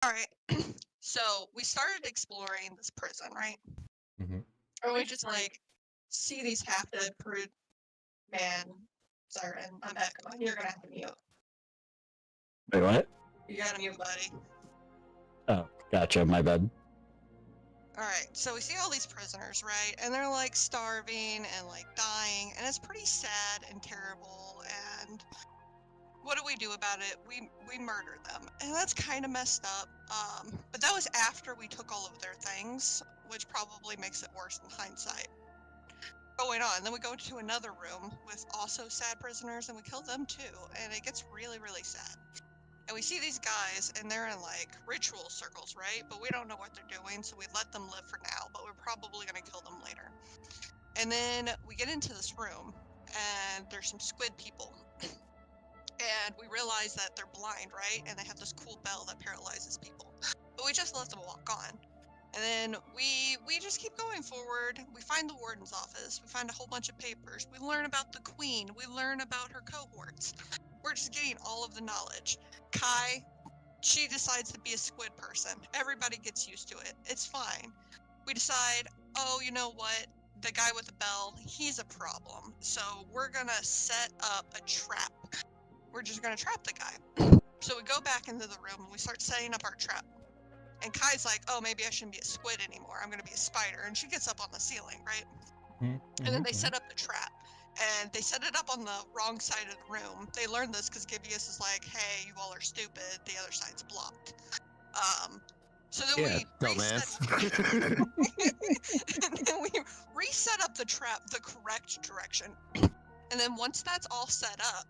Alright. So, we started exploring this prison, right? Mhm. And we just, like, see these half-dead man. Sorry, I'm echoing. You're gonna have to mute. Wait, what? You gotta mute, buddy. Oh, gotcha. My bad. Alright, so we see all these prisoners, right? And they're, like, starving and, like, dying, and it's pretty sad and terrible, and what do we do about it? We murder them, and that's kind of messed up. But that was after we took all of their things, which probably makes it worse in hindsight. Going on, then we go to another room with also sad prisoners, and we kill them too, and it gets really, really sad. And we see these guys, and they're in like ritual circles, right? But we don't know what they're doing, so we let them live for now, but we're probably gonna kill them later. And then we get into this room, and there's some squid people. And we realize that they're blind, right? And they have this cool bell that paralyzes people. But we just let them walk on. And then we just keep going forward. We find the warden's office. We find a whole bunch of papers. We learn about the queen. We learn about her cohorts. We're just getting all of the knowledge. Kai, she decides to be a squid person. Everybody gets used to it. It's fine. We decide, oh, you know what? The guy with the bell, he's a problem. So we're gonna set up a trap. We're just gonna trap the guy. So we go back into the room and we start setting up our trap. And Kai's like, oh, maybe I shouldn't be a squid anymore. I'm gonna be a spider. And she gets up on the ceiling, right? Mm-hmm. And then they set up the trap. And they set it up on the wrong side of the room. They learned this because Gibeus is like, hey, you all are stupid. The other side's blocked. So then we reset up the trap the correct direction. And then once that's all set up,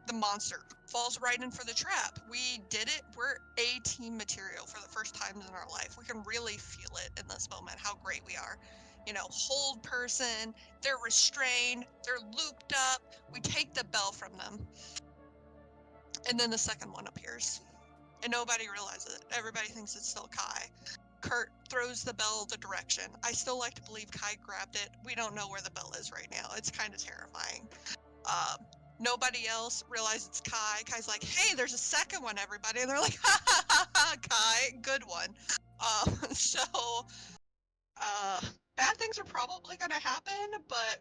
the monster falls right in for the trap. We did it. We're A-team material for the first time in our life. We can really feel it in this moment, how great we are. You know, hold person, they're restrained, they're looped up. We take the bell from them. And then the second one appears. And nobody realizes it. Everybody thinks it's still Kai. Kurt throws the bell the direction. I still like to believe Kai grabbed it. We don't know where the bell is right now. It's kind of terrifying. Nobody else realizes it's Kai. Kai's like, hey, there's a second one, everybody. And they're like, ha ha ha ha, Kai, good one. Bad things are probably gonna happen, but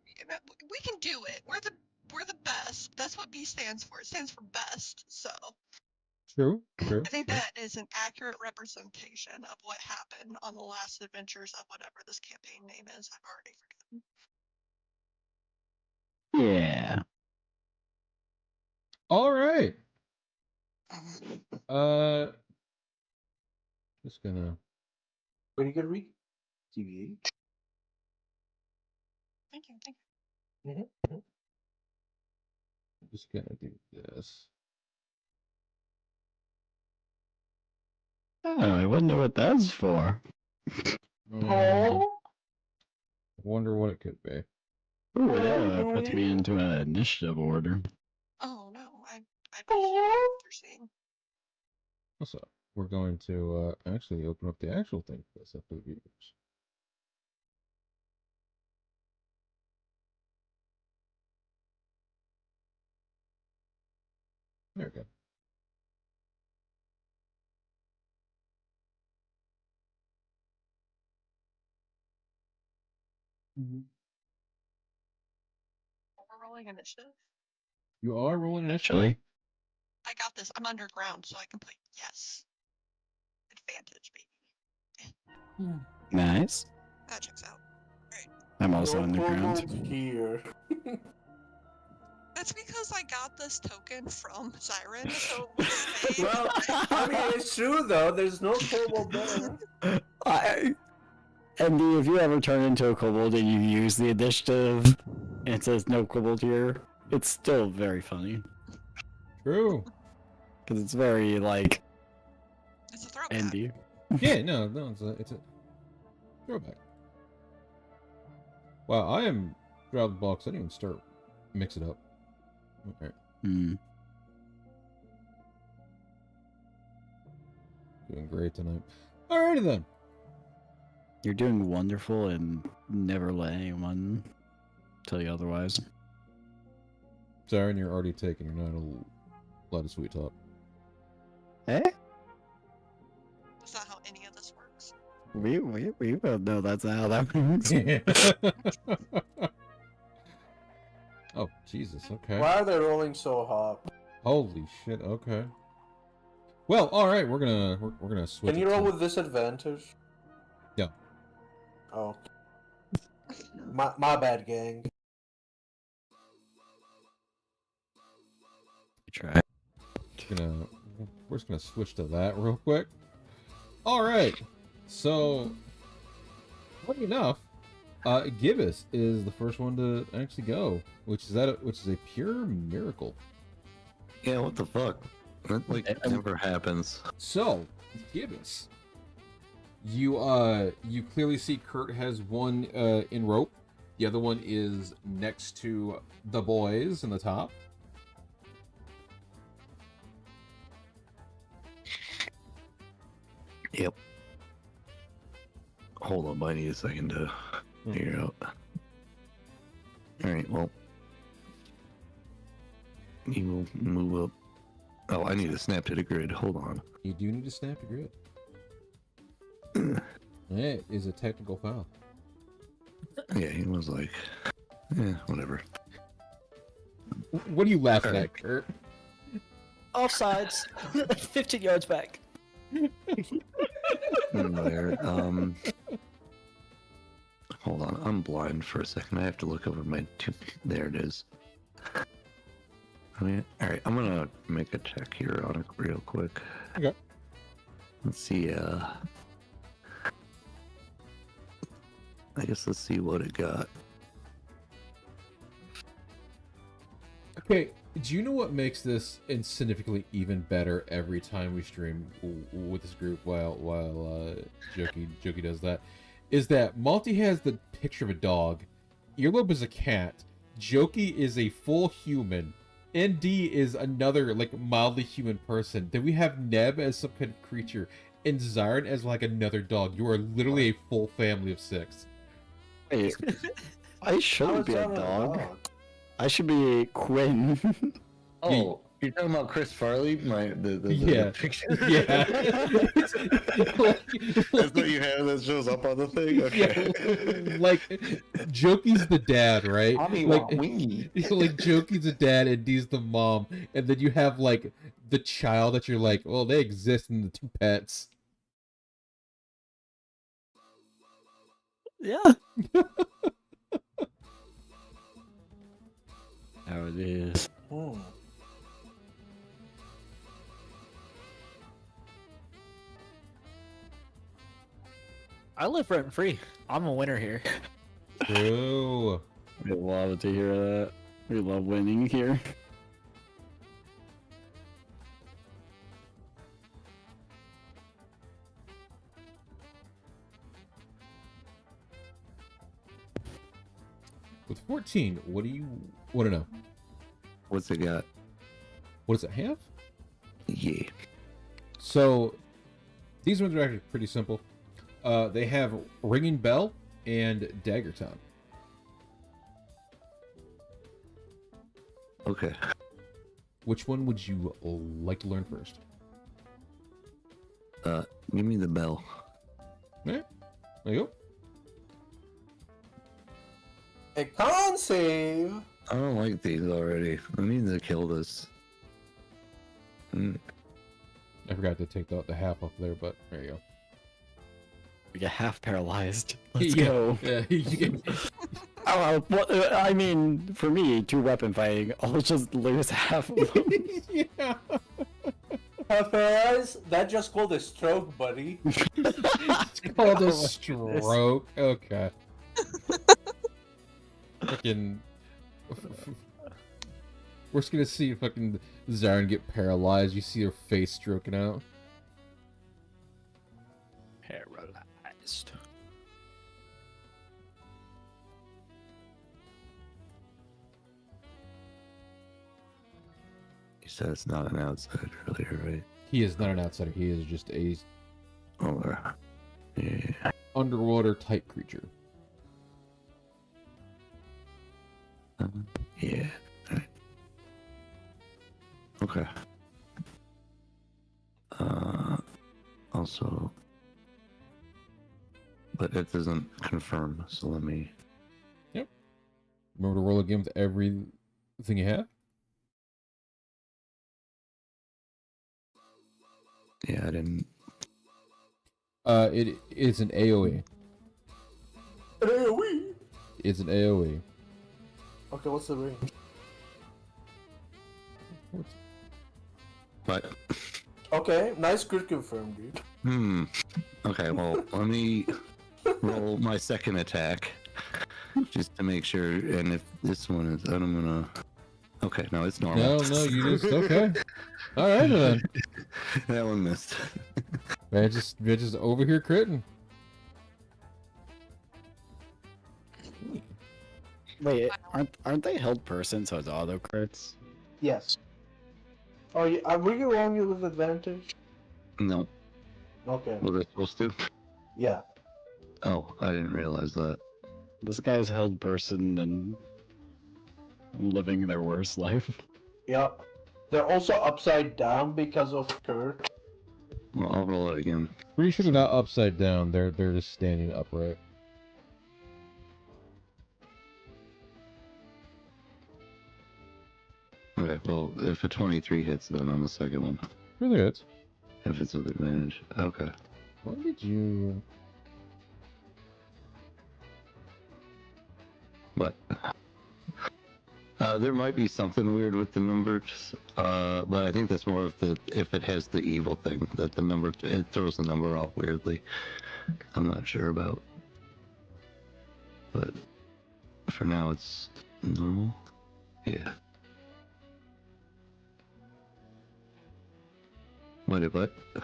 you know, we can do it. We're the best. That's what B stands for. It stands for best. So True. I think that is an accurate representation of what happened on the last adventures of whatever this campaign name is. I've already forgotten. Yeah. All right. Just gonna. What are you gonna read? TVA. Thank you. Mm-hmm. Just gonna do this. Oh, I wonder what that's for. I wonder what it could be. Ooh, that puts me into an initiative order. Oh no, I you're seeing. Also, we're going to actually open up the actual thing for this episode of viewers. There we go. We're rolling initiative. You are rolling initially. I got this. I'm underground, so I can put yes. Advantage, baby. Nice. That checks out. Right. I'm also underground. Here. That's because I got this token from Siren, so Well, I mean, it's true though. There's no kobold there. Andy, if you ever turn into a kobold and you use the initiative and it says no kobold here, it's still very funny. True. Because it's very, like... It's a throwback. Andy. Yeah, no, it's a throwback. Wow, I am grab the box. I didn't even start. Mix it up. Okay. Hmm. Doing great tonight. Alrighty then. You're doing wonderful and never let anyone tell you otherwise. Siren, you're already taken. You're not a lot of sweet talk. Eh? That's not how any of this works. We will know that's how that works. Oh, Jesus, okay. Why are they rolling so hot? Holy shit, okay. Well, alright, we're gonna switch. Can you it roll to- with disadvantage? Yeah. Oh. My bad, gang. Try. We're just gonna switch to that real quick. Alright. So funny enough, Gibbous is the first one to actually go, which is a pure miracle. Yeah, what the fuck? That never happens. So, Gibbous, you clearly see Kurt has one in rope. The other one is next to the boys in the top. Yep. Hold on, I need a second to figure out. Alright, well. You will move up. Oh, I need to snap to the grid. Hold on. You do need to snap to grid. It is a technical foul. Yeah, he was like, whatever. What are you laughing Alright. at, Kurt? Offsides. 15 yards back. There. Hold on, I'm blind for a second. I have to look over my there it is. Alright, I'm gonna make a check here on it real quick. Okay. Let's see, I guess let's see what it got. Okay, do you know what makes this significantly even better every time we stream with this group while Jokey does that? Is that Malty has the picture of a dog, Earlobe is a cat, Jokey is a full human, ND is another like mildly human person. Then we have Neb as some kind of creature, and Zyron as like another dog. You are literally a full family of 6. Hey, I shouldn't be a dog. I should be Quinn. Oh, you're talking about Chris Farley? Yeah. Picture? Yeah. That's what you have that shows up on the thing? Okay. Yeah, like Jokey's the dad, right? Like Jokey's the dad and Dee's the mom, and then you have like the child that you're like, well, they exist in the 2 pets. Yeah. How it is. I live rent free. I'm a winner here. True. We love to hear that. We love winning here. With 14, what do you want to know? What's it got? What does it have? Yeah. So these ones are actually pretty simple. They have Ringing Bell and Dagger Time. Okay. Which one would you like to learn first? Give me the bell. There you go. A con save. I don't like these already. I need to kill this. I forgot to take the half off there, but there you go. We get half paralyzed. Let's Yeah. go. Yeah, you get- Oh, well, I mean, for me, 2 weapon fighting, I'll just lose half of them. yeah. Perez, that just called a stroke, buddy. It's called a stroke. Okay. Fucking. We're just gonna see fucking Zarin get paralyzed. You see her face stroking out. Paralyzed. You said it's not an outside earlier, right? He is not an outsider. He is just a Oh, yeah. underwater type creature. Yeah. Alright. Okay. Also, but it doesn't confirm. So let me. Remember to roll again with everything you have? Yeah, I didn't. It is an AoE. AoE. It's an AoE. Okay, what's the range? But Okay, nice crit confirmed, dude. Okay, well, let me roll my second attack just to make sure. And if this one is, I'm gonna. Okay, no, it's normal. No, you just okay. All right then. That one missed. Man, just over here critting. Wait, aren't they held person, so it's auto crits? Yes. Oh, were you rolling with advantage? No, Okay. was I supposed to? Yeah. Oh, I didn't realize that. This guy's held person and living their worst life. Yeah. They're also upside down because of Kurt. Well, I'll roll it again. Pretty sure they're not upside down. They're just standing upright. Okay, well, if a 23 hits, then on the second one. Really good. If it's with advantage. Okay. Why did you? But there might be something weird with the numbers, but I think that's more of the if it has the evil thing that the number it throws the number off weirdly. I'm not sure about, but for now it's normal. Yeah. What? I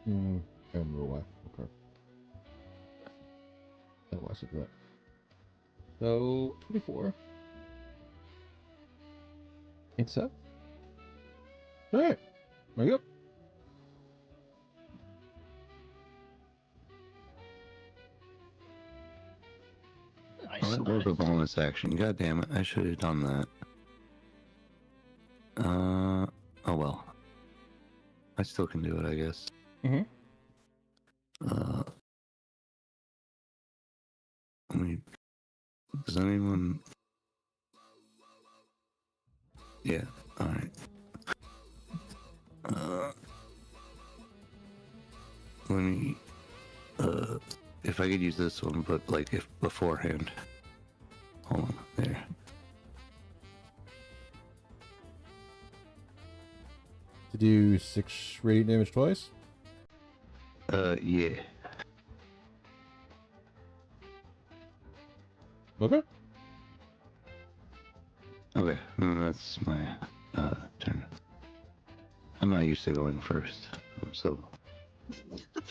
don't remember why. Okay. I watched it for that. So 24. It's up. All right. There you go. Nice. Well, that was a bonus action. God damn it! I should have done that. Oh well. I still can do it, I guess. Mhm. I mean, does anyone? Yeah. All right. Let me. If I could use this one, but like if beforehand. Hold on. There. To do 6 radiant damage twice. Yeah. Okay. Okay. That's my turn. I'm not used to going first. I'm so.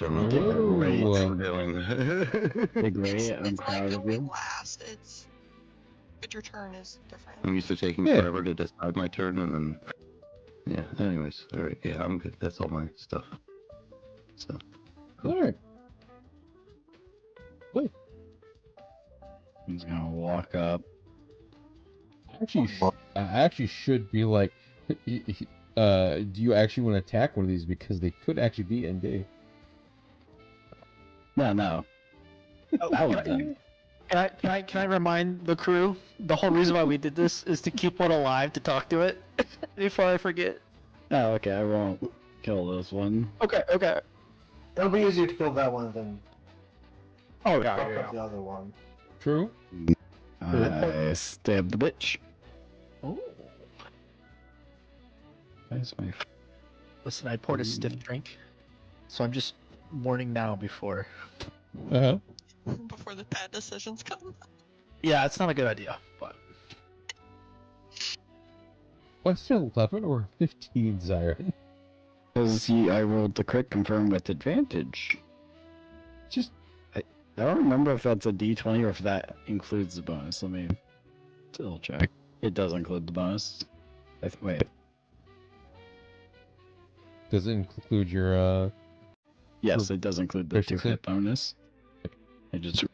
Ooh. I'm doing. Big Ray, It's I'm like proud of going you. last. But your turn is different. I'm used to taking Yeah. forever to decide my turn, and then. Yeah. Anyways, all right. Yeah, I'm good. That's all my stuff. So. All right. Wait. He's gonna walk up. I actually should be like, do you actually want to attack one of these because they could actually be ND? No. Oh, That was can I remind the crew the whole reason why we did this is to keep one alive to talk to it before I forget. Oh, okay, I won't kill this one. Okay. It'll be easier to kill that one than Oh fuck yeah. up the other one. True. I stabbed the bitch. Oh. That's my. Listen, I poured a stiff drink, so I'm just mourning now before. Uh huh. Before the bad decisions come. Yeah, it's not a good idea, but What's it, 11 or 15, Zyron? Because I rolled the crit confirm with advantage. Just I don't remember if that's a d20 or if that includes the bonus. Let me still check. It does include the bonus. Wait. does it include your Yes, it does include the 2 proficiency? hit bonus. I just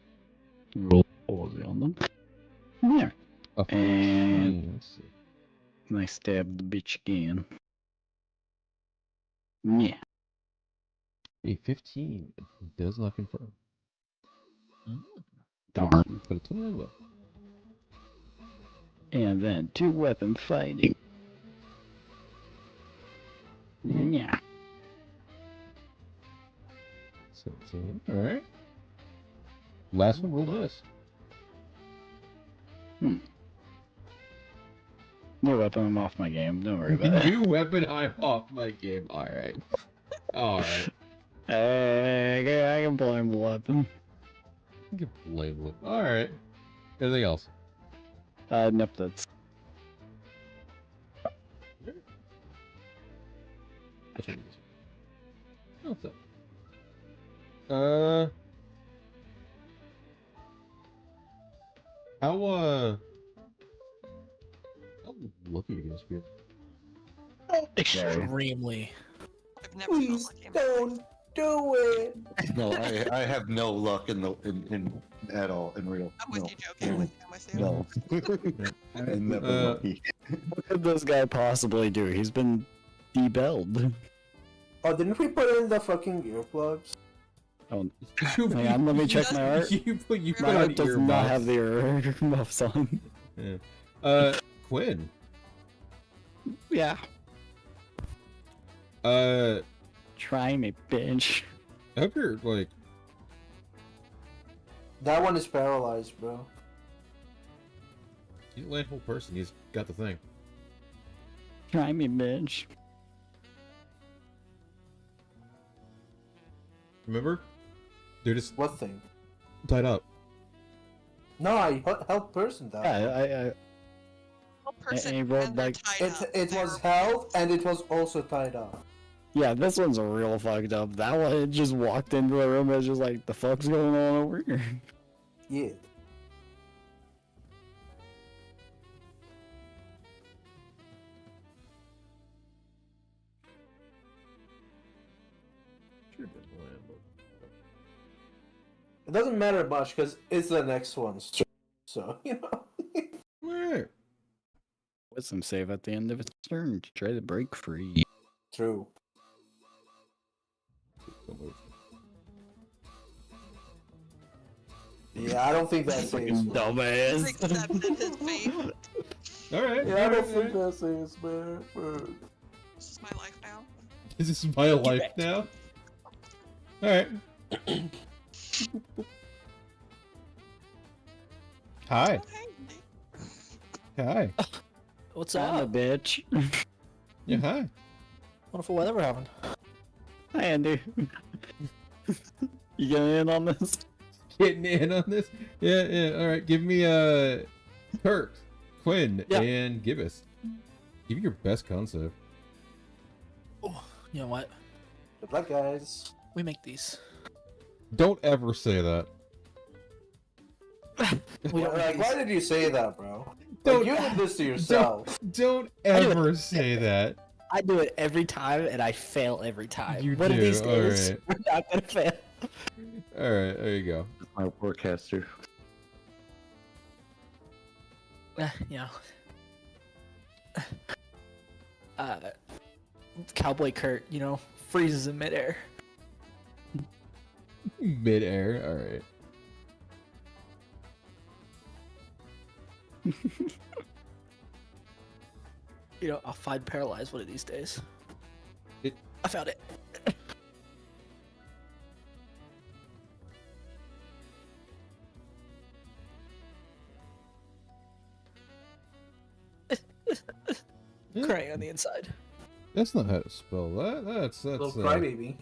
rolled on them. There. a And 14? I stabbed the bitch again. Yeah. A 15 does not confirm. Darn. But a 29 will. And then 2-weapon fighting. Yeah. 17. Alright. Last one, roll this. New weapon, I'm off my game. Don't worry about it. New weapon, I'm off my game. Alright. Alright. Hey, I can blame the weapon. You can blame it. Alright. Anything else? Nope, that's... What's up? How lucky you guys feel? Extremely. I've never felt Please like him. don't do it. No, I have no luck in at all in real. I'm with no. you, Jokey. I'm with you. No. I'm never lucky. What could this guy possibly do? He's been debelled. Oh, didn't we put in the fucking earplugs? Oh, hang on, let me check my art. You put My on art does not earmuffs. have the earmuffs on. Yeah. Quinn. Yeah. Try me, bitch. I hope you're like. That one is paralyzed, bro. He's a land whole person. He's got the thing. Try me, bitch. Remember? They're just What thing? tied up. No, I helped person down. Yeah, Well, person, he rolled and they're like- tied up. It They're- was held and it was also tied up. yeah, this one's a real fucked up. That one it just walked into the room and was just like, the fuck's going on over here? Yeah. It doesn't matter much because it's the next one. So, you know. Alright. Wisdom save at the end of its turn to try to break free. True. Yeah, I don't think that saves. He's Dumbass. accepted his fate. Alright. Yeah, I don't think that saves, man. This is my life now. This is my life now. Alright. Hi. Oh, hey. Hi. What's I'm a up? bitch. Yeah, hi. Wonderful weather we're having. Hi, Andy. You getting in on this? Getting in on this? Yeah. Alright, give me Kurt, Quinn, Yeah. and Gibbous. Give me your best concept. Oh, you know what? Good luck, guys. We make these. Don't ever say that. We don't Like, make why these. did you say that, bro? Don't- Like, you did this to yourself. Don't I do it. ever say that. I do it every time, and I fail every time. You One of do, these days, alright. we're not gonna fail. Alright, there you go. My forecaster. You know. Cowboy Kurt, you know, freezes in midair. Mid-air, alright. You know, I'll find paralyzed one of these days. It- I found it. Crying on the inside. That's not how to spell that. That's Little crybaby.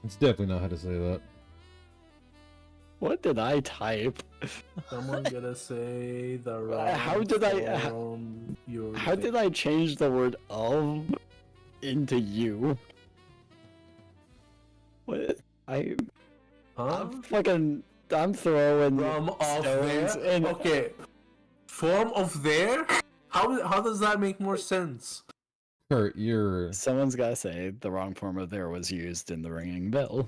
it's definitely not how to say that. What did I type? Someone gonna say the How did I- form your How did I change the word of into you? What? Huh? I'm throwing From of stones there? in. Okay. Form of there? How does that make more sense? Kurt, you're Someone's gotta say the wrong form of there was used in the ringing bell.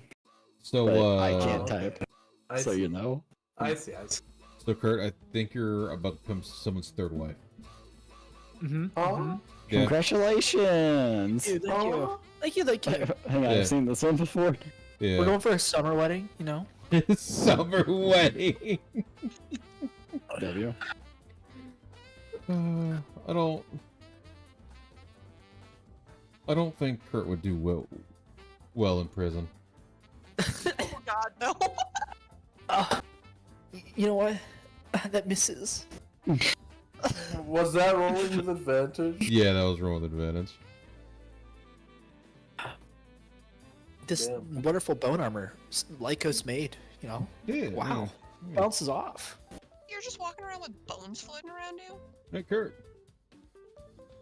so But I uh can't okay. type, I so see. you know. I see. so So, Kurt, I think you're about to become someone's third wife. Mm-hmm. Oh, Yeah. Congratulations! Thank you, thank you. Thank you, thank you. Hang on, Yeah. I've seen this one before. We're Yeah. going for a summer wedding, you know? Summer wedding. W. I don't think Kurt would do well in prison. Oh God, no. You know what? That misses. was that rolling with advantage? Yeah, that was wrong with advantage. This Damn. wonderful bone armor Lycos made, you know? Yeah. Wow. Yeah. Bounces off. You're just walking around with bones floating around you? Hey, Kurt.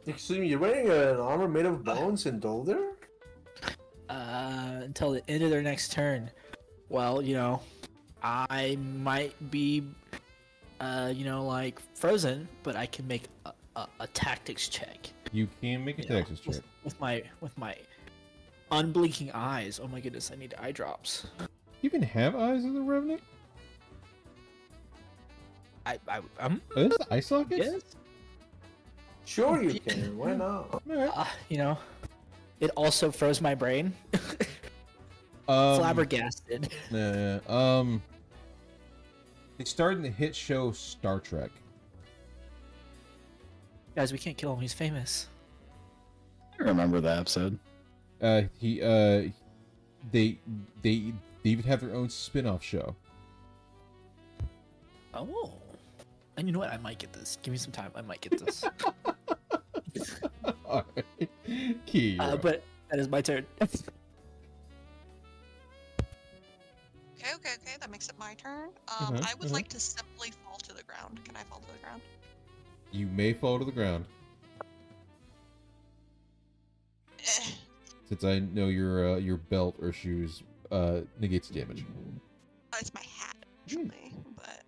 Excuse me, you're wearing an armor made of bones in Dolder? Until the end of their next turn. Well, you know, I might be, you know, like frozen, but I can make a tactics check. You can make a you know, Texas check. with my unblinking eyes. Oh my goodness, I need eye drops. You can have eyes as a revenant? I'm Are those the eye sockets? yes. Sure you can, why not? Alright. You know, it also froze my brain. Flabbergasted. Yeah. They starred in the hit show Star Trek. Guys, we can't kill him. He's famous. I remember that episode. They even have their own spin-off show. Oh. And you know what? I might get this. Give me some time. I might get this. Alright. Key. you're up. But that is my turn. Okay, that makes it my turn. Mhm, I would mhm. like to simply fall to the ground. Can I fall to the ground? You may fall to the ground. Eh. Since I know your belt or shoes negates damage. It's my hat, actually. But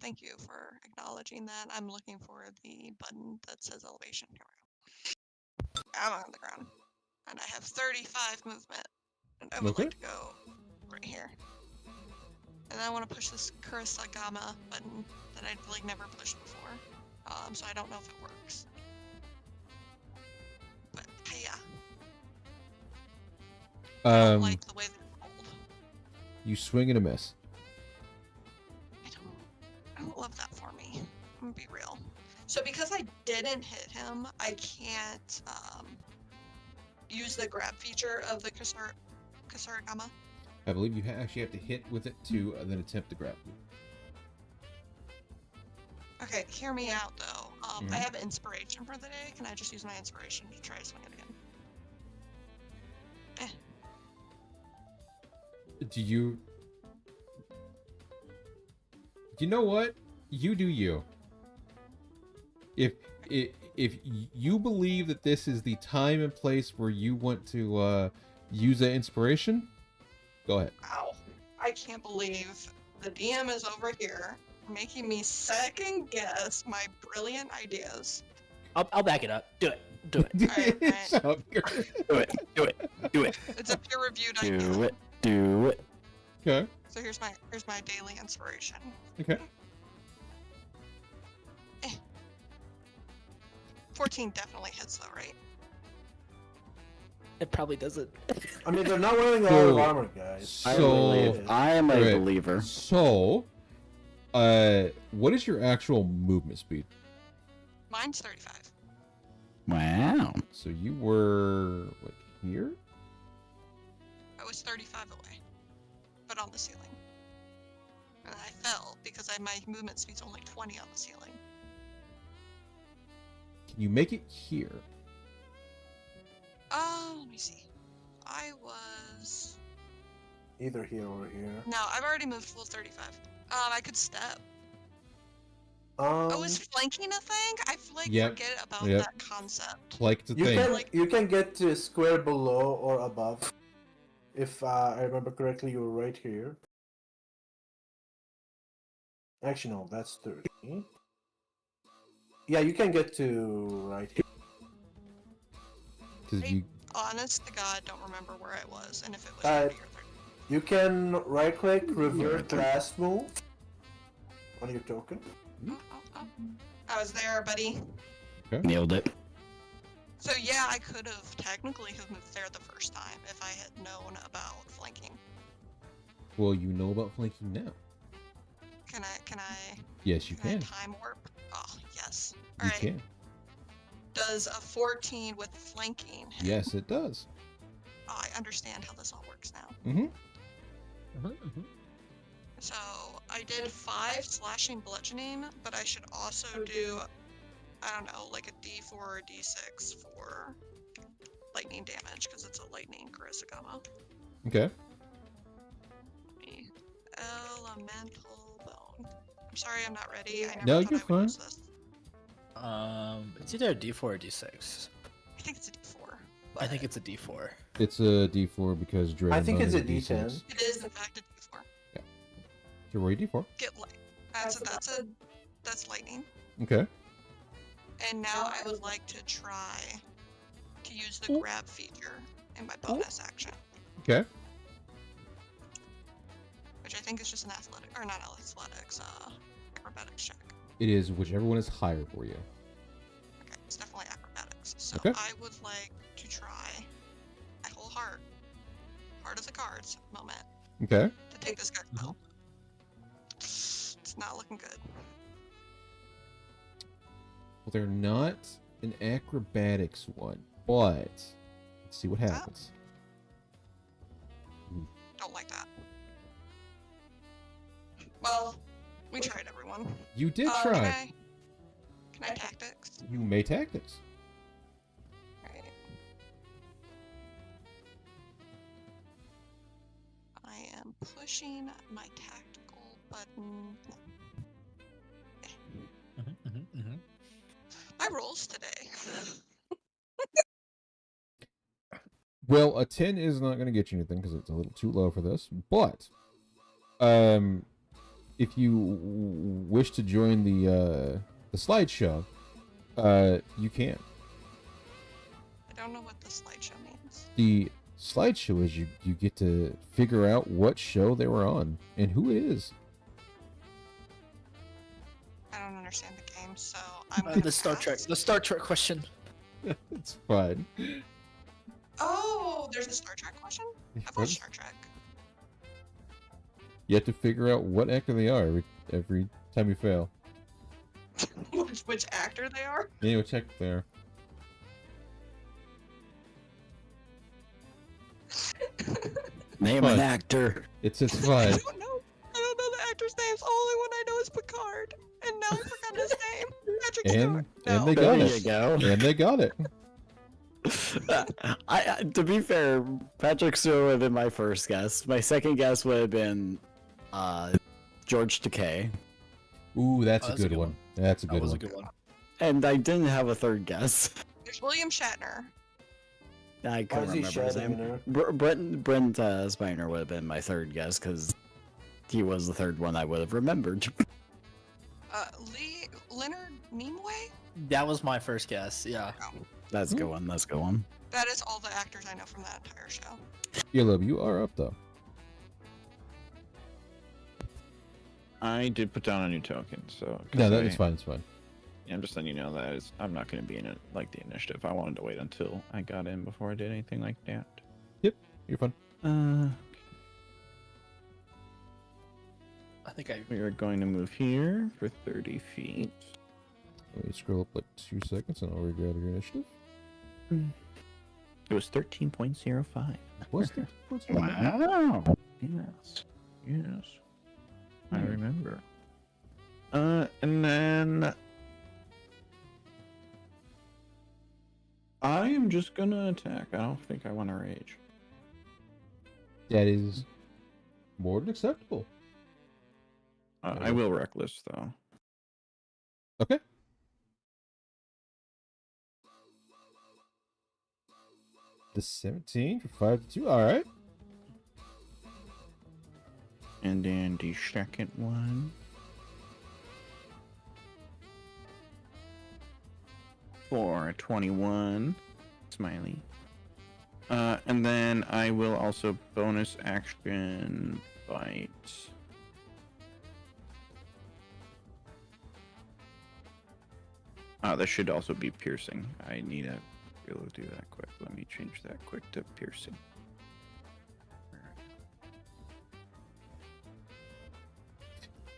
thank you for acknowledging that. I'm looking for the button that says elevation. Here we go. I'm on the ground. And I have 35 movement. And I would Okay. like to go right here. And I want to push this Kurosagama button that I've like never pushed before. So I don't know if it works. But yeah, I don't like the way that it's rolled. You swing and a miss. I don't love that for me. I'm gonna be real. So because I didn't hit him, I can't use the grab feature of the Kusarigama. I believe you actually have to hit with it to then attempt to grab. Okay, hear me out though. Mhm. I have inspiration for the day. Can I just use my inspiration to try to swing it again? Do you know what? You do you. If you believe that this is the time and place where you want to use that inspiration, go ahead. Ow. I can't believe the DM is over here making me second guess my brilliant ideas. I'll back it up. Do it. Do it. Alright. Shut up, Kurt. Do it. Do it. Do it. It's a peer-reviewed Do idea. it. Do it. Okay. So here's my daily inspiration. Okay. 14 definitely hits though, right? It probably doesn't. I mean, they're not wearing a lot of So- armor, guys. So I am a Alright. believer. So, what is your actual movement speed? Mine's 35. Wow. So you were like here? I was 35 away, but on the ceiling. And I fell because my movement speed's only 20 on the ceiling. Can you make it here? Let me see. I was... Either here or here. No, I've already moved full 35. I could step. Oh, is flanking a thing? I Yep. forget about Yep. that concept. Like it's a You thing. can Like- you can get to square below or above. If I remember correctly, you were right here. Actually, no, that's 30. Yeah, you can get to right here. Because you Honest to God, don't remember where I was and if it was Uh, 30 or 30. You can right click, revert there. last move, on your token. I was there, buddy. Nailed it. So yeah, I could have technically have moved there the first time if I had known about flanking. Well, you know about flanking now. Can I Yes, you can I can. time warp? Oh yes. You Alright. can. Does a 14 with flanking hit? Yes, it does. Oh, I understand how this all works now. Mm-hmm. So I did 5 slashing bludgeoning, but I should also do, I don't know, like a D4 or a D6 for lightning damage because it's a lightning Karisagama. Okay. Elemental bone. I'm sorry, I'm not ready. I never No, thought you're I would use fine. this. It's either a D4 or D6. I think it's a D4. I think it's a D4. It's a D4 because Dragon I think Bone it's is a D10. D6. It is in fact a D4. So roll your D4. Get light. That's lightning. Okay. And now I would like to try to use the grab feature in my bonus action, Okay. which I think is just an athletic, or not athletics, acrobatics check. It is whichever one is higher for you. Okay, it's definitely acrobatics. So Okay. I would like to try my whole heart of the cards moment Okay. to take this guy out. It's not looking good. Well, they're not an acrobatics one, but let's see what happens. Don't like that. Well, we tried, everyone. You did Can try. I tactics? You may tactics. Right. I am pushing my tactical button. My rolls today. Well, a 10 is not going to get you anything because it's a little too low for this. But, if you wish to join the slideshow, you can. I don't know what the slideshow means. The slideshow is you get to figure out what show they were on and who it is. I don't understand the game, so I'm gonna The Star pass. Trek. The Star Trek question. It's fine. Oh, there's a Star Trek question? I've watched Star Trek. You have to figure out what actor they are every time you fail. Which actor they are? Anyway, check there. Name Fine. an actor. It's I fine. don't know. I don't know the actor's names. Only one I know is Picard. And now I forgot his name. Patrick Stewart. And No. they got There it. you go. And they got it. To be fair, Patrick Stewart would have been my first guess. My second guess would have been George Takei. Ooh, that's Oh, a good one. That's a That good was one. a good one. And I didn't have a third guess. There's William Shatner. I Why couldn't is he remember his shouting name. there? Brent Spiner would have been my third guess because he was the third one I would have remembered. Leonard Nimoy? That was my first guess. Yeah. That's a good one. That's a good one. That is all the actors I know from that entire show. Caleb, you are up though. I did put down a new token, so. 'cause No, that I- is fine. It's fine. Yeah, I'm just letting you know that I'm not going to be in it like the initiative. I wanted to wait until I got in before I did anything like that. You're fine. I think I. We are going to move here for 30 feet. Let me scroll up like 2 seconds and I'll regrab your initiative. It was 13.05. What's the Wow. Yes. Yes. I remember. And then I am just gonna attack. I don't think I want to rage. That is more than acceptable. I will reckless though. Okay. The 17 for 5 to 2. All right. And then the second one for 21. Smiley. And then I will also bonus action bite. There should also be piercing. I need to be able to do that quick. Let me change that quick to piercing.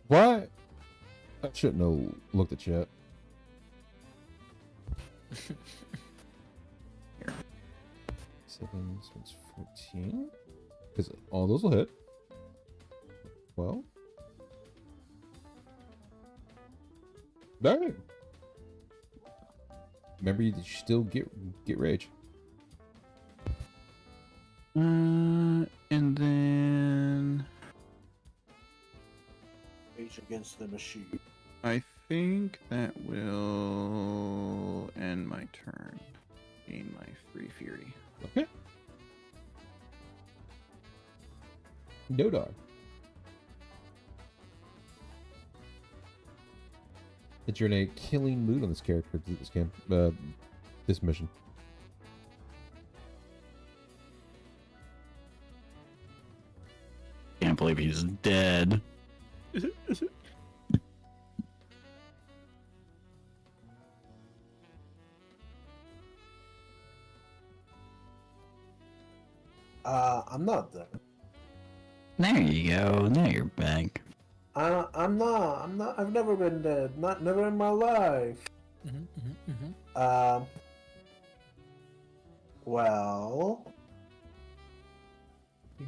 Why? I shouldn't have looked at chat. Here. 7, 14. Because all those will hit. 12. Alright. Remember, you still get rage. And then Rage against the machine. I think that will end my turn. Gain my 3 fury. Okay. No dog. That you're in a killing mood on this character, this mission. Can't believe he's dead. I'm not there. There you go. Now you're back. I'm not. I've never been dead. Never in my life. Well,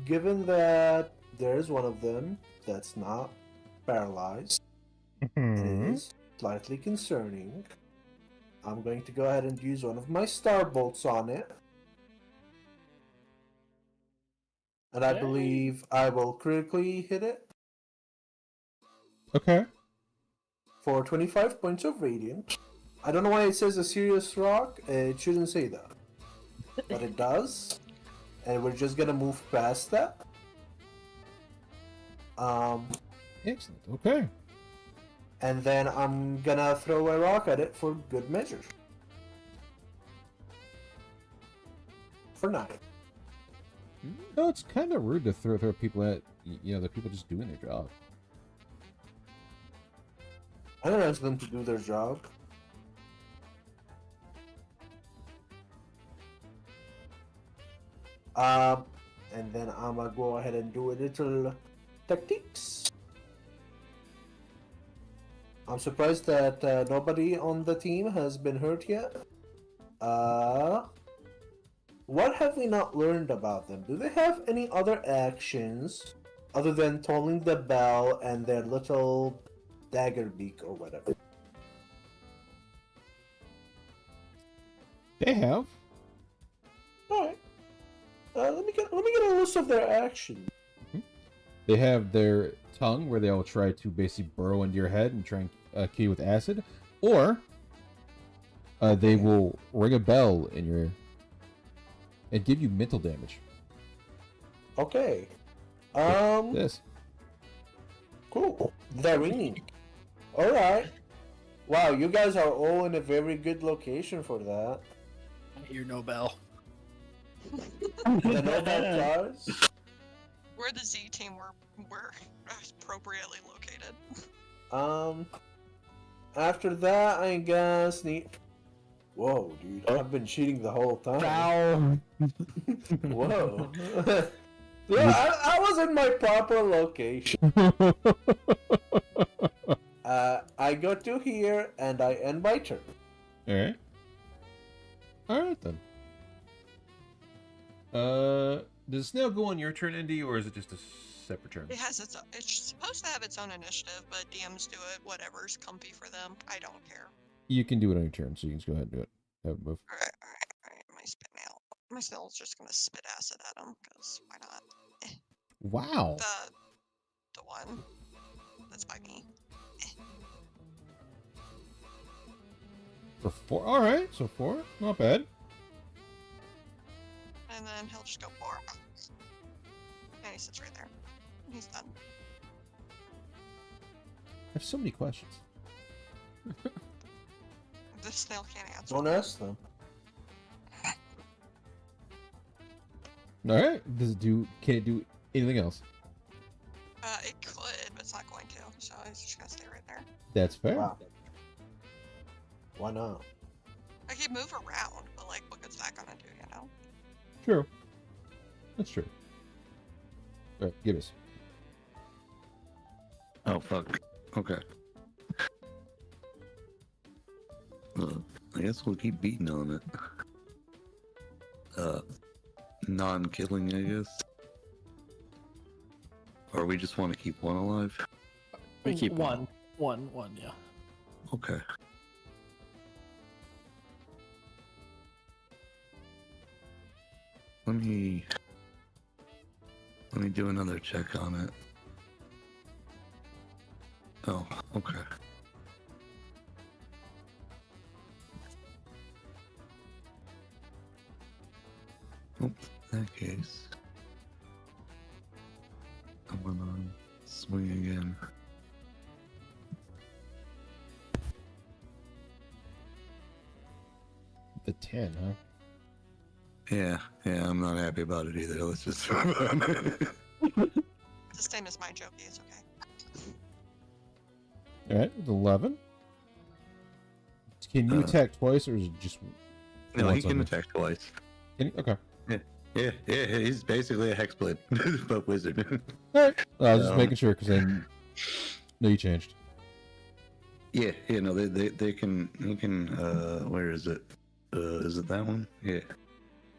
given that there's one of them that's not paralyzed, and it is slightly concerning, I'm going to go ahead and use one of my star bolts on it. And I believe I will critically hit it Okay. for 25 points of radiant. I don't know why it says a serious rock. It shouldn't say that. But it does. And we're just gonna move past that. Excellent. Okay. And then I'm gonna throw a rock at it for good measure. For 9. No, it's kind of rude to throw people at, the people just doing their job. I don't ask them to do their job. And then I'm gonna go ahead and do a little tactics. I'm surprised that nobody on the team has been hurt yet. What have we not learned about them? Do they have any other actions other than tolling the bell and their little dagger beak or whatever? They have. Alright. Let me get a list of their actions. They have their tongue, where they'll try to basically burrow into your head and try and kill you with acid, or they will ring a bell in your ear and give you mental damage. Okay. This. Cool. The ringing. Alright. Wow, you guys are all in a very good location for that. I hear no bell. The Nobel Prize. We're the Z team. We're appropriately located. After that, I guess Whoa, dude! I've been cheating the whole time. Ow. Whoa. Yeah, I was in my proper location. I go to here and I end my turn. Alright. Alright then. Does the snail go on your turn, Indy, or is it just a separate turn? It has its. It's supposed to have its own initiative, but DMs do it. Whatever's comfy for them. I don't care. You can do it on your turn, so you can just go ahead and do it. Have a move. All right. My spit nail. My snail's just gonna spit acid at him, cause why not? Wow. The one that's by me. For 4. Alright, so 4. Not bad. And then he'll just go 4. And he sits right there. He's done. I have so many questions. The snail can't answer. Don't ask them. Alright. Can it do anything else? It could, but it's not going to. So he's just gonna stay right there. That's fair. Wow. Why not? Like, he'd move around, but, like, what good's that gonna do, you know? True. That's true. Alright, give us. Oh fuck. Okay. I guess we'll keep beating on it. Non-killing, I guess. Or we just want to keep one alive? We keep one, yeah. Okay. Let me do another check on it. Oh, okay. Oh, in that case, I'm gonna swing again. The 10, huh? Yeah, I'm not happy about it either. Let's just It's the same as my jokey, it's okay. Alright, with 11. Can you attack twice, or is it just No, he once on can you? attack twice. Can you? Okay. Yeah, he's basically a hexblade, but wizard. Alright. I was just making sure, because I know you changed. Yeah, no, they can, he can, where is it? Is it that one? Yeah.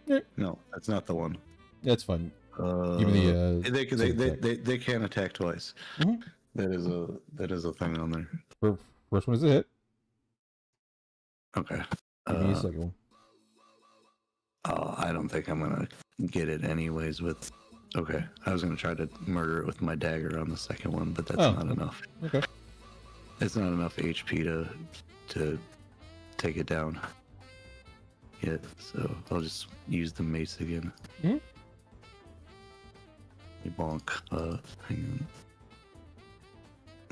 Yeah. No, that's not the one. That's fine. Give me the, they can attack twice. Mhm. That is a thing on there. First one is a hit. Okay. Give me a second one. I don't think I'm gonna get it anyways with. Okay, I was gonna try to murder it with my dagger on the second one, but that's not enough. Okay. It's not enough HP to take it down yet, so I'll just use the mace again. Mhm. Bonk. Hang on.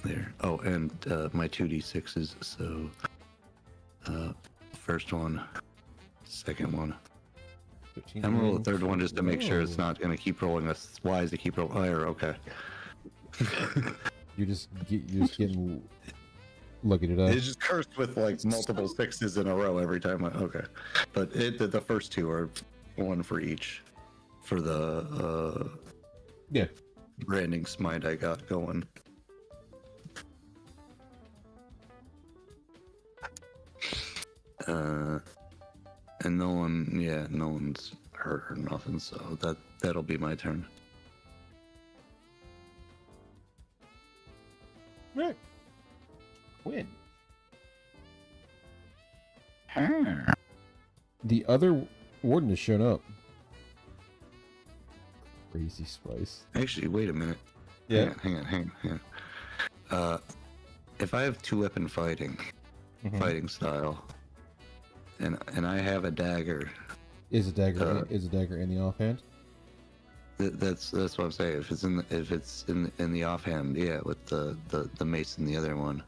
There. Oh, and my 2d6s. So, first one, second one. 13, I'm gonna roll the third one just to make sure it's Oh. not gonna keep rolling us. Why is it keep rolling? Oh, there, okay. You're just getting lucky to die. It's just cursed with like multiple sixes in a row every time. Okay, but the first two are one for each for the Yeah. branding smite I got going. And no one's hurt or nothing, so that'll be my turn. Right. Win. The other warden has shown up. Crazy spice. Actually, wait a minute. Yeah. Hang on. If I have two-weapon fighting style, and I have a dagger, Is a dagger in the offhand? that's what I'm saying. If it's in the offhand, yeah, with the mace in the other one,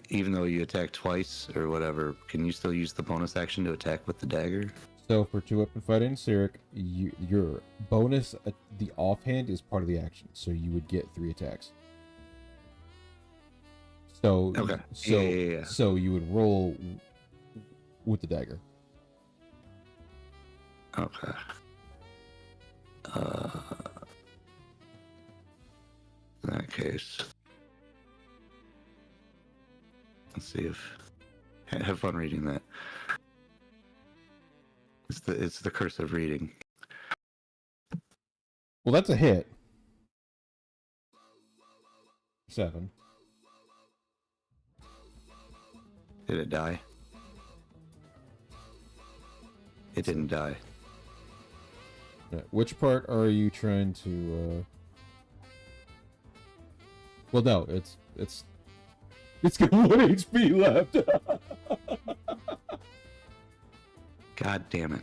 even though you attack twice or whatever, can you still use the bonus action to attack with the dagger? So for two-weapon fighting, Cyric, your bonus at the offhand is part of the action, so you would get 3 attacks. So Okay. So Yeah. so you would roll with the dagger. Okay. In that case, let's see if have fun reading that. It's the curse of reading. Well, that's a hit. 7. Did it die? It didn't die. Yeah. Which part are you trying to? Well, no, it's got 1 HP left. God damn it.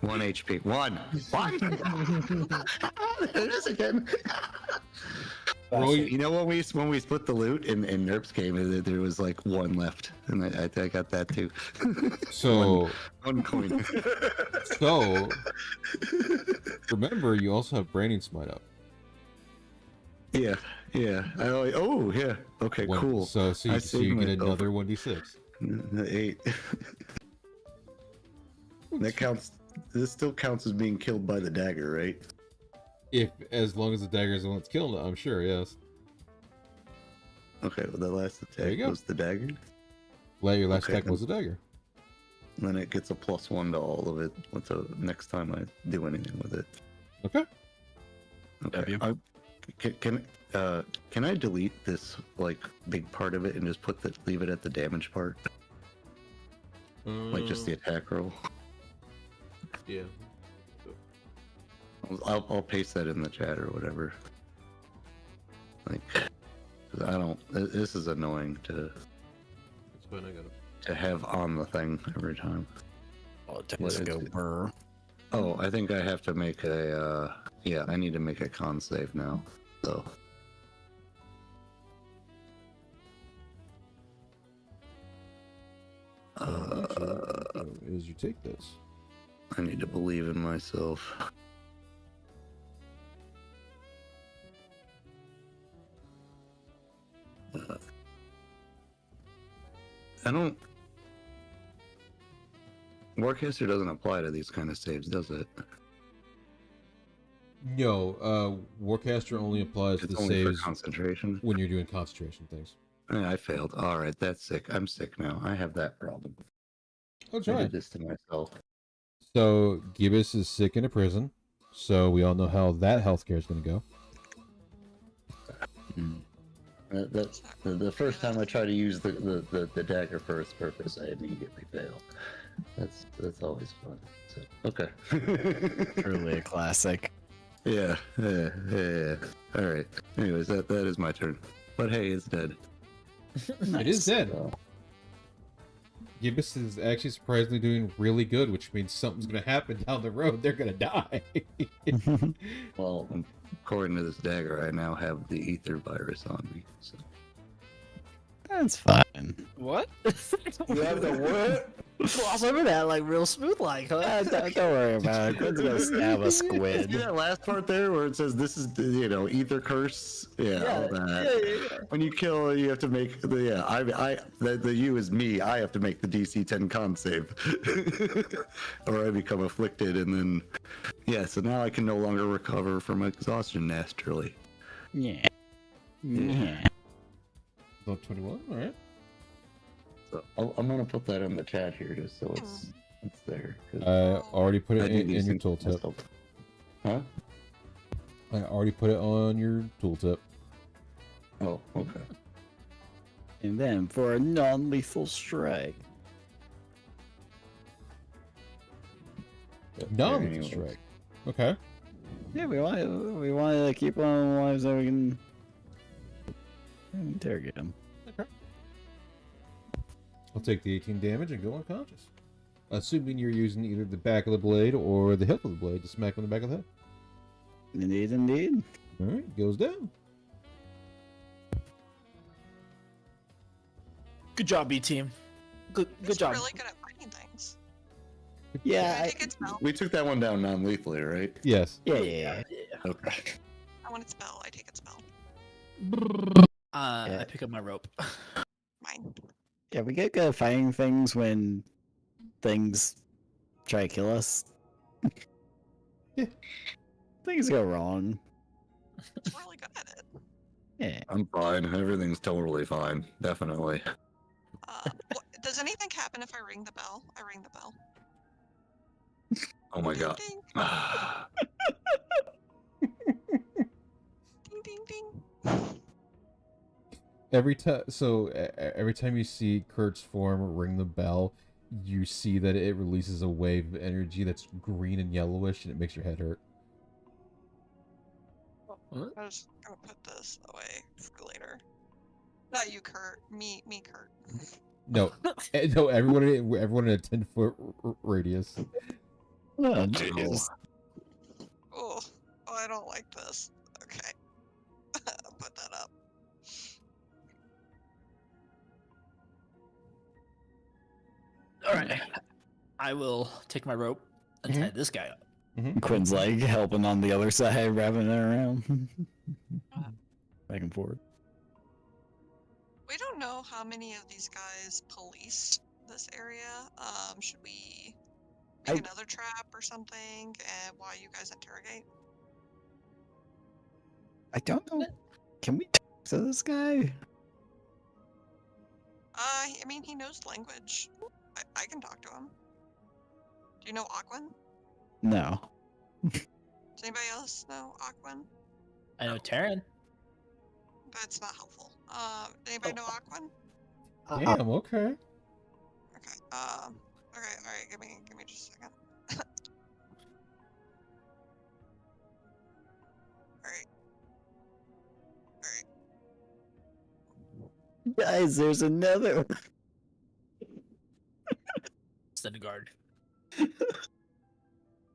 1 HP. One. It is again. You know when we split the loot in NERP's game, there was like 1 left, and I got that too. So one coin. So remember, you also have Branding Smite up. Yeah, Yeah. Oh, yeah. Okay, cool. So I you saved get myself. another 1d6. 8. That counts. This still counts as being killed by the dagger, right? As long as the dagger is the one that's killing it, I'm sure. Yes. Okay. Well, the last There you attack go. was the dagger. Your last Okay, attack was a dagger. Then it gets a +1 to all of it. Until next time I do anything with it. Okay. Okay. Can I delete this like big part of it and just leave it at the damage part, like just the attack roll? Yeah. I'll paste that in the chat or whatever. Like, 'cause I don't. This is annoying to That's fine. I got it. to have on the thing every time. Oh, it What does is go it? burr. Oh, I think I have to make a. Yeah, I need to make a con save now. So. Is you take this. I need to believe in myself. I don't. Warcaster doesn't apply to these kind of saves, does it? No, Warcaster only applies to It's the only for saves concentration. when you're doing concentration things. Yeah, I failed. All right, that's sick. I'm sick now. I have that problem. Oh, I try. did this to myself. So Gibbous is sick in a prison, so we all know how that healthcare is going to go. That's the first time I try to use the dagger for its purpose, I immediately fail. That's always fun. So, okay. Truly a classic. Yeah. All right. Anyways, that is my turn. But hey, it's dead. It is dead. So, Gibbous is actually surprisingly doing really good, which means something's going to happen down the road. They're going to die. well, according to this dagger, I now have the ether virus on me. So. That's fine. What? You have the what? Gloss over that like real smooth like, huh? Don't worry about it. Quinn's gonna stab a See squid. that last part there where it says this is ether curse? Yeah, all that. Yeah. When you kill, you have to make the U is me. I have to make the DC 10 con save, or I become afflicted, and then so now I can no longer recover from exhaustion naturally. Yeah. Level 21, all right. So I'm gonna put that in the chat here just so it's there. 'Cause I already put I it do in these your things tooltip. myself. Huh? I already put it on your tooltip. Oh, okay. And then for a non-lethal strike. Non-lethal anyways. strike. Okay. Yeah, we want to keep on alive so we can interrogate him. I'll take the 18 damage and go unconscious. Assuming you're using either the back of the blade or the hilt of the blade to smack him in the back of the head. Indeed, indeed. Alright, goes down. Good job, B team. Good He's job. really good at finding things. Yeah, I take its spell. We took that one down non-lethally, right? Yes. yeah. Okay. I want its spell. I take its spell. I pick up my rope. Mine. Yeah, we get good at fighting things when things try to kill us. Yeah. Things go wrong. It's really good at it. Yeah. I'm fine. Everything's totally fine. Definitely. Does anything happen if I ring the bell? I ring the bell. Oh my Ding, god. Ding, ding, ding, ding. Every time you see Kurt's form ring the bell, you see that it releases a wave of energy that's green and yellowish, and it makes your head hurt. I was gonna put this away for later. Not you, Kurt. Me, Kurt. No, no, everyone in a 10-foot radius. Oh, jeez. Oh, I don't like this. Okay. I'll put that up. Alright. I will take my rope and tie this guy up. Quinn's like helping on the other side, wrapping it around. back and forth. We don't know how many of these guys police this area. Should we make another trap or something while you guys interrogate? I don't know. Can we talk to this guy? I mean, he knows language. I can talk to him. Do you know Aquan? No. Does anybody else know Aquan? I know Taryn. That's not helpful. Anybody know Aquan? Damn, okay. Okay. Okay. All right. Give me just a second. All right. Guys, there's another. Guard.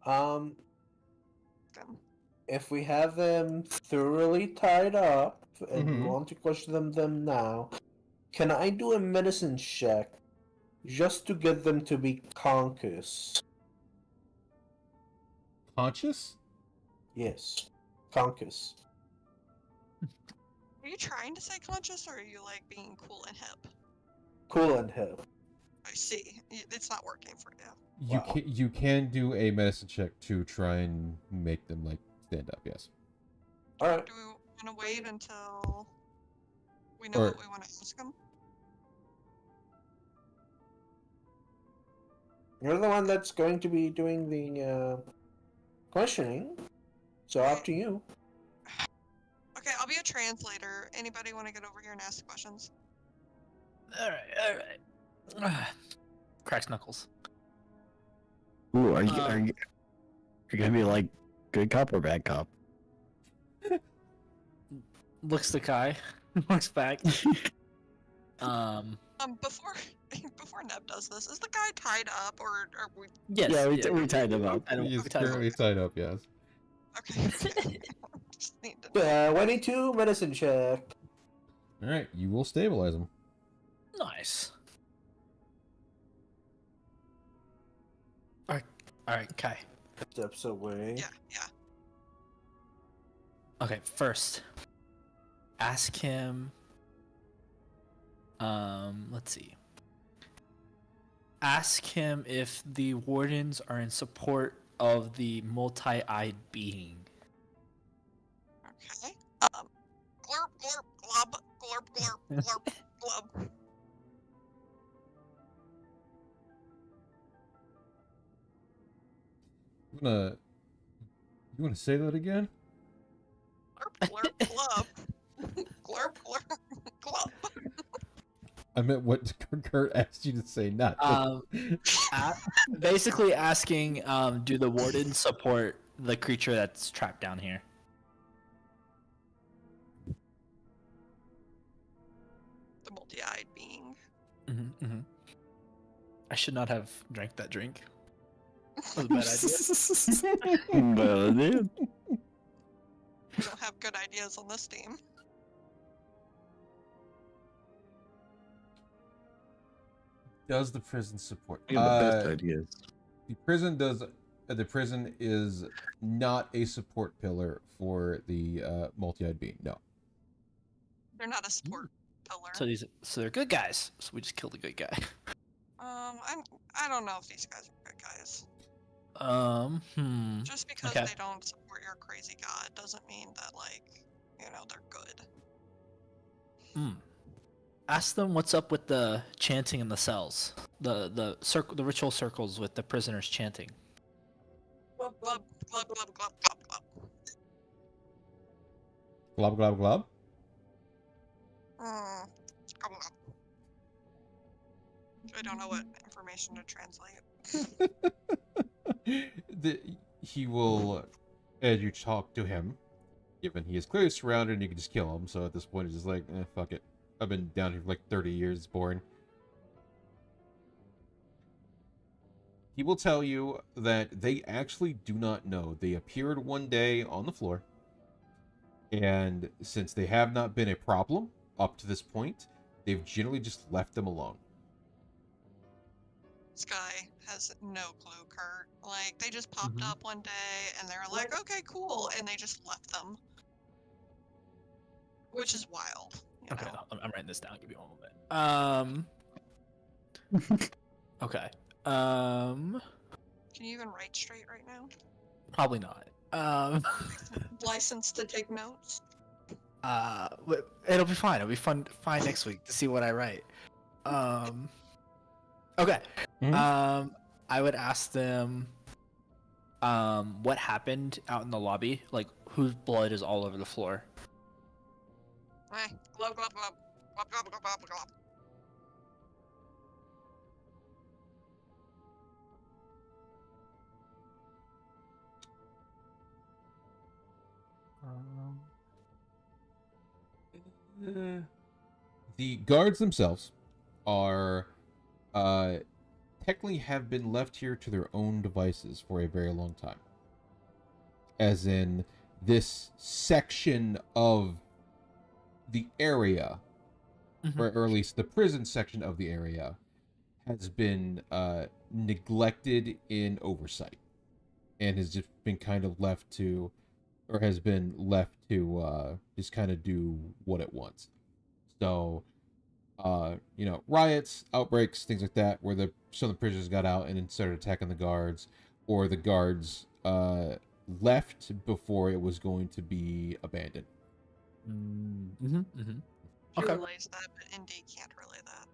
Them. If we have them thoroughly tied up and we Mhm. want to question them now, can I do a medicine check just to get them to be conscious? Conscious? Yes, conscious. Are you trying to say conscious, or are you like being cool and hip? Cool and hip. I see. It's not working for you. Wow. You can do a medicine check to try and make them like stand up. Yes. All right. Do we want to wait until we know Or- what we want to ask them? You're the one that's going to be doing the questioning, so up to you. Okay, I'll be a translator. Anybody want to get over here and ask questions? All right. Cracks knuckles. Ooh, are you Um, you're gonna be like good cop or bad cop? Looks to Kai. Looks back. Before before Neb does this, is the guy tied up or are we? Yes. Yeah, we tied him up. I don't. He's we tied him up. currently tied up. Yes. Okay. Just need to know. 22 medicine check. All right. You will stabilize him. Nice. All right, Kai. Steps away. Yeah. Okay, first, ask him. Let's see. Ask him if the wardens are in support of the multi-eyed being. Okay. Glurp, glurp, glub, glurp, glurp, glurp, glub. You wanna say that again? Glurp, glurp, glub. Glurp, glurp, glub. I meant what Kurt asked you to say, not. Basically asking, do the wardens support the creature that's trapped down here? The multi-eyed being. I should not have drank that drink. That was a bad idea. Bad idea. We don't have good ideas on this team. Does the prison support? We have the best ideas. The prison does. The prison is not a support pillar for the multi-eyed being. No. They're not a support pillar. So they're good guys. So we just killed a good guy. I don't know if these guys are good guys. Just because Okay. they don't support your crazy god doesn't mean that, like, they're good. Ask them what's up with the chanting in the cells. The ritual circles with the prisoners chanting. Glub, glub, glub, glub, glub, glub, glub. Glob glob glob. Glub, glub. I don't know what information to translate. He will, as you talk to him, given he is clearly surrounded and you can just kill him. So at this point, it's just like, fuck it. I've been down here for like 30 years. It's boring. He will tell you that they actually do not know. They appeared one day on the floor, and since they have not been a problem up to this point, they've generally just left them alone. This guy has no clue, Kurt. Like, they just popped up one day and they were like, okay, cool, and they just left them. which is wild. You Okay, know? I'm writing this down. Give me one moment. Okay. Can you even write straight right now? Probably not. Licensed to take notes. It'll be fine. It'll be fine next week to see what I write. Okay. I would ask them, what happened out in the lobby? Like, whose blood is all over the floor? Glub, glub, glub. Glub, glub, glub, glub, glub. The guards themselves are technically have been left here to their own devices for a very long time. As in, this section of the area, or at least the prison section of the area, has been neglected in oversight, and has just been kind of left to, or has been left to just kind of do what it wants. So, riots, outbreaks, things like that, where some of the prisoners got out and then started attacking the guards, or the guards left before it was going to be abandoned. She Okay. relays that, but Indy can't relay that.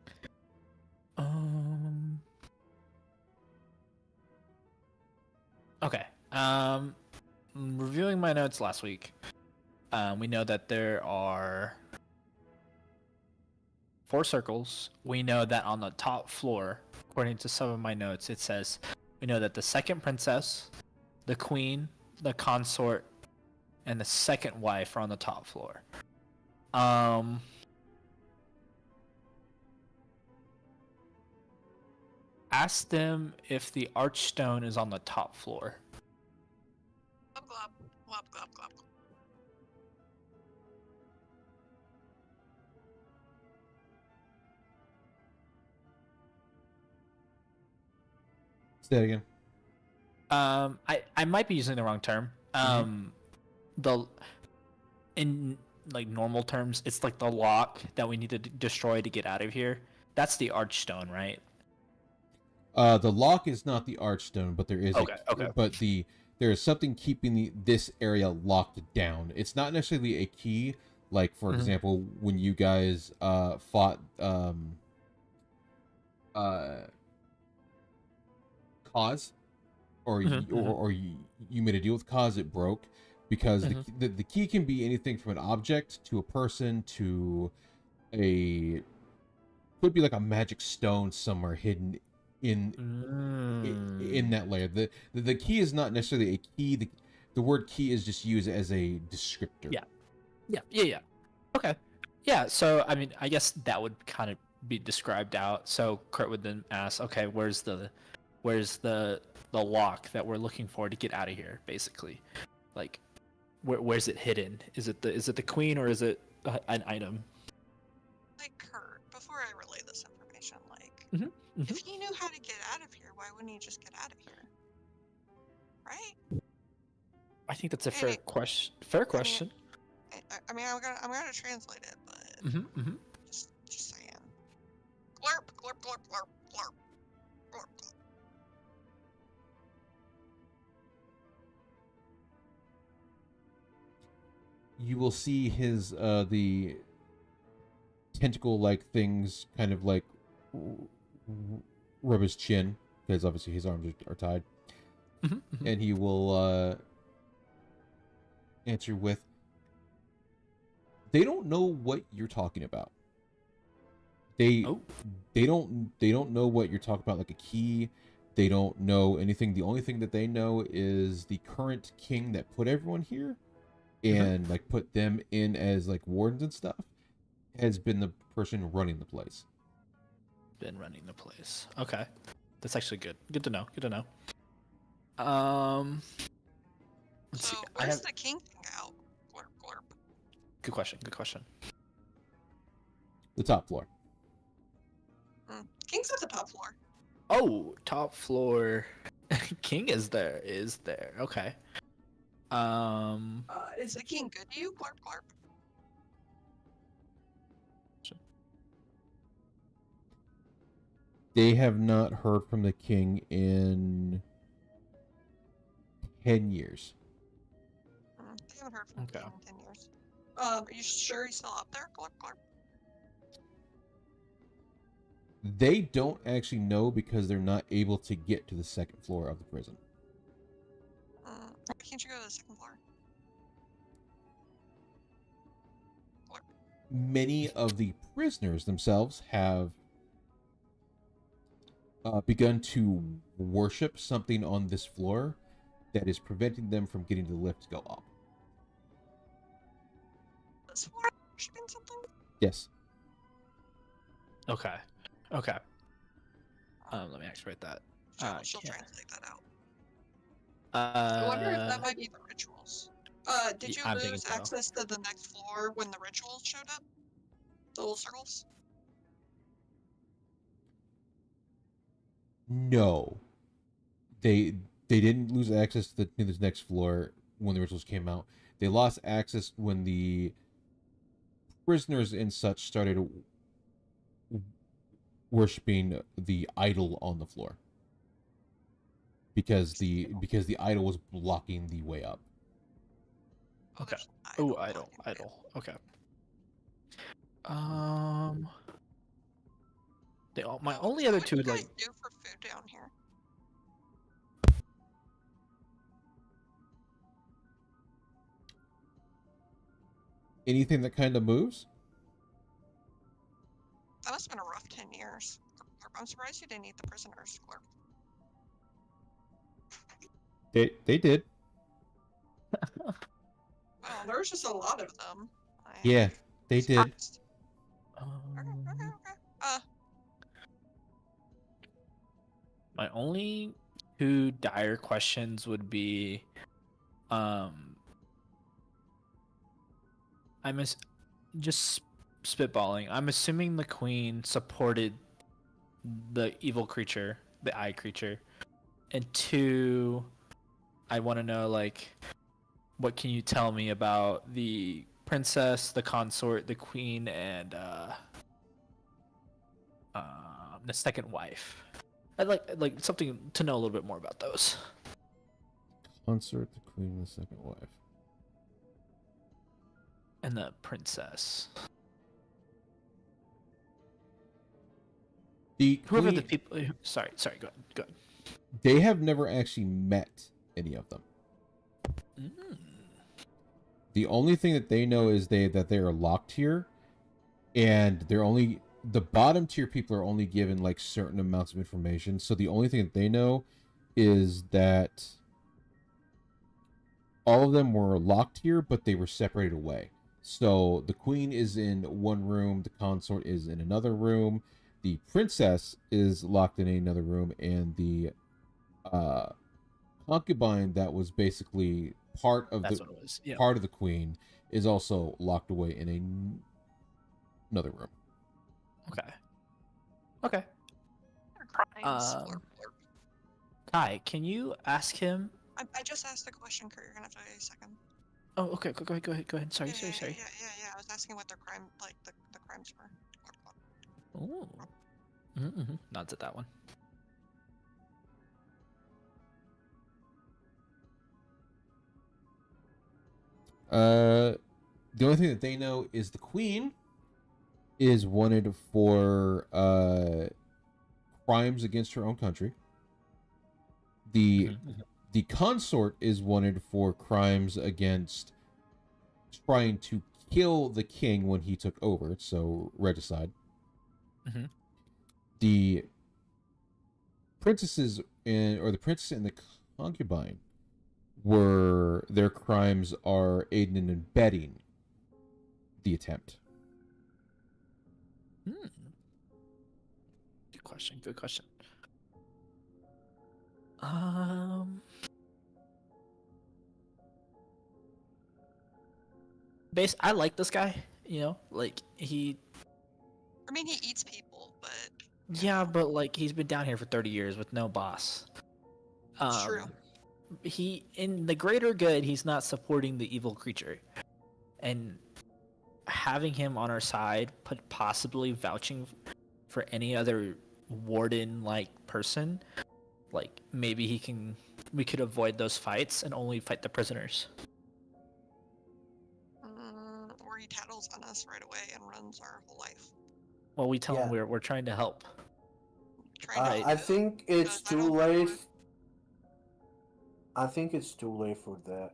Okay. Reviewing my notes last week, we know that there are 4 circles. We know that on the top floor, according to some of my notes, it says we know that the second princess, the queen, the consort, and the second wife are on the top floor. Ask them if the Archstone is on the top floor. Glub, glub, glub, glub, glub. Say that again. I might be using the wrong term. In like normal terms, it's like the lock that we need to destroy to get out of here. That's the Archstone, right? The lock is not the Archstone, but there is there is something keeping this area locked down. It's not necessarily a key. Like, for example, when you guys fought Cause, or you made a deal with Cause, it broke because the key can be anything from an object to a person to could be like a magic stone somewhere hidden in that layer. The key is not necessarily a key. The word key is just used as a descriptor. Yeah. Okay. Yeah, so I mean, I guess that would kind of be described out. So Kurt would then ask, okay, where's the lock that we're looking for to get out of here, basically? Like, where's it hidden? Is it the queen, or is it an item? Like, Kurt, before I relay this information, like, if he knew how to get out of here, why wouldn't he just get out of here? Right? I think that's a fair question. I mean, I'm gonna translate it, but just saying. Glurp, glurp, glurp, glurp, glurp, glurp, glurp. You will see his the tentacle-like things kind of like rub his chin, because obviously his arms are tied, and he will answer with, "They don't know what you're talking about. They don't know what you're talking about, like a key. They don't know anything. The only thing that they know is the current king that put everyone here and like put them in as like wardens and stuff has been the person running the place." Been running the place. Okay, that's actually good. Good to know. Let's So, see. where's the king thing out? Glurp, glurp. Good question. The top floor. King's at the top floor. Oh, top floor. King is there. Okay. Is the king good to you? Glurp, glurp. They have not heard from the king in 10 years. They haven't heard from Okay. him in 10 years. Are you sure he's still up there? Clark? They don't actually know because they're not able to get to the second floor of the prison. Why can't you go to the second floor? Many of the prisoners themselves have begun to worship something on this floor that is preventing them from getting the lift to go up. This floor worshiping something? Yes. Okay. Let me actually write that. She'll Yeah. translate that out. I wonder if that might be the rituals. Did you I'm thinking lose so. access to the next floor when the rituals showed up? The little circles? No. They didn't lose access to this next floor when the rituals came out. They lost access when the prisoners and such started worshiping the idol on the floor. Because the idol was blocking the way up. Okay. There's an Oh, idol. blocking it. Okay. My only So other what two do you guys like do for food down here? Anything that kind of moves? That must have been a rough 10 years. I'm surprised you didn't eat the prisoners, Clark. They did. Oh, there was just a lot of them. Yeah, they did. Okay. My only two dire questions would be, I'm just spitballing. I'm assuming the queen supported the evil creature, the eye creature, and two, I want to know like, what can you tell me about the princess, the consort, the queen, and the second wife? I'd like something to know a little bit more about those. Consort, the queen, and the second wife. And the princess. Whoever the people. Sorry. Go ahead. They have never actually met any of them. The only thing that they know is that they are locked here, and the bottom tier people are only given like certain amounts of information. So the only thing that they know is that all of them were locked here, but they were separated away. So the queen is in one room, the consort is in another room, the princess is locked in another room, and the concubine that was basically part of the queen is also locked away in another room. Okay. Kai, can you ask him? I just asked a question, Kurt. You're gonna have to wait a second. Oh, okay. Go ahead. Sorry. Yeah. I was asking what their crime, like the crimes were. Ooh. Nods at that one. The only thing that they know is the queen is wanted for crimes against her own country. The consort is wanted for crimes against trying to kill the king when he took over, so regicide. The princesses the princess and the concubine their crimes are aiding and abetting the attempt. Good question. I like this guy, like he eats people, but yeah, but like he's been down here for 30 years with no boss. It's true. He, in the greater good, he's not supporting the evil creature, and having him on our side, possibly vouching for any other warden-like person, like maybe we could avoid those fights and only fight the prisoners. Or he tattles on us right away and runs our whole life. Well, we tell him Yeah. we're trying to help. Trying to I do, think it's because I too don't late. want- I think it's too late for that.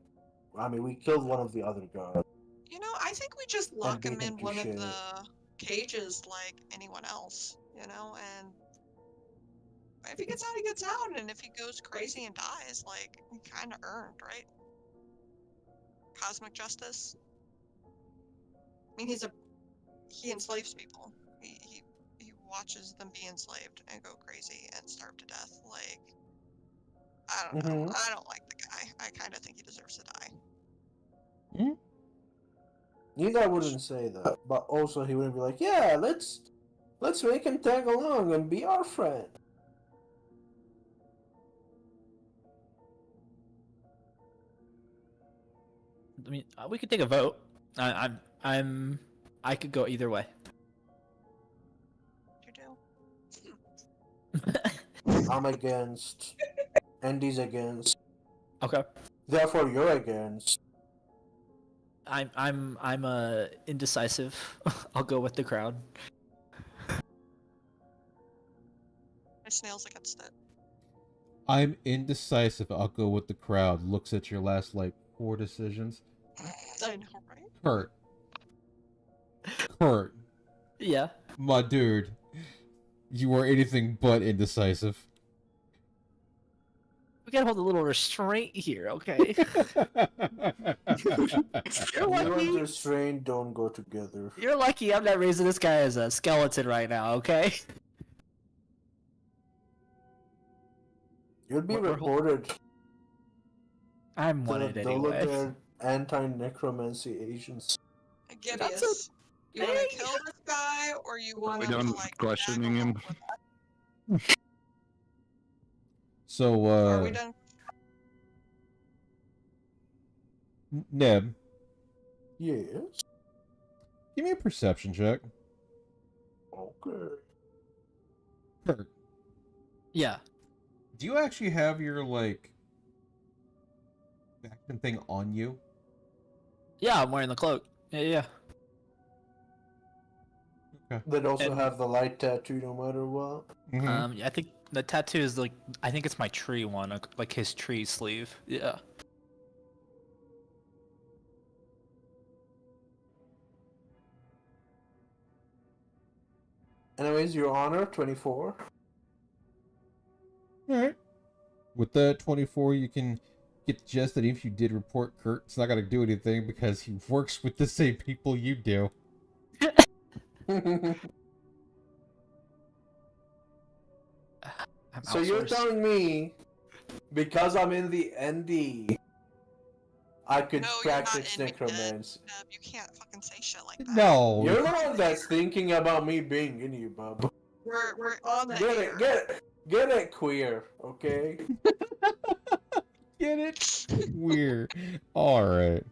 I mean, we killed one of the other guards. You know, I think we just lock beat him him in to one of shit. the cages like anyone else, you know, and if he gets out, he gets out, and if he goes crazy and dies, like, he kind of earned, right? Cosmic justice. I mean, he enslaves people. He watches them be enslaved and go crazy and starve to death. Like, I don't know. Mhm. I don't like the guy. I kind of think he deserves to die. Neither wouldn't say that, but also he wouldn't be like, yeah, let's make him tag along and be our friend. I mean, we could take a vote. I could go either way. You do. I'm against. Andy's against. Okay. Therefore, you're against. I'm indecisive. I'll go with the crowd. My snail's against it. I'm indecisive. I'll go with the crowd. Looks at your last, like, 4 decisions. I know, right? Kurt, Yeah. my dude, you are anything but indecisive. We gotta hold a little restraint here, okay? You're You lucky. and restraint don't go together. You're lucky I'm not raising this guy as a skeleton right now, okay? You'd be We're reported I'm to wanted the anyway. Dolothar anti-necromancy agents. Gibeus, you want to kill this guy, or you want we him done to, like, questioning tag him? along with us? So, Are we done? Neb, Yes. give me a perception check. Okay. Kurt, Yeah. do you actually have your, like, vacuum thing on you? Yeah, I'm wearing the cloak. Yeah. They'd also And- have the light tattoo no matter what. Mm-hmm. I think the tattoo is like, I think it's my tree one, like his tree sleeve. Yeah. Anyways, Your Honor, 24. Alright. With that 24, you can get the gist that if you did report Kurt, it's not going to do anything because he works with the same people you do. So you're outsourced. telling me, because I'm in the ND, I could No, you're not practice in necromancy? You can't fucking say shit like that. No. You're the one that's thinking about me being in you, bub. We're on the Get air. it, get it, queer, okay? Get it? Weird. Alright.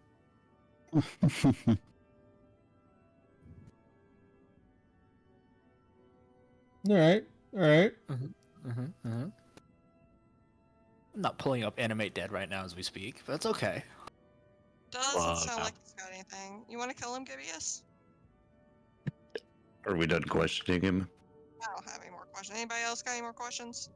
Alright. Alright. I'm not pulling up Animate Dead right now as we speak, but it's okay. Doesn't sound like he's got anything. You want to kill him, Gibeus? Are we done questioning him? I don't have any more questions. Anybody else got any more questions?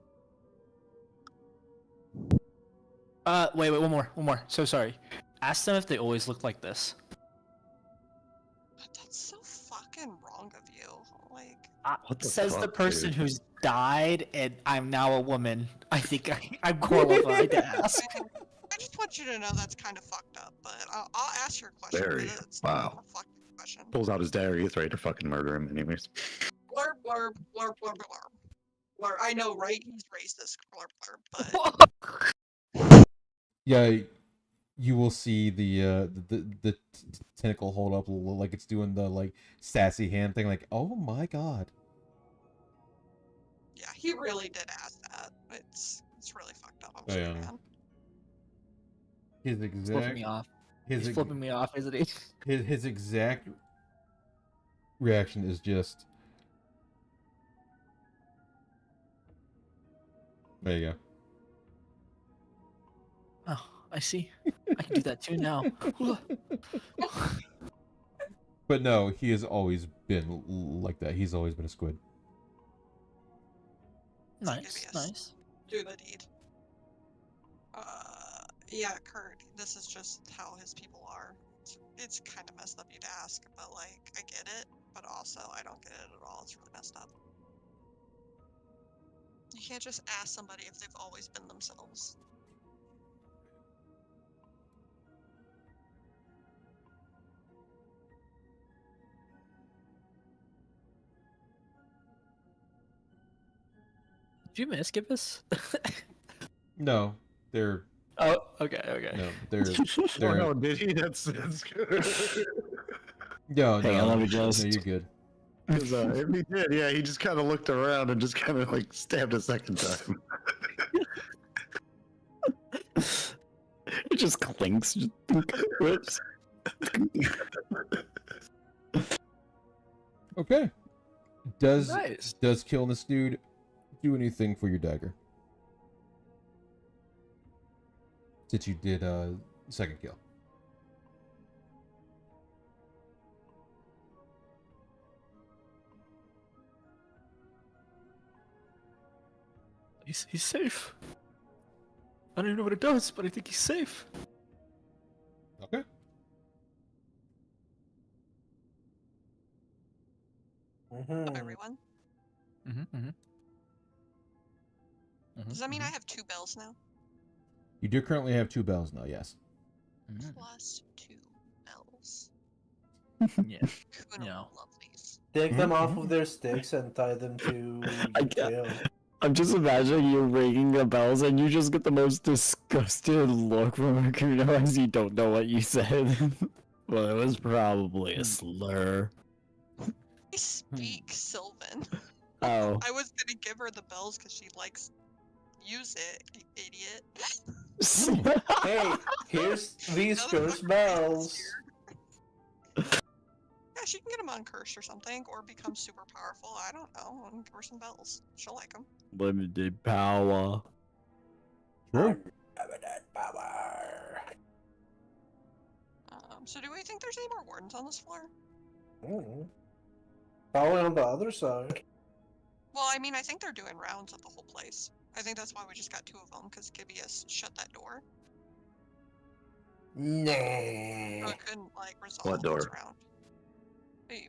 Wait, one more. So sorry. Ask them if they always look like this. That's so fucking wrong of you. Like, What the Says the fuck, person dude? who's died, and I'm now a woman. I think I'm qualified to ask. I just want you to know that's kind of fucked up, but I'll ask your question. Very. But it's Wow. not a fucked question. Pulls out his diary. He's ready to fucking murder him, anyways. Blurb, blurb, blurb, blurb, blurb. Blurb. I know, right? He's racist. Blurb, blurb, but Yeah, you will see the tentacle hold up like it's doing the, like, sassy hand thing, like, oh my god. yeah, he really did ask that. It's really fucked up. I'm Oh, sorry, yeah. man. His He's flipping exact me off. his He's flipping me off, isn't he? his exact reaction is just There you Oh, I see. I can do that too now. go. But no, he has always been like that. He's always been a squid. Nice, Yes. nice. Do the deed. Yeah, Kurt, this is just how his people are. It's kind of messed up you'd ask, but like, I get it, but also I don't get it at all. It's really messed up. You can't just ask somebody if they've always been themselves. Did you miss Gibbous? No, they're Oh, okay. no, they're Oh they're no, did he? That's good. no, Hang no, on, let me no, just- you're good. 'Cause, if he did, yeah, he just kind of looked around and just kind of like stabbed a second time. It just clinks. Just whoops. Okay. Does Nice. killing this dude do anything for your dagger? Since you did second kill. He's safe. I don't even know what it does, but I think he's safe. Okay. Mhm. Everyone. Mm-hmm. Does that mean I have 2 bells now? You do currently have 2 bells now, yes. Plus 2 bells. Yeah. Kuno Yeah. will love these. Take them off of their sticks and tie them to I your get- tail. I'm just imagining you ringing the bells and you just get the most disgusted look from Akuno as you don't know what you said. Well, it was probably a slur. I speak Sylvan. Oh. I was gonna give her the bells because she likes use it, you idiot. Hey, here's these Another cursed fucking bells. Yeah, she can get them uncursed or something, or become super powerful. I don't know, and give her some bells. She'll like them. Limited power. True. Unlimited power. So do we think there's any more wardens on this floor? Mm. Probably on the other side. Well, I mean, I think they're doing rounds of the whole place. I think that's why we just got 2 of them, because Gibeus shut that door. So Nah. it couldn't, like, resolve What door? its round.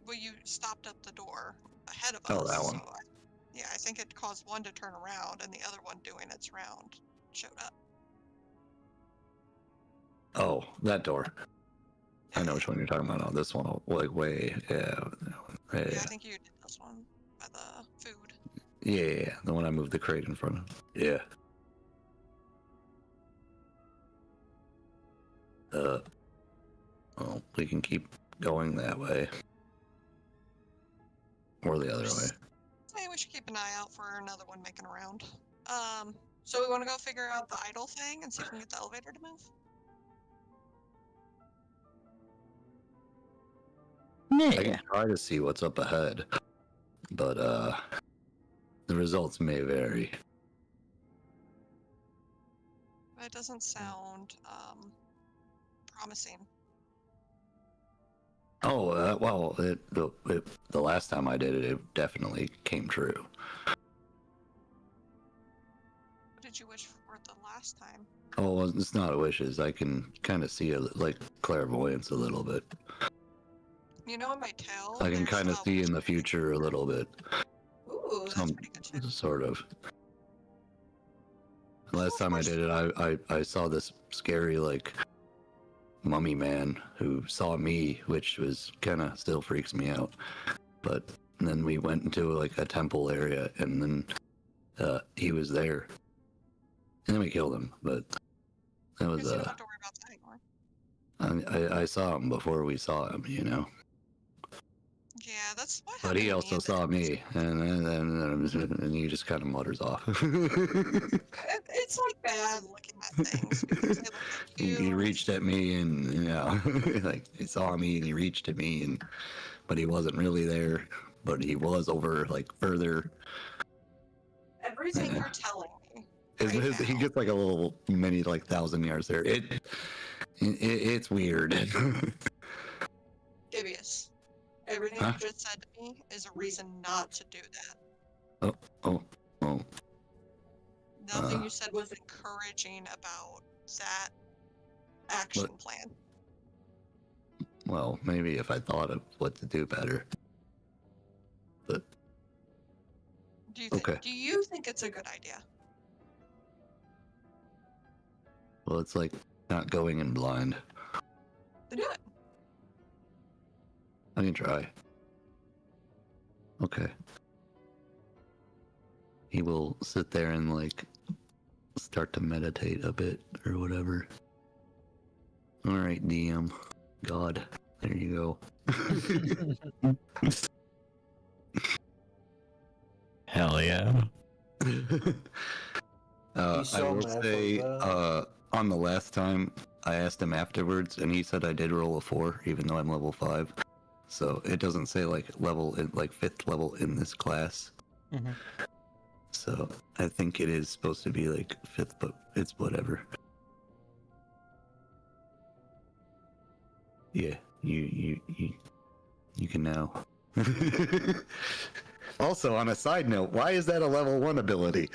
Well, you stopped up the door ahead of us. Oh, that one. So yeah, I think it caused one to turn around, and the other one doing its round showed up. Oh, that door. I know which one you're talking about. Oh, this one, like way, yeah, Yeah, I yeah, think you did this one by the food. yeah, the one I moved the crate in front of. Yeah. Well, we can keep going that way, or the other way. Hey, we should keep an eye out for another one making a round. So we want to go figure out the idol thing and see if we can get the elevator to move. I can try to see what's up ahead, but the results may vary. That doesn't sound promising. Oh, well, the last time I did it, it definitely came true. What did you wish for the last time? Oh, well, it's not wishes. I can kind of see like clairvoyance a little bit. You know, in my tail. I can there's kind of a see in witch- the future a little bit, Ooh, that's some pretty good too. sort of. Last time I did it, I saw this scary like mummy man who saw me, which was kind of still freaks me out. But then we went into like a temple area, and then he was there, and then we killed him. But that was Guess you don't have to worry about that anymore. I saw him before we saw him, you know. Yeah, that's what But he happened to also me saw at me, and he just kind of mutters off. It's like bad looking at things because they look like you. He reached at me, and you know, like he saw me, and he reached at me, and but he wasn't really there, but he was over like further. Everything you're telling me right He now. gets like a little mini like 1,000 yards there. It's weird. Gibeus, everything Huh? you just said to me is a reason not to do that. Oh. Nothing you said was encouraging about that action plan. Well, maybe if I thought of what to do better. But okay. Do you think it's a good idea? Well, it's like not going in blind. To do it. I can try. Okay. He will sit there and like start to meditate a bit or whatever. All right, DM. God, there you go. Hell yeah. I so will mad for say, that. on the last time I asked him afterwards, and he said I did roll a 4, even though I'm level 5. So it doesn't say like level in like 5th level in this class. Mhm. So I think it is supposed to be like 5th, but it's whatever. Yeah, you can now. Also, on a side note, why is that a level 1 ability?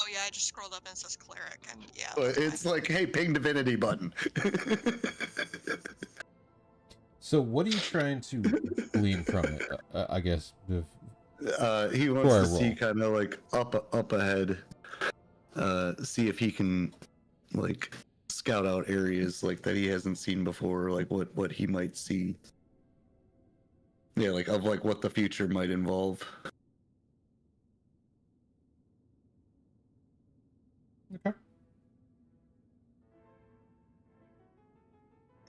Oh yeah, I just scrolled up and it says cleric, and yeah. That's It's why. like, hey, ping divinity button. So, what are you trying to glean from it? I guess. He wants Before I to see roll. kind of like up ahead, see if he can like scout out areas like that he hasn't seen before, like what he might see. Yeah, like of like what the future might involve. Okay.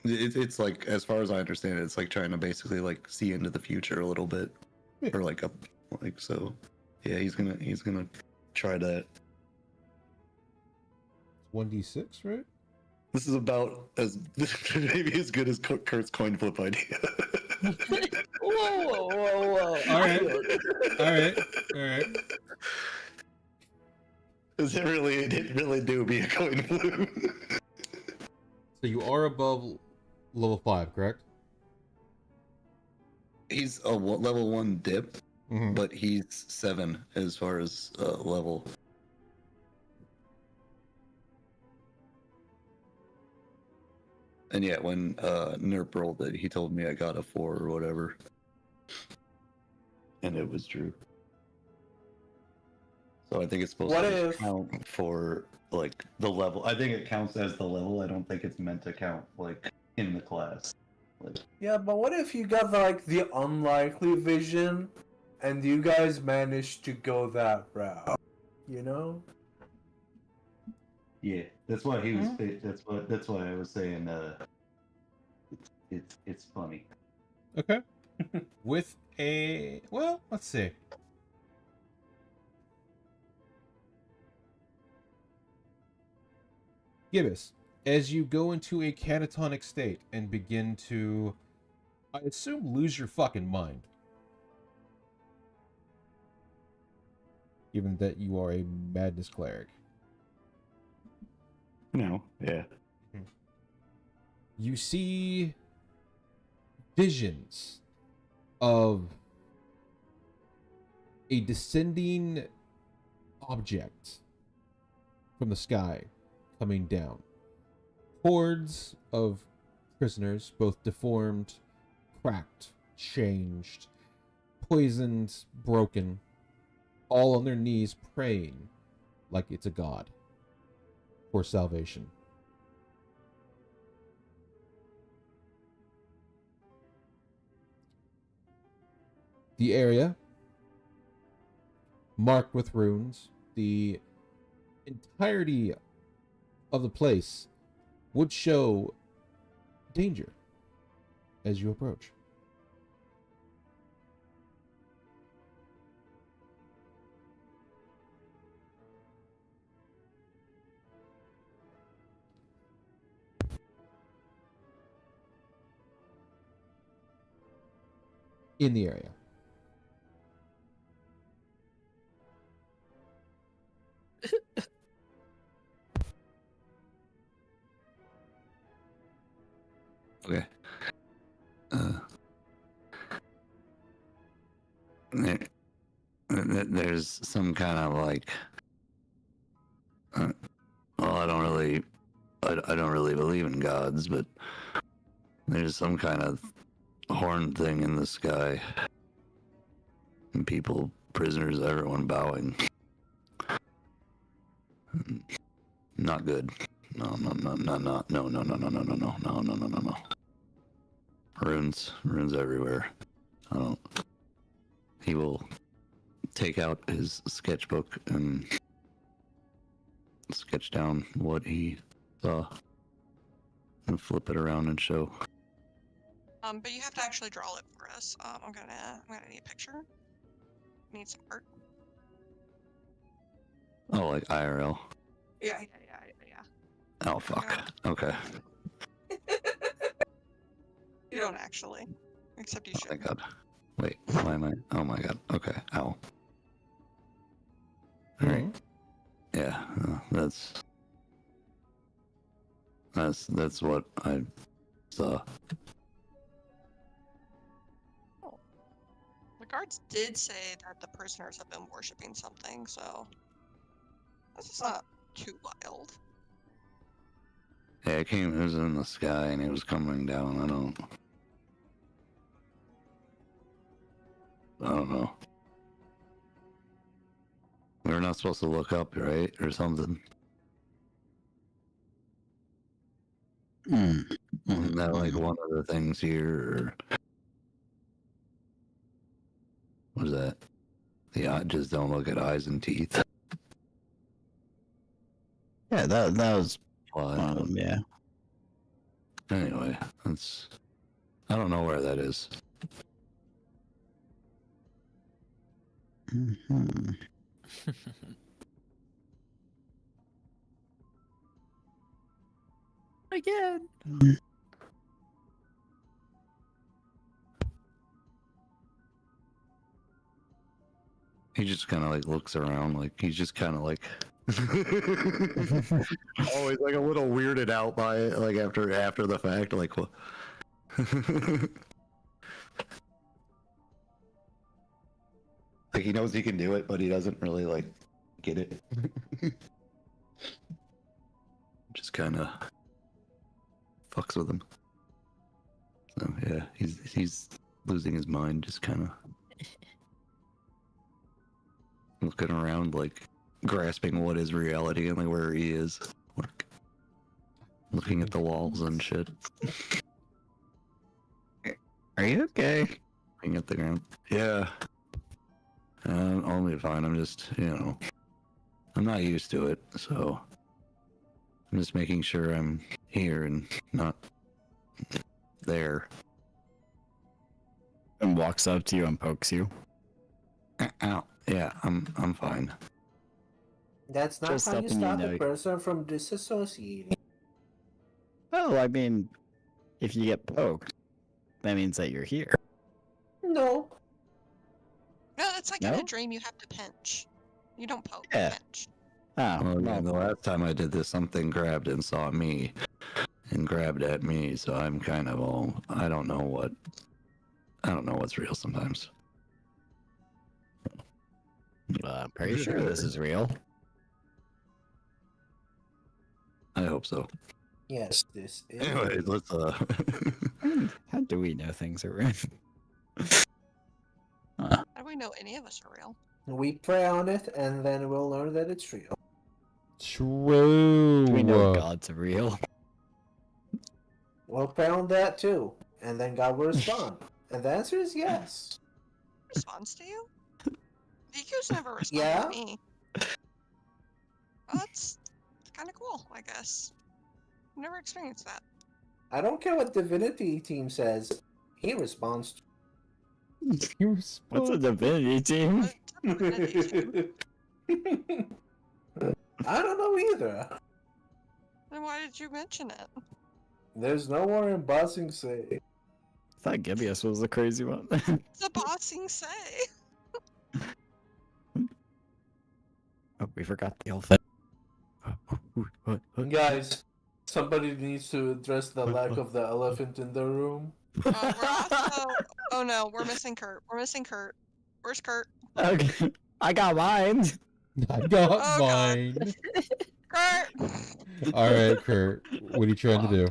It's like, as far as I understand it, it's like trying to basically like see into the future a little bit, Yeah. or like so. Yeah, he's gonna try that. 1d6, right? This is about as maybe as good as Kurt's coin flip idea. Whoa. All right. All right. All right. Because it didn't really do be a coin flip. So you are above level 5, correct? He's a level 1 dip, Mm-hmm. but he's 7 as far as level. And yeah, when Nerp rolled it, he told me I got a 4 or whatever. And it was true. So I think it's supposed What to if- count for like the level. I think it counts as the level. I don't think it's meant to count like in the class. Like, Yeah, but what if you got like the unlikely vision, and you guys managed to go that route? You know? yeah, that's why he was. That's why I was saying. It's funny. Okay. With well, let's see. Gibbous, as you go into a catatonic state and begin to, I assume, lose your fucking mind. Given that you are a madness cleric. No, yeah. You see visions of a descending object from the sky coming down. Hordes of prisoners, both deformed, cracked, changed, poisoned, broken, all on their knees praying like it's a god for salvation. The area marked with runes, the entirety of the place would show danger as you approach. In the area. there's some kind of like, well, I don't really believe in gods, but there's some kind of horn thing in the sky, and people, prisoners, everyone bowing. Not good. No. Runes everywhere. I don't. He will take out his sketchbook and sketch down what he saw and flip it around and show. But you have to actually draw it for us. I'm gonna need a picture. Need some art. Oh, like IRL. Yeah. Oh fuck. Okay. You don't actually, except you Oh should. my god. Wait. Why am I? Oh my god. Okay. Ow. All right. Yeah. That's what I saw. The guards did say that the prisoners have been worshiping something, so this is not too wild. Yeah, it was in the sky and it was coming down. I don't know. We were not supposed to look up, right? Or something. Isn't that like one of the things here? Or... What is that? Just don't look at eyes and teeth. Yeah, that was Why? one of them, yeah. Anyway, I don't know where that is. Mm-hmm. Again. He just kind of like looks around, like he's just kind of like always like a little weirded out by it, like after the fact, like what? Like he knows he can do it, but he doesn't really like get it. Just kind of fucks with him. So yeah, he's losing his mind, just kind of looking around, like grasping what is reality and like where he is, like looking at the walls and shit. Are you okay? Looking at the ground. Yeah. I'll be fine. I'm just, I'm not used to it, so I'm just making sure I'm here and not there. And walks up to you and pokes you. Ow. Yeah, I'm fine. That's not Just how you helping you stop know- a person from disassociating. Oh, I mean, if you get poked, that means that you're here. No. No, it's like in No? a dream you have to pinch. You don't poke, Yeah. pinch. Oh, Well, yeah, well, the last time I did this, something grabbed and saw me and grabbed at me, so I'm kind of I don't know what's real sometimes. I'm pretty sure this is real. I hope so. Yes, this is. Anyways, let's How do we know things are real? How do we know any of us are real? We pray on it, and then we'll learn that it's real. True. Do we know gods are real? We'll pray on that too, and then God will respond. And the answer is yes. Responds to you? DQ's never responded Yeah? to me. Well, that's kind of cool, I guess. Never experienced that. I don't care what Divinity team says. He responds. What's a divinity team? What's up with it? I don't know either. Then why did you mention it? There's no more embossing say. I thought Gibeus was the crazy one. It's a bossing say. Oh, we forgot the elephant. Guys, somebody needs to address the lack of the elephant in the room. We're also... Oh no, we're missing Kurt. We're Where's Kurt? Okay. I got mine. I got Oh, God. mine. Kurt! All right, Kurt. What are you trying to do?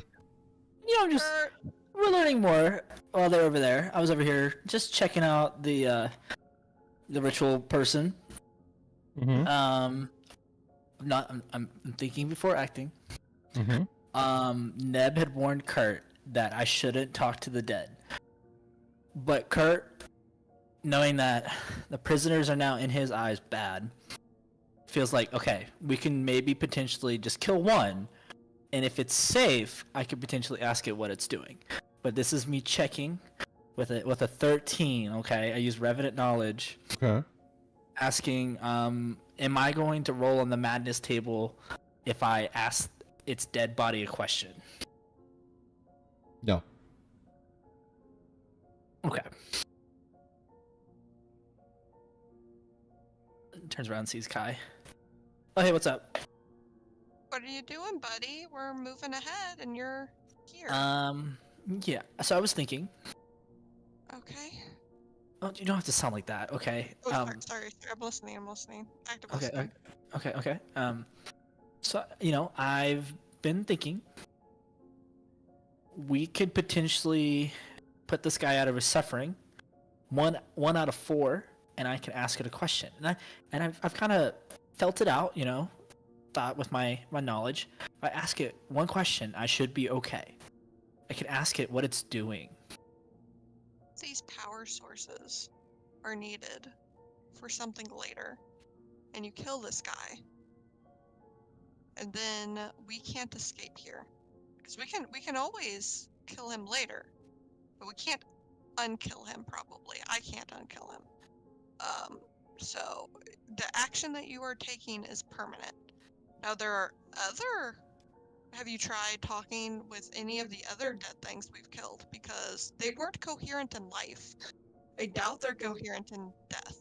You know, just Kurt! we're learning more while they're over there. I was over here just checking out the ritual person. Mm-hmm. I'm thinking before acting. Mm-hmm. Neb had warned Kurt that I shouldn't talk to the dead. But Kurt, knowing that the prisoners are now in his eyes bad, feels like, okay, we can maybe potentially just kill one, and if it's safe, I could potentially ask it what it's doing. But this is me checking with a 13, okay? I use Revenant Knowledge. Okay. Asking, am I going to roll on the madness table if I ask its dead body a question? No. Okay. Turns around and sees Kai. Oh, hey, what's up? What are you doing, buddy? We're moving ahead and you're here. Yeah, so I was thinking. Okay. Oh, you don't have to sound like that, okay? Oh, sorry. I'm listening. Active Okay, listening. okay. So, you know, I've been thinking we could potentially put this guy out of his suffering. One out of 4, and I can ask it a question. And I've kind of felt it out, you know, thought with my knowledge. If I ask it one question, I should be okay. I can ask it what it's doing. These power sources are needed for something later, and you kill this guy, and then we can't escape here, because we can always kill him later, but we can't unkill him. Probably I can't unkill him. So the action that you are taking is permanent. Now there are other. Have you tried talking with any of the other dead things we've killed? Because they weren't coherent in life. I doubt they're coherent in death.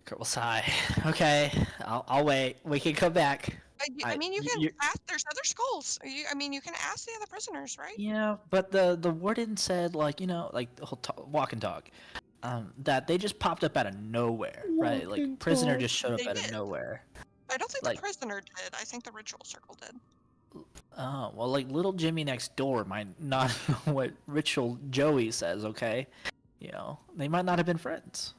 Kurt will sigh. Okay, I'll wait. We can come back. I mean, you can ask. There's other skulls. I mean, you can ask the other prisoners, right? Yeah, but the warden said, like, you know, like the whole walk and talk, that they just popped up out of nowhere, right? Walk Like and prisoner talk. just showed up They out of did. nowhere. I don't think Like- the prisoner did. I think the ritual circle did. Oh, well, like little Jimmy next door might not know what ritual Joey says. Okay, you know, they might not have been friends.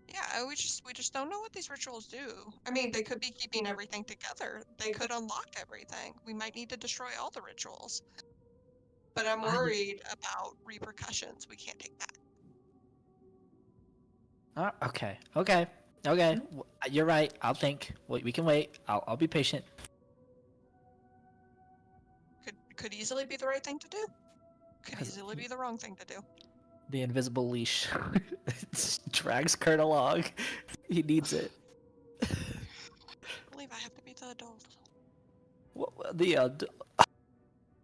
Yeah, we just don't know what these rituals do. I mean, they could be keeping everything together. They could unlock everything. We might need to destroy all the rituals. But I'm worried about repercussions. We can't take that. Okay. You're right. I'll think. We can wait. I'll be patient. Could easily be the right thing to do. Could Has- easily be the wrong thing to do. The invisible leash drags Kurt along. He needs it. I believe I have to be the adult.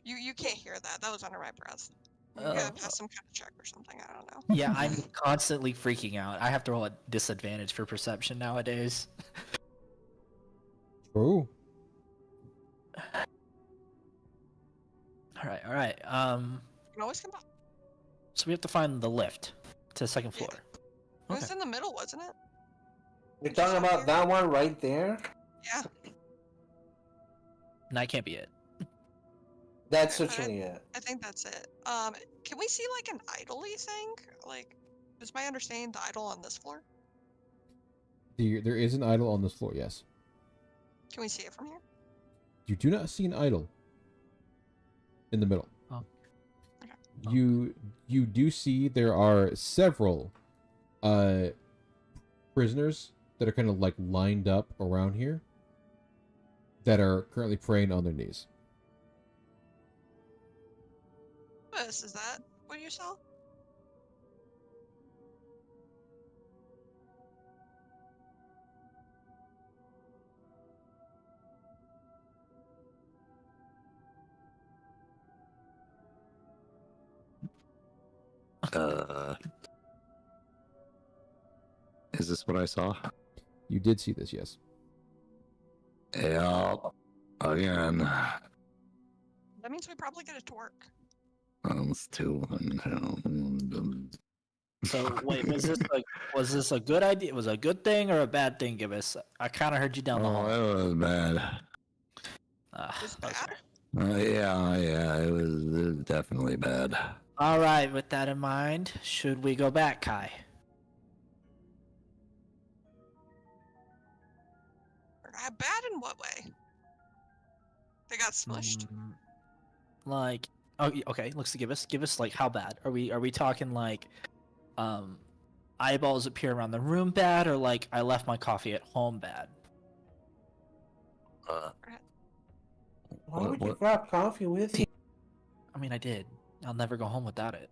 You can't hear that. That was under my breath. You gotta pass some kind of check or something. I don't know. Yeah, I'm constantly freaking out. I have to roll a disadvantage for perception nowadays. True. All right. You can always come back. So we have to find the lift to the second floor. It was in the middle, wasn't it? You're talking about that one right there? Yeah. And that can't be it. That's certainly it. I think that's it. Can we see like an idol-y thing? Like, is my understanding the idol on this floor? There is an idol on this floor, yes. Can we see it from here? You do not see an idol in the middle. Oh. You do see there are several prisoners that are kind of like lined up around here that are currently praying on their knees. Is that what you saw? Is this what I saw? You did see this, yes. Yeah. Again. That means we probably get it to work. Let's do. So wait, was this a good idea? Was it a good thing or a bad thing, Gibbous? I kind of heard you down the Oh, hall. it was bad. Was it Okay. bad? Yeah, it was definitely bad. All right. With that in mind, should we go back, Kai? Bad in what way? They got smushed. Like, oh, okay. Looks to give us like how bad? Are we talking like, eyeballs appear around the room bad, or like I left my coffee at home bad? Why would you What? grab coffee with you? I mean, I did. I'll never go home without it.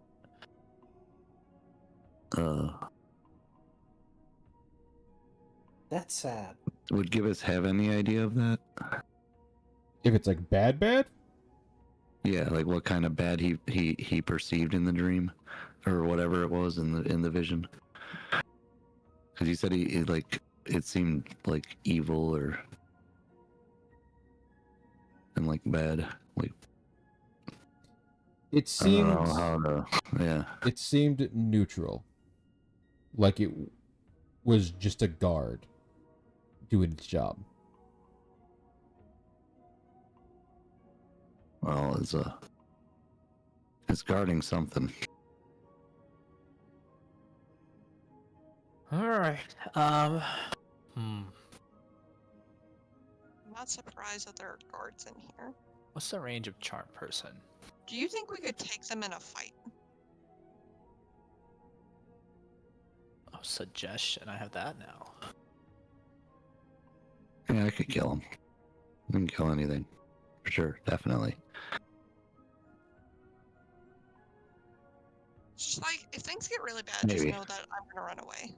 That's sad. Would Gibbous have any idea of that? If it's like bad? Yeah, like what kind of bad he perceived in the dream, or whatever it was in the vision. Because he said he like it seemed like evil and like bad. Like It I don't seemed know how to. Yeah. it seemed neutral. Like it was just a guard doing its job. Well, it's guarding something. All right. I'm not surprised that there are guards in here. What's the range of charm person? Do you think we could take them in a fight? Oh, suggestion. I have that now. Yeah, I could kill him. I can kill anything, for sure, definitely. Just like, if things get really bad, just Maybe. know that I'm gonna run away.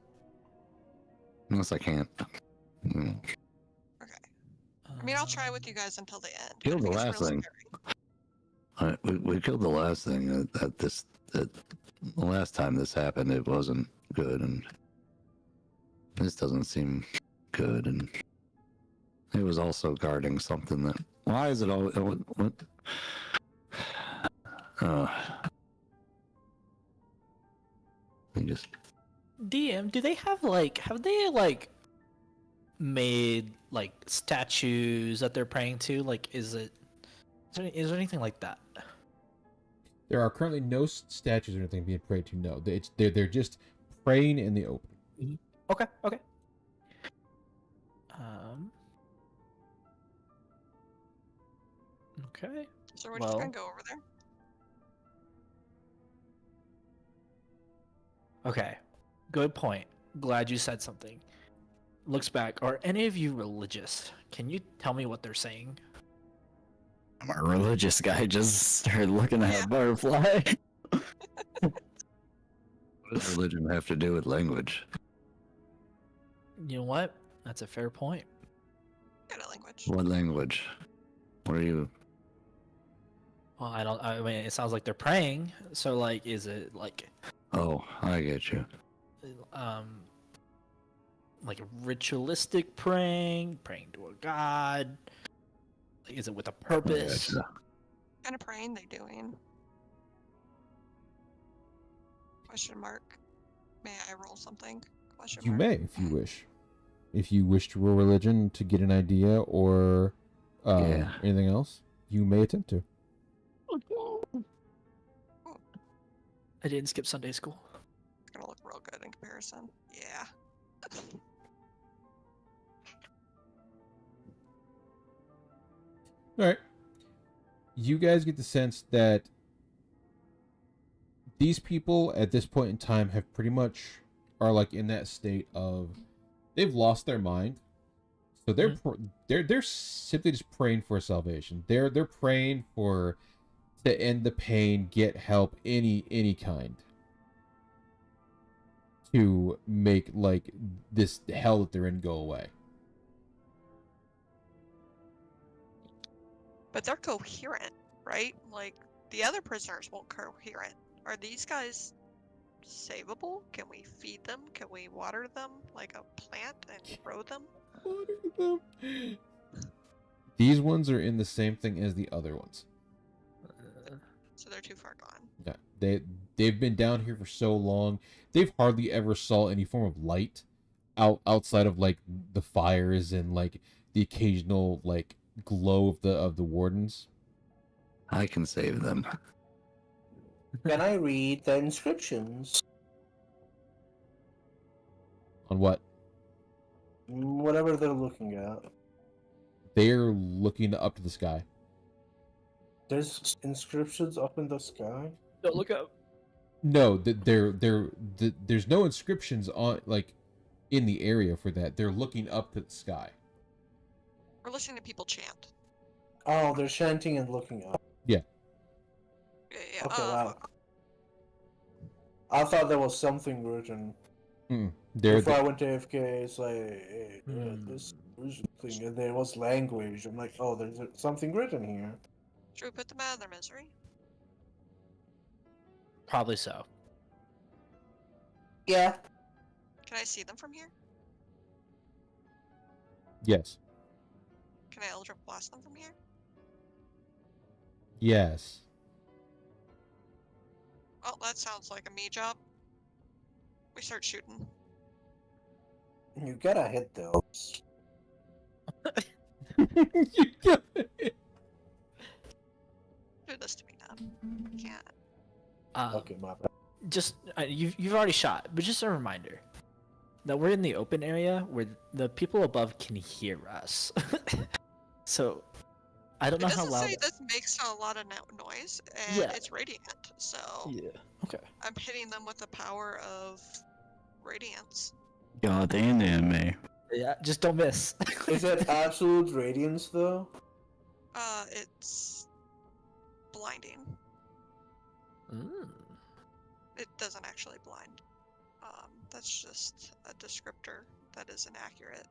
Unless I can't. Okay. I mean, I'll try with you guys until the end. Killed but the if it gets last real thing. scary- We killed the last thing. The last time this happened, it wasn't good, and this doesn't seem good. And it was also guarding something that. Why is it all? What? We just. DM, do they have made like statues that they're praying to? Like, is there anything like that? There are currently no statues or anything being prayed to. No, they're just praying in the open. Okay. Okay. So we're just Well- gonna go over there. Okay. Good point. Glad you said something. Looks back. Are any of you religious? Can you tell me what they're saying? I'm a religious guy. Just started looking at Yeah. a butterfly. What does religion have to do with language? You know what? That's a fair point. Get a language. What language? What are you? Well, I mean, it sounds like they're praying. So, like, is it like, Oh, I get you. like a ritualistic praying to a god? Like, is it with a I purpose? gotcha. What kind of praying they doing? Question mark. May I roll something? Question You mark. may, if you wish. If you wish to roll religion to get an idea or Yeah. anything else, you may attempt to. I didn't skip Sunday school. It's gonna look real good in comparison. Yeah. All right. You guys get the sense that these people at this point in time have pretty much are like in that state of they've lost their mind. So they're simply just praying for salvation. They're praying for to end the pain, get help, any kind, to make like this hell that they're in go away. But they're coherent, right? Like, the other prisoners won't coherent. Are these guys savable? Can we feed them? Can we water them like a plant and grow them? These ones are in the same thing as the other ones. So they're too far gone. Yeah, they've been down here for so long. They've hardly ever saw any form of light outside of like the fires and like the occasional like glow of the wardens. I can save them. Can I read the inscriptions? On what? Whatever they're looking at. They're looking up to the sky. There's inscriptions up in the sky? Don't look up. No, there's no inscriptions on like in the area for that. They're looking up to the sky. We're listening to people chant. Oh, they're chanting and looking up. Yeah. Yeah. Okay, wow. I thought there was something written. Before I went to AFK, it's like, hey, this thing, and there was language. I'm like, oh, there's something written here. Should we put them out of their misery? Probably so. Yeah. Can I see them from here? Yes. Can I Eldritch Blast them from here? Yes. Oh, that sounds like a me job. We start shooting. You gotta hit those. You got it. Do this to me now. I can't. Okay, my bad. Just you've already shot, but just a reminder that we're in the open area where the people above can hear us. So I don't know how loud. It doesn't say this makes a lot of noise, and Yeah. it's radiant. So Yeah. Okay. I'm hitting them with the power of radiance. God damn me. Yeah. Just don't miss. Is it absolute radiance though? It's blinding. Mm. It doesn't actually blind. That's just a descriptor that is inaccurate.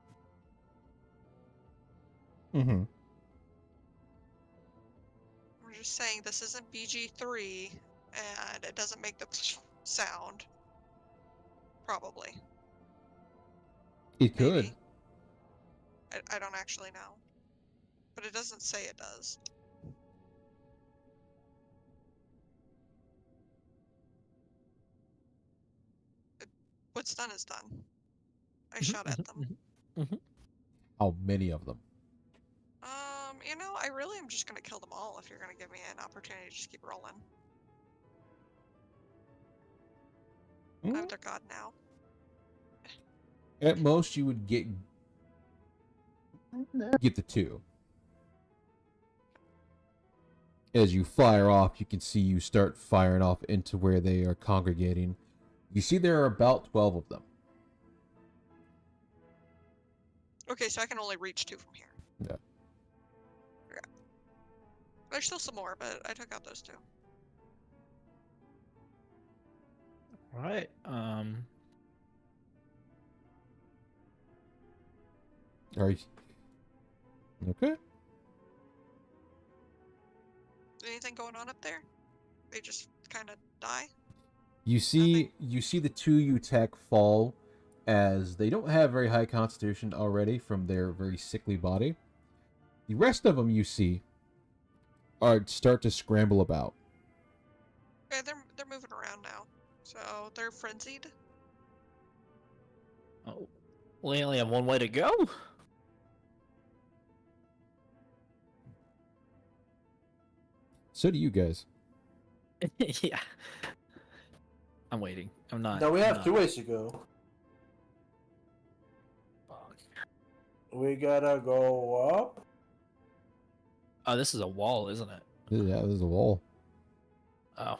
Mm-hmm. We're just saying this isn't BG3, and it doesn't make the sound. Probably. It could. Maybe. I don't actually know. But it doesn't say it does. What's done is done. I shot at them. How many of them? I really am just gonna kill them all if you're gonna give me an opportunity to just keep rolling. I'm their god now. At most, you would get the 2. As you fire off, you can see you start firing off into where they are congregating. You see there are about 12 of them. Okay, so I can only reach 2 from here. Yeah. Okay. There's still some more, but I took out those 2. All right. Are you... Okay. Anything going on up there? They just kind of die? You see the 2 you tech fall as they don't have very high constitution already from their very sickly body. The rest of them you see start to scramble about. Okay, they're moving around now. So they're frenzied. Oh, we only have one way to go. So do you guys. Yeah. I'm waiting. I'm not. Now we I'm have not. 2 ways to go. We gotta go up. Oh, this is a wall, isn't it? Yeah, there's a wall. Oh.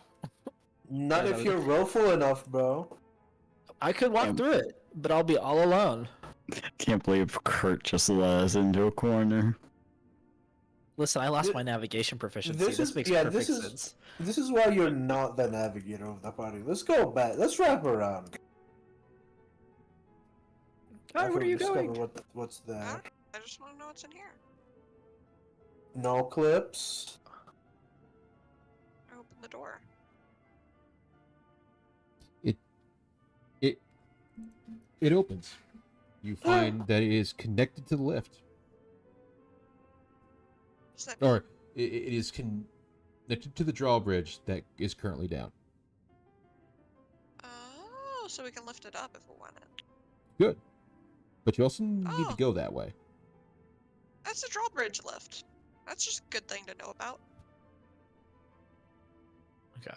Not Yeah, if that you're willful enough, bro. I could walk through it, but I'll be all alone. Can't believe Kurt just let us into a corner. Listen, I lost Th- my navigation proficiency. this This is- makes yeah, perfect this is- sense. This is why you're not the navigator of the party. Let's go back. Let's wrap around. Guy, where are you Discover going? What's there? I just want to know what's in here. No clips. I open the door. It opens. You find that it is connected to the lift. Does that mean? Or it is connected to the drawbridge that is currently down. Oh, so we can lift it up if we want it. Good. But you also need to Oh. go that way. That's a drawbridge lift. That's just a good thing to know about. Okay.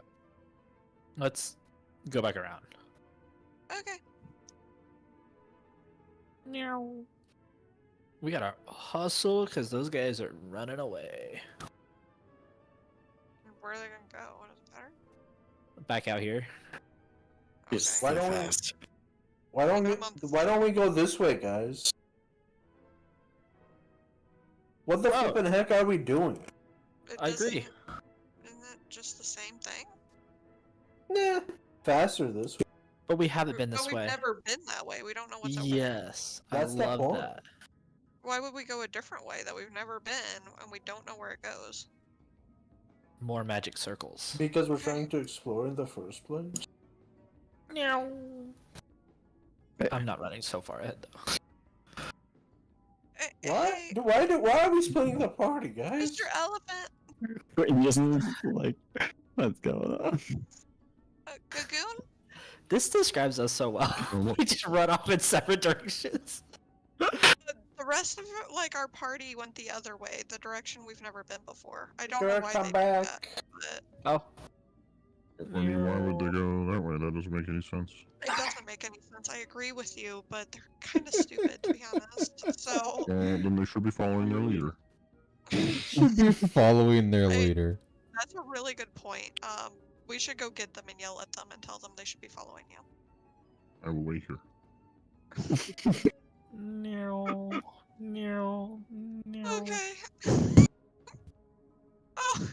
Let's go back around. Okay. We gotta hustle because those guys are running away. Where are they gonna go? What does it matter? Back out here. It's Why so don't we- fast. Why don't we? I'm on the Why don't we go this way, guys? What the Oh. flippin' heck are we doing? It I agree. doesn't- Isn't it just the same thing? Nah, faster this way. But we haven't been But this we've way. never been that way. We don't know what's over there. Yes, That's I the love point. that. Why would we go a different way that we've never been and we don't know where it goes? More magic circles. Because we're trying to explore in the first place. I'm not running so far ahead though. Hey, Why are we splitting the party, guys? Mr. Elephant, Quentin just like, what's going on? Gagoon? This describes us so well. We just run off in separate directions. The rest of it, like our party went the other way, the direction we've never been before. I don't know Sure, why come they did back. that, but Oh. I mean, why would they go that way? That doesn't make any sense. it doesn't make any sense. I agree with you, but they're kind of stupid, to be honest. So, Then they should be following their leader. Should be following their I- leader. that's a really good point. We should go get them and yell at them and tell them they should be following you. I will wait here. No. No. No. Okay. Oh,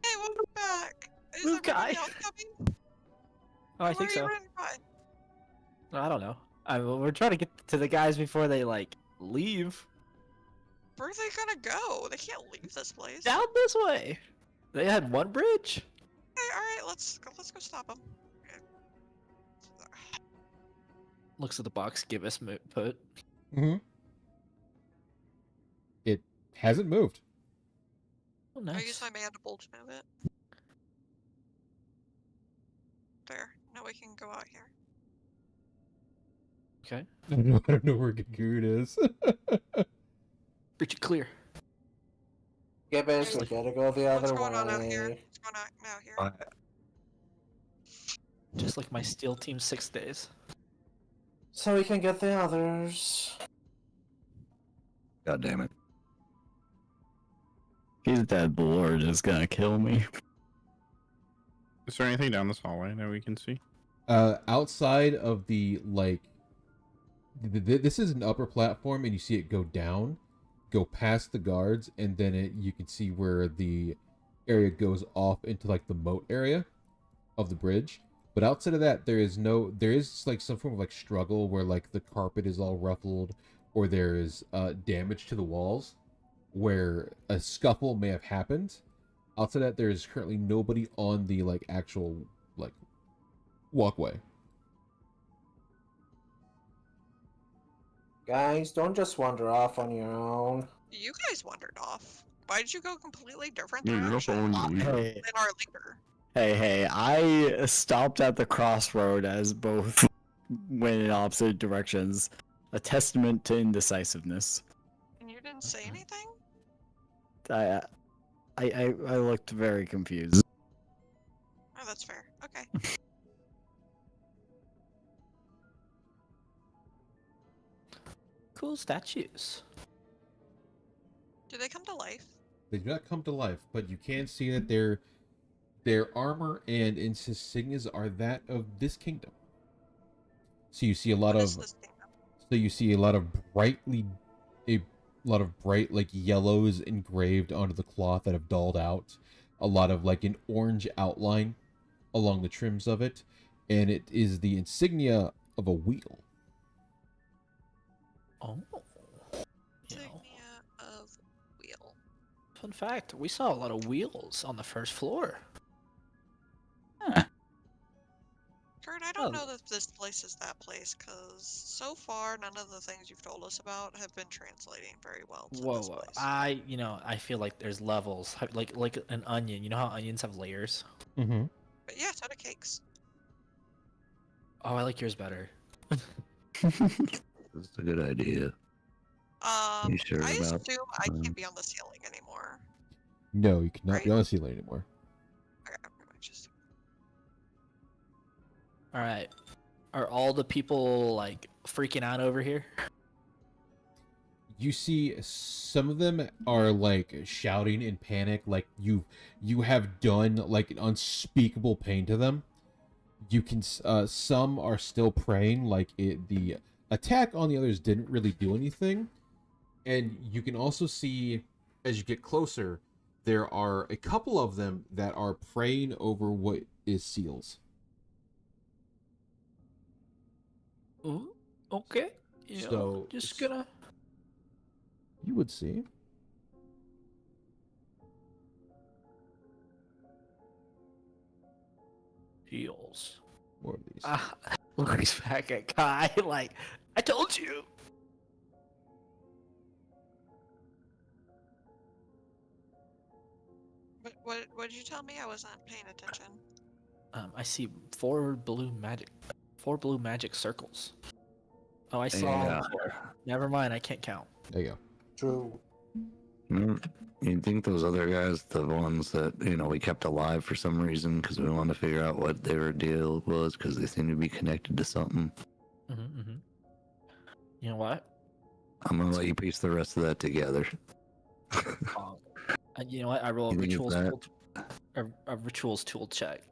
hey, welcome back. Is Move, everybody guy. else coming? Oh, I Where think are you so. running by? I don't know. We're trying to get to the guys before they like leave. Where are they gonna go? They can't leave this place. Down this way. They had one bridge. Okay, all right, let's go stop them. Looks at the box. Give us put. Mm-hmm. It hasn't moved. Oh, I nice. use my mandible to move it. There. Now we can go out here. Okay. I don't know where Gagoon is. Breach it clear. Give us, we gotta go the other What's going on out here? way. What's going on out here? Just like my steel team 6 days. So we can get the others. God damn it. He's dead. The Lord is gonna kill me. Is there anything down this hallway that we can see? Outside of the like, this is an upper platform, and you see it go down, go past the guards, and then you can see where the area goes off into like the moat area of the bridge. But outside of that, there is like some form of like struggle where like the carpet is all ruffled, or there is damage to the walls, where a scuffle may have happened. Outside of that, there is currently nobody on the like actual like walkway. Guys, don't just wander off on your own. You guys wandered off. Why did you go completely different Yeah, you're not direction following the leader. Hey, than our leader? hey, I stopped at the crossroad as both went in opposite directions. A testament to indecisiveness. And you didn't say anything? I looked very confused. Oh, that's fair. Okay. Cool statues. Do they come to life? They do not come to life, but you can see that their armor and insignias are that of this kingdom. So you see a lot What of is this kingdom? so you see a lot of bright like yellows engraved onto the cloth that have dulled out, a lot of like an orange outline along the trims of it, and it is the insignia of a wheel. Oh. You know, Insignia of wheel. fun fact: we saw a lot of wheels on the first floor. Kurt, I don't Oh. know if this place is that place, because so far none of the things you've told us about have been translating very well to Whoa, this whoa. place. I feel like there's levels, like an onion. You know how onions have layers? Mm-hmm. But yeah, soda cakes. Oh, I like yours better. That's a good idea. You sure I about? assume I can't be on the ceiling anymore. No, you cannot Right. be on the ceiling anymore. Okay, just... All right. Are all the people like freaking out over here? You see some of them are like shouting in panic, like you have done like an unspeakable pain to them. You can some are still praying, like the attack on the others didn't really do anything. And you can also see, as you get closer, there are a couple of them that are praying over what is seals. Ooh, okay. You know, So just gonna. you would see. Heals. More of these. Looks back at Kai like, I told you. What did you tell me? I wasn't paying attention. I see four blue magic circles. Oh, I see. Yeah. Never mind, I can't count. There you go. True. You'd think those other guys, the ones that, we kept alive for some reason because we wanted to figure out what their deal was because they seem to be connected to something. Mm-hmm. You know what? I'm going to let you piece the rest of that together. You know what? I roll a You think it's rituals that? a rituals tool check.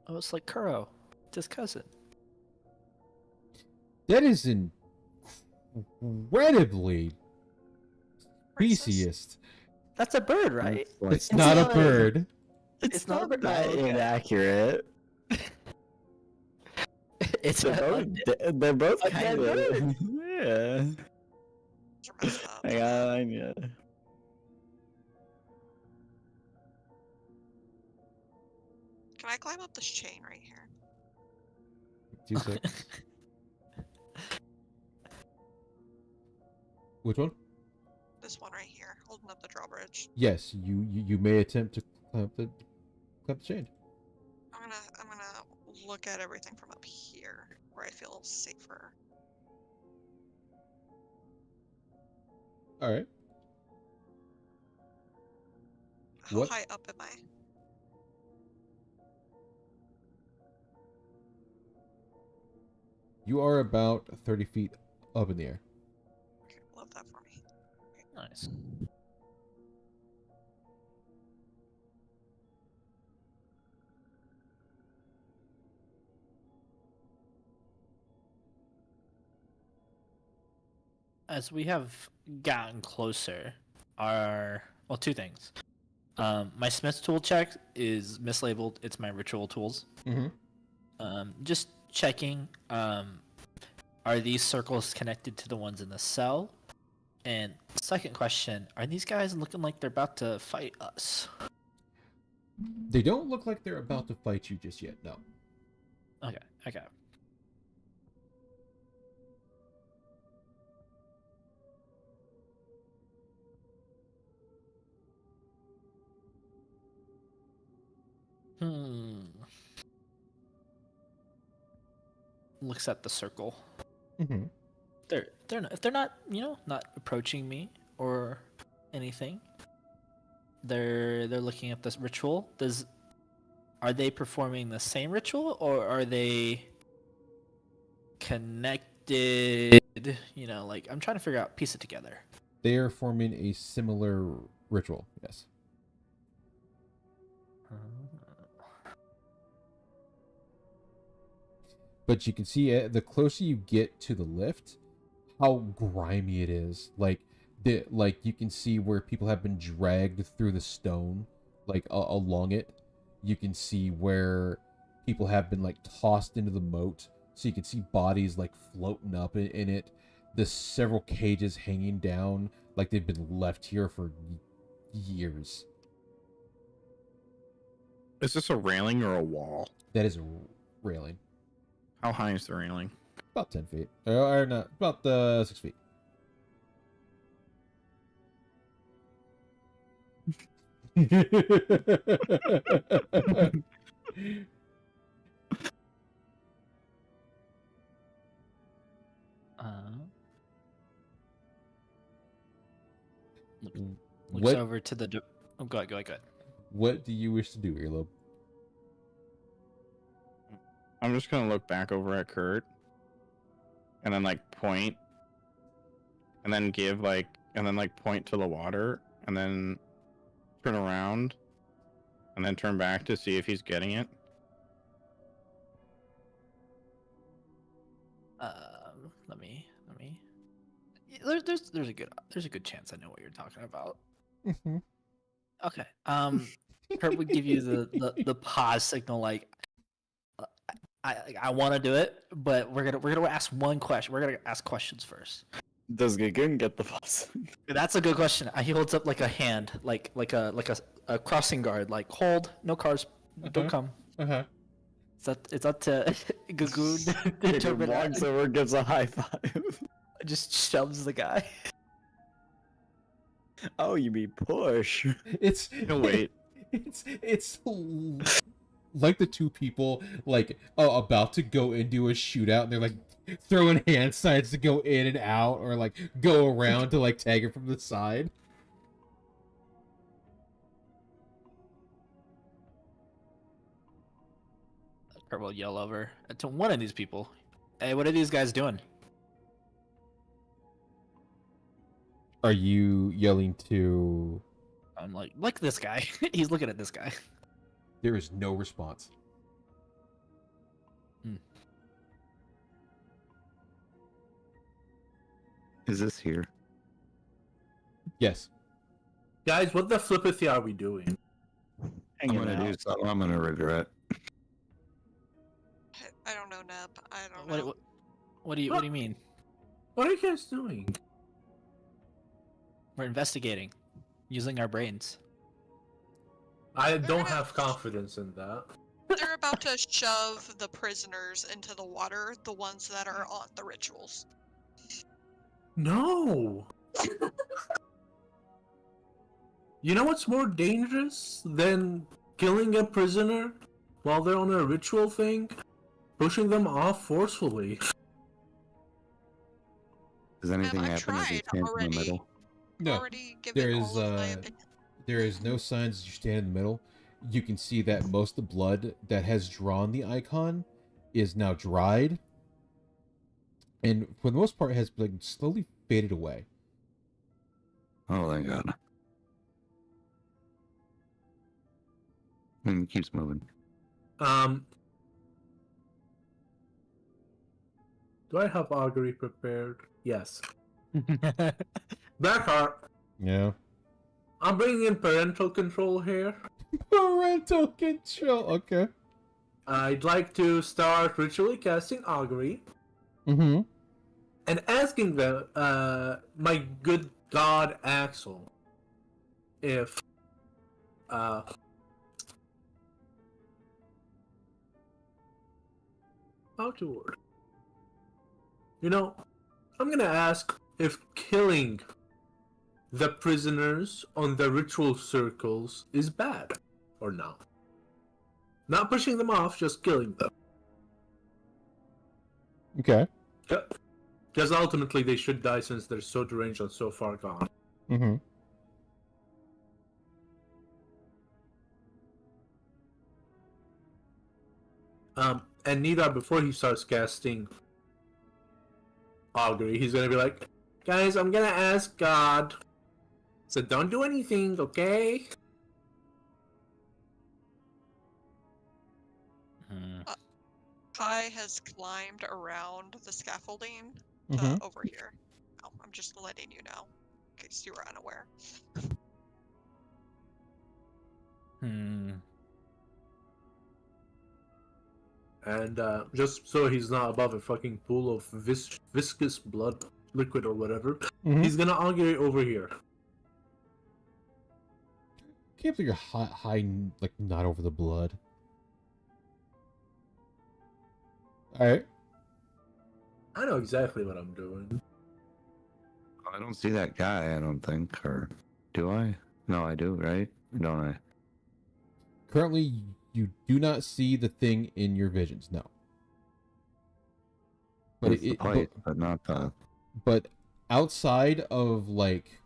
Oh, it's like Kuro, it's his cousin. That is incredibly speciest. That's a bird, right? It's not a bird. It's not a bird. that inaccurate. It's They're both a kind dead of. Yeah. These are messed up. Yeah. Can I climb up this chain right here? 2 seconds. Which one? This one right here, holding up the drawbridge. Yes, you may attempt to climb the chain. I'm gonna look at everything from up here, where I feel safer. All right. How What? high up am I? You are about 30 feet up in the air. Okay, love that for me. Nice. As we have gotten closer, two things. My Smith's tool check is mislabeled. It's my ritual tools. Mm-hmm. Just checking. Are these circles connected to the ones in the cell? And second question: are these guys looking like they're about to fight us? They don't look like they're about to fight you just yet. No. Okay. Looks at the circle. Mm-hmm. They're not not approaching me or anything. They're looking at this ritual. Are they performing the same ritual or are they connected? Like I'm trying to figure out, piece it together. They are forming a similar ritual. Yes. But you can see the closer you get to the lift, how grimy it is. Like you can see where people have been dragged through the stone, like along it. You can see where people have been like tossed into the moat so you can see bodies like floating up in it. There's several cages hanging down like they've been left here for years. Is this a railing or a wall? That is a railing. How high is the railing? About 10 feet. Or not, about 6 feet. Looks over to the. Oh, go ahead. What do you wish to do, Earlobe? I'm just gonna look back over at Kurt, and then like point, and then give like, and then like point to the water, and then turn around, and then turn back to see if he's getting it. Let me. There's a good chance I know what you're talking about. Mm-hmm. Okay. Kurt would give you the pause signal, like I want to do it, but we're gonna ask one question. We're gonna ask questions first. Does Gagun get the pause? That's a good question. He holds up like a hand, like a crossing guard, like hold, no cars, don't come. It's up to Gagun to Gagun walks over, gives a high five. Just shoves the guy. Oh, you mean push? It's No, wait. It's like the two people like about to go into a shootout, and they're like throwing hand signs to go in and out, or like go around to like tag it from the side. Kurt will yell over to one of these people. Hey, what are these guys doing? Are you yelling to... I'm like this guy. He's looking at this guy. There is no response. Is this here? Yes. Guys, what the flippity are we doing? I'm gonna do something I'm gonna regret. I don't know, Neb. I don't know. What do you mean? What are you guys doing? We're investigating, using our brains. I don't have confidence in that. They're about to shove the prisoners into the water, the ones that are on the rituals. No! You know what's more dangerous than killing a prisoner while they're on a ritual thing? Pushing them off forcefully. Does anything I've happen as you tried stand in already. the middle? No. Already given all of my opinion. There is no signs as you stand in the middle. You can see that most of the blood that has drawn the icon is now dried, and for the most part has like slowly faded away. Oh, thank God. And it keeps moving. Do I have augury prepared? Yes. Blackheart, Yeah. I'm bringing in parental control here. Parental control. Okay. I'd like to start ritually casting augury Mm-hmm. and asking my good god Axel if how to word. You know, I'm gonna ask if killing the prisoners on the ritual circles is bad or not. Not pushing them off, just killing them. Okay. Because ultimately they should die since they're so deranged and so far gone. Mm-hmm. And Nida, before he starts casting augury, he's gonna be like, guys, I'm gonna ask God. So don't do anything, okay? Kai has climbed around the scaffolding Mm-hmm. over here. Oh, I'm just letting you know, in case you were unaware. and just so he's not above a fucking pool of viscous blood liquid or whatever, he's gonna augurate over here. Can't believe you're high, like not over the blood. All right. I know exactly what I'm doing. I don't see that guy, I don't think. Or do I? No, I do, right? Don't I? Currently, you do not see the thing in your visions. No. But It's the plate, but not the... But outside of like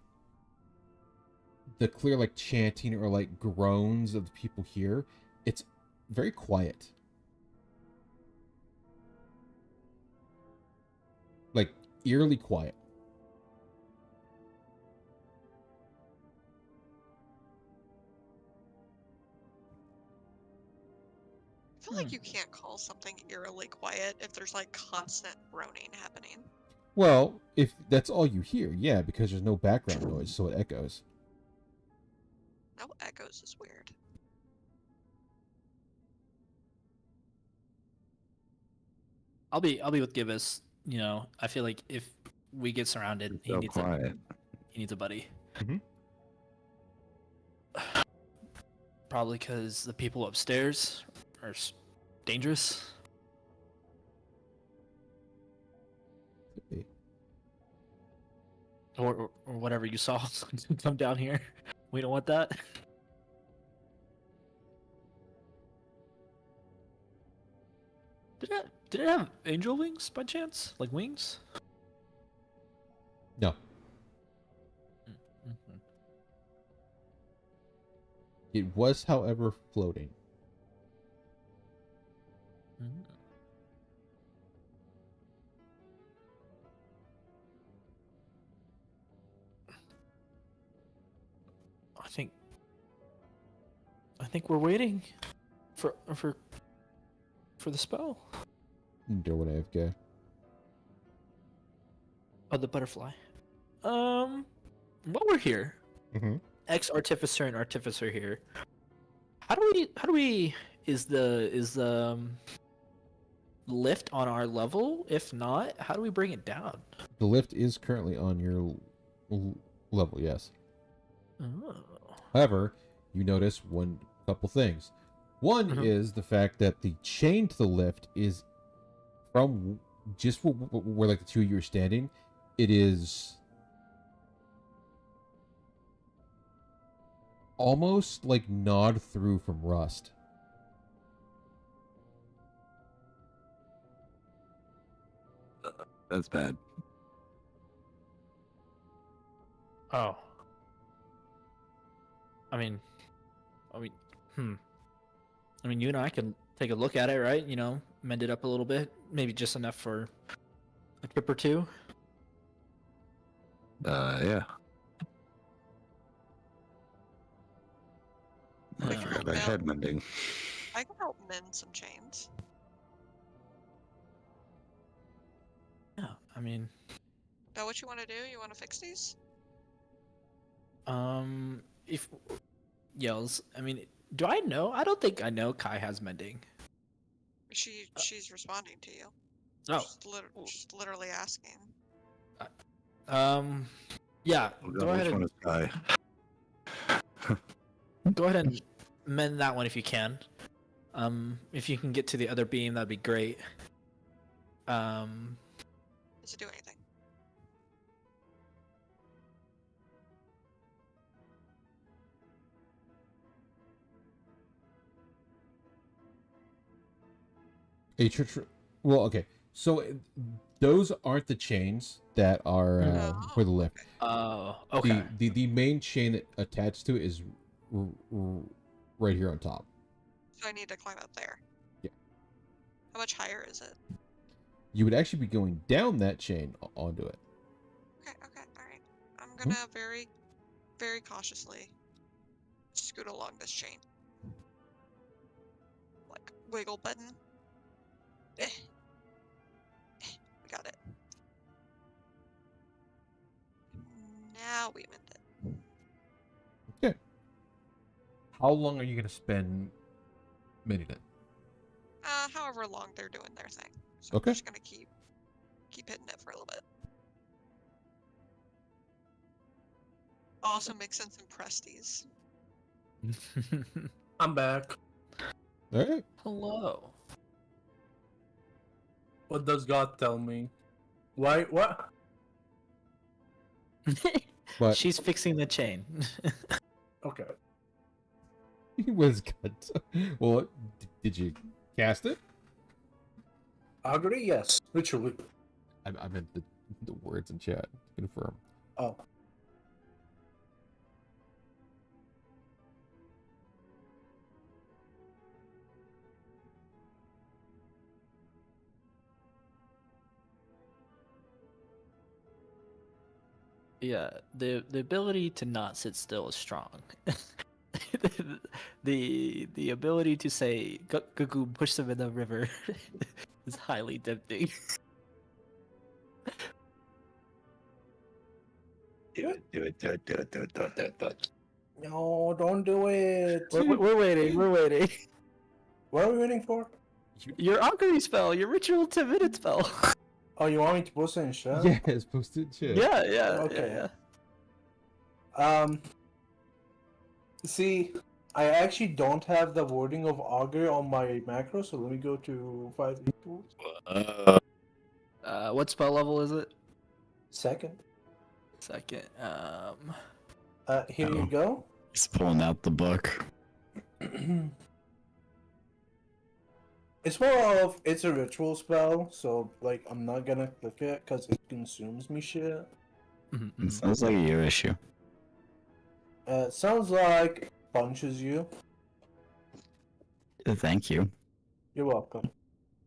the clear like chanting or like groans of the people here, it's very quiet. Like eerily quiet. I feel like you can't call something eerily quiet if there's like constant groaning happening. Well, if that's all you hear, yeah, because there's no background noise, so it echoes. No echoes is weird. I'll be with Gibbous. You know, I feel like if we get surrounded, It's so quiet. he needs a buddy. Mhm. Probably because the people upstairs are dangerous. Or whatever you saw come down here. We don't want that. Did it have angel wings by chance? Like wings? No. Mm-hmm. It was, however, floating. Mm-hmm. I think we're waiting for the spell. Do what AFK. Oh, the butterfly. While we're here, ex-artificer and artificer here. How do we is the lift on our level? If not, how do we bring it down? The lift is currently on your level, yes. Oh. However, you notice couple things. One is the fact that the chain to the lift is from just where like the two of you are standing. It is almost like gnawed through from rust. That's bad. Oh. I mean, you and I can take a look at it, right? You know, mend it up a little bit, maybe just enough for a trip or two. Yeah. I I can forgot about help. head mending. I can help mend some chains. Yeah, I mean, Is that what you want to do? You want to fix these? if yells, I mean, do I know? I don't think I know Kai has mending. She's responding to you. Oh, She's literally asking. yeah. Oh, Go God, ahead which one and is Kai? go ahead and mend that one if you can. If you can get to the other beam, that'd be great. Does it do anything? Well, okay. So those aren't the chains that are for the lift. Oh, okay. The main chain that attached to it is right here on top. So I need to climb up there. Yeah. How much higher is it? You would actually be going down that chain onto it. Okay, alright. I'm gonna very, very cautiously scoot along this chain. Like, wiggle button. We got it. Now we mend it. Okay. How long are you going to spend mending it? How however long they're doing their thing. So Okay. I'm just gonna keep hitting it for a little bit. Also mix in some Presties. I'm back. All right. Hello. What does God tell me? Why? What? But She's fixing the chain. Okay. he was good. Well, did you cast it? Augury, yes. Ritually. I meant the words in chat. Confirm. Oh. Yeah, the ability to not sit still is strong. The ability to say Gugu push them in the river is highly tempting. Do it. No, don't do it. We're waiting. We're waiting. What are we waiting for? Your augury spell, your ritual 10-minute spell. Oh, you want me to post it in chat? Yeah, it's posted in chat. Yeah. Okay. See, I actually don't have the wording of augury on my macro, so let me go to 5 tools. What spell level is it? Second. Second. Here you go. He's pulling out the book. It's more of, it's a ritual spell, so, like, I'm not gonna click it because it consumes me shit. It sounds like a you issue. It sounds like punches you. Thank you. You're welcome.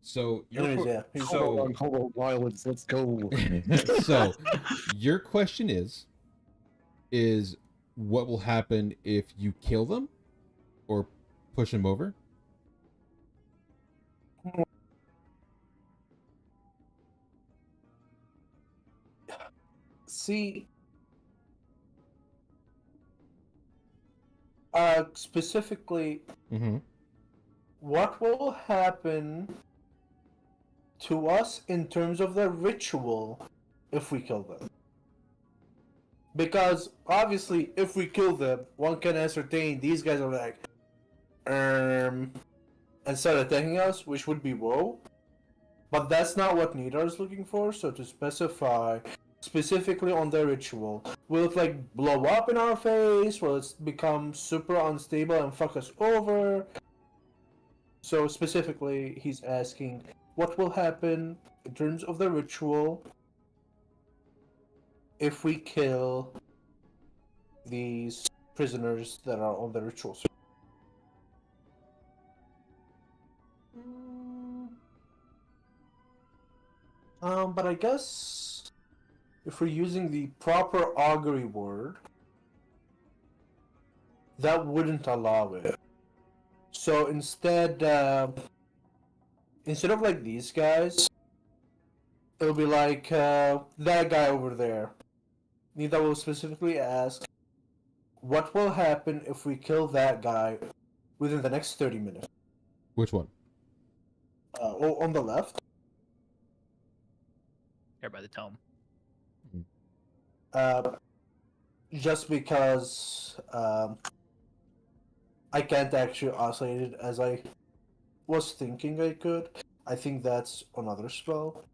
So Anyways, yeah. here's- so Hold on, violence. Let's go. so your question is what will happen if you kill them or push them over? See, specifically, Mm-hmm. what will happen to us in terms of the ritual if we kill them? Because obviously, if we kill them, one can ascertain these guys are like, and start attacking us, which would be woe. But that's not what Nidar is looking for. So to specify specifically on the ritual, will it like blow up in our face? Will it become super unstable and fuck us over? So specifically, he's asking what will happen in terms of the ritual if we kill these prisoners that are on the ritual. But I guess if we're using the proper augury word, that wouldn't allow it. So instead of like these guys, it'll be like that guy over there. Nida will specifically ask, what will happen if we kill that guy within the next 30 minutes? Which one? On the left. Here by the tome. Just because I can't actually oscillate it as I was thinking I could. I think that's another spell.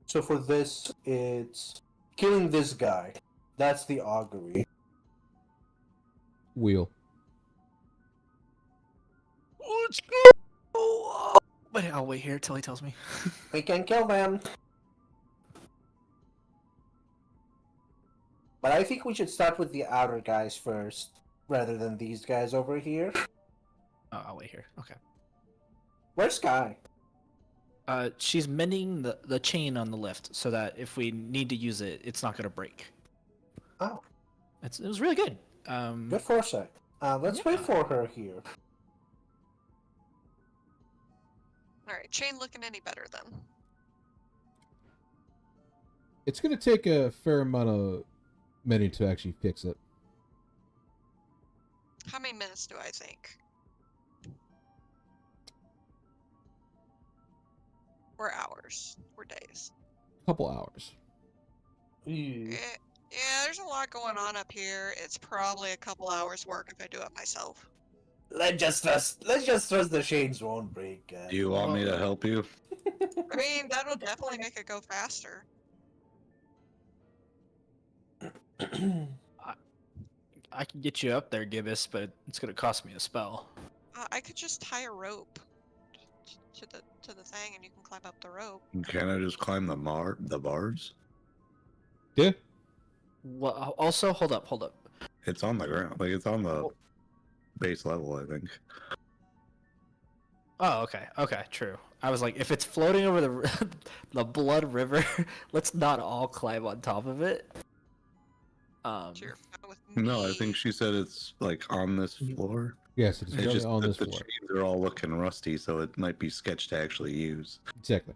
So for this, it's killing this guy. That's the augury. Wheel. Let's go! Wait, I'll wait here till he tells me. We can kill them. But I think we should start with the outer guys first, rather than these guys over here. Oh, I'll wait here. Okay. Where's Sky? She's mending the chain on the lift so that if we need to use it, it's not gonna break. Oh. It was really good. Good foresight. Let's wait for her here. Alright, chain looking any better then. It's gonna take a fair amount of many to actually fix it. How many minutes do I think? or hours or days? Couple hours. Ew. Yeah, there's a lot going on up here. It's probably a couple hours work if I do it myself. Let's just trust the chains won't break. Do you want me to help you? I mean, that'll definitely make it go faster. I can get you up there, Gibbous, but it's gonna cost me a spell. I could just tie a rope to the thing, and you can climb up the rope. Can I just climb the bars? Yeah. Well, also, hold up. It's on the ground. Like, it's on the base level, I think. Oh, okay, true. I was like, if it's floating over the the blood river, let's not all climb on top of it. You're fine with No, I me. think she said it's like on this floor. Yes, it's It's currently just on that this the floor. chains are all looking rusty, so it might be sketch to actually use. Exactly.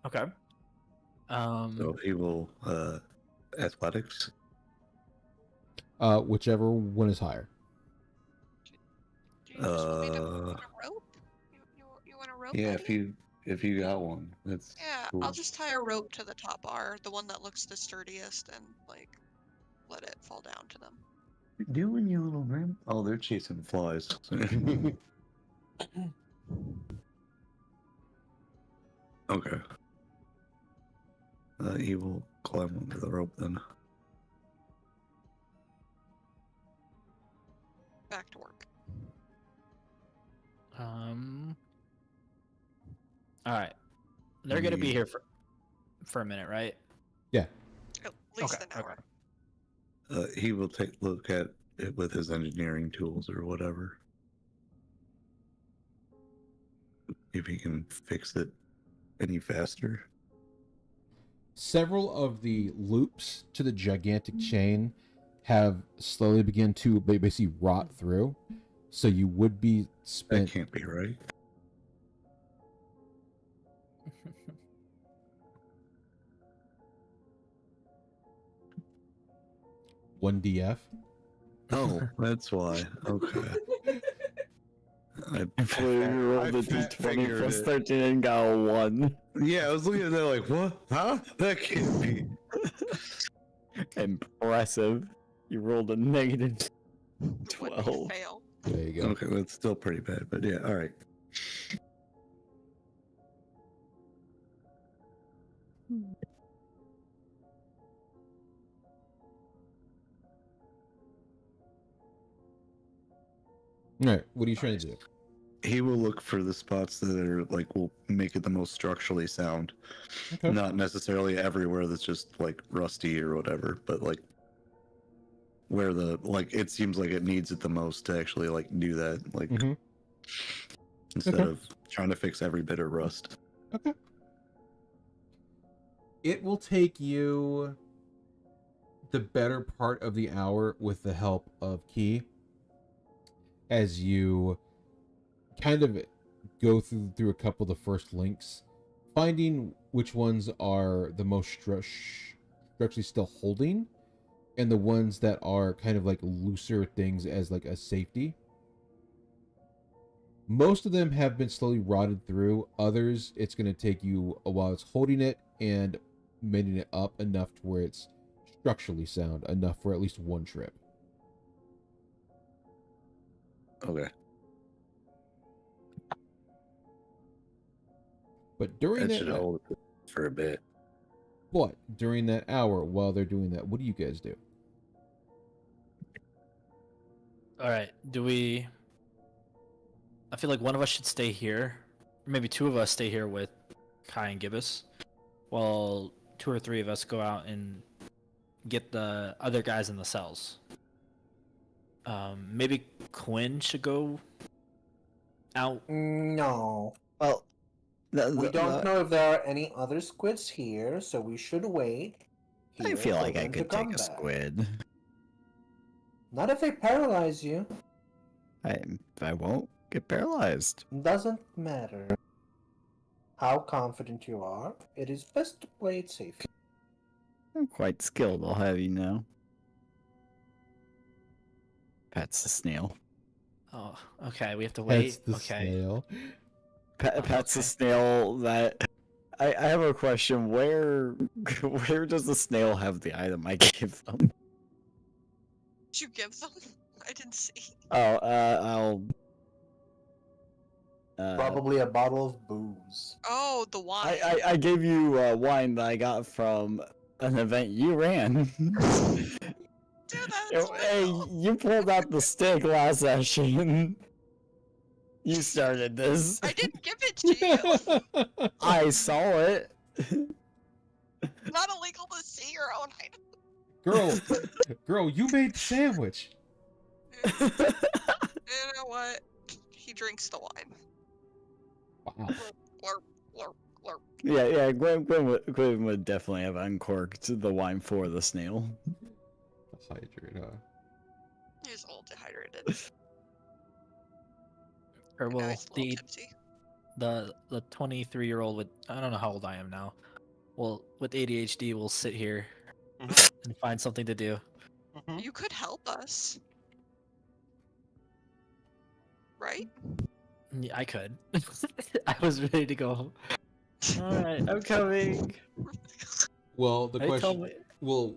Okay. So he will athletics. Whichever one is higher. Do you just want me to want a rope? You want a rope? Yeah, buddy? if you got one, that's Yeah, cool. I'll just tie a rope to the top bar, the one that looks the sturdiest, and like let it fall down to them. What you doing, you little man? Oh, they're chasing flies. Okay. He will climb onto the rope then. Back to work. All right. They're gonna be here for a minute, right? At least Okay, an hour. He will take a look at it with his engineering tools or whatever. If he can fix it any faster. Several of the loops to the gigantic chain have slowly begun to basically rot through. So you would be That spent can't be right. one DF. Oh, that's why. Okay. I rolled a d20 plus 13 and got a 1. Yeah, I was looking at that like, what? Huh? That can't be. Impressive. You rolled a negative Would be 12. fail. There you go. Okay, that's still pretty bad, but yeah, all right. All right, what are you trying to do? He will look for the spots that are like will make it the most structurally sound. Okay. Not necessarily everywhere that's just like rusty or whatever, but like where the like it seems like it needs it the most to actually like do that, like Mhm. instead Okay. of trying to fix every bit of rust. Okay. It will take you the better part of the hour with the help of Key as you kind of go through a couple of the first links, finding which ones are the most structurally still holding and the ones that are kind of like looser things as like a safety. Most of them have been slowly rotted through. Others, it's going to take you a while. It's holding it and making it up enough to where it's structurally sound enough for at least one trip. Okay. But during That should that, hold it for a bit. but during that hour while they're doing that, what do you guys do? All right. Do we? I feel like one of us should stay here, or maybe two of us stay here with Kai and Gibbous, while 2 or 3 of us go out and get the other guys in the cells. Maybe Quinn should go out. No. Well, We don't know if there are any other squids here, so we should wait. I here feel for like I them to could come take a back. squid. Not if they paralyze you. I won't get paralyzed. Doesn't matter how confident you are. It is best to play it safe. I'm quite skilled, I'll have you know. Pats the snail. Oh, okay. We have to wait. That's the Okay. snail. Pets the snail that. I have a question. Where does the snail have the item I gave them? Did you give them? I didn't see. Oh, I'll. Probably a bottle of booze. Oh, the wine. I gave you wine that I got from an event you ran. Dude, that's Hey, real. you pulled out the stick last session. You started this. I didn't give it to you. I saw it. Not illegal to see your own item. Girl, you made the sandwich. You know what? He drinks the wine. Wow. Glurp, glurp, glurp. Yeah. Gwen would definitely have uncorked the wine for the snail. That's hydrated, huh? He's a little dehydrated. Or Now will he's a little tipsy. the 23-year-old with, I don't know how old I am now. Well, with ADHD, will sit here and find something to do. You could help us. Right? Yeah, I could. I was ready to go home. Alright, I'm coming. Well, the Hey, tell question. me. Well,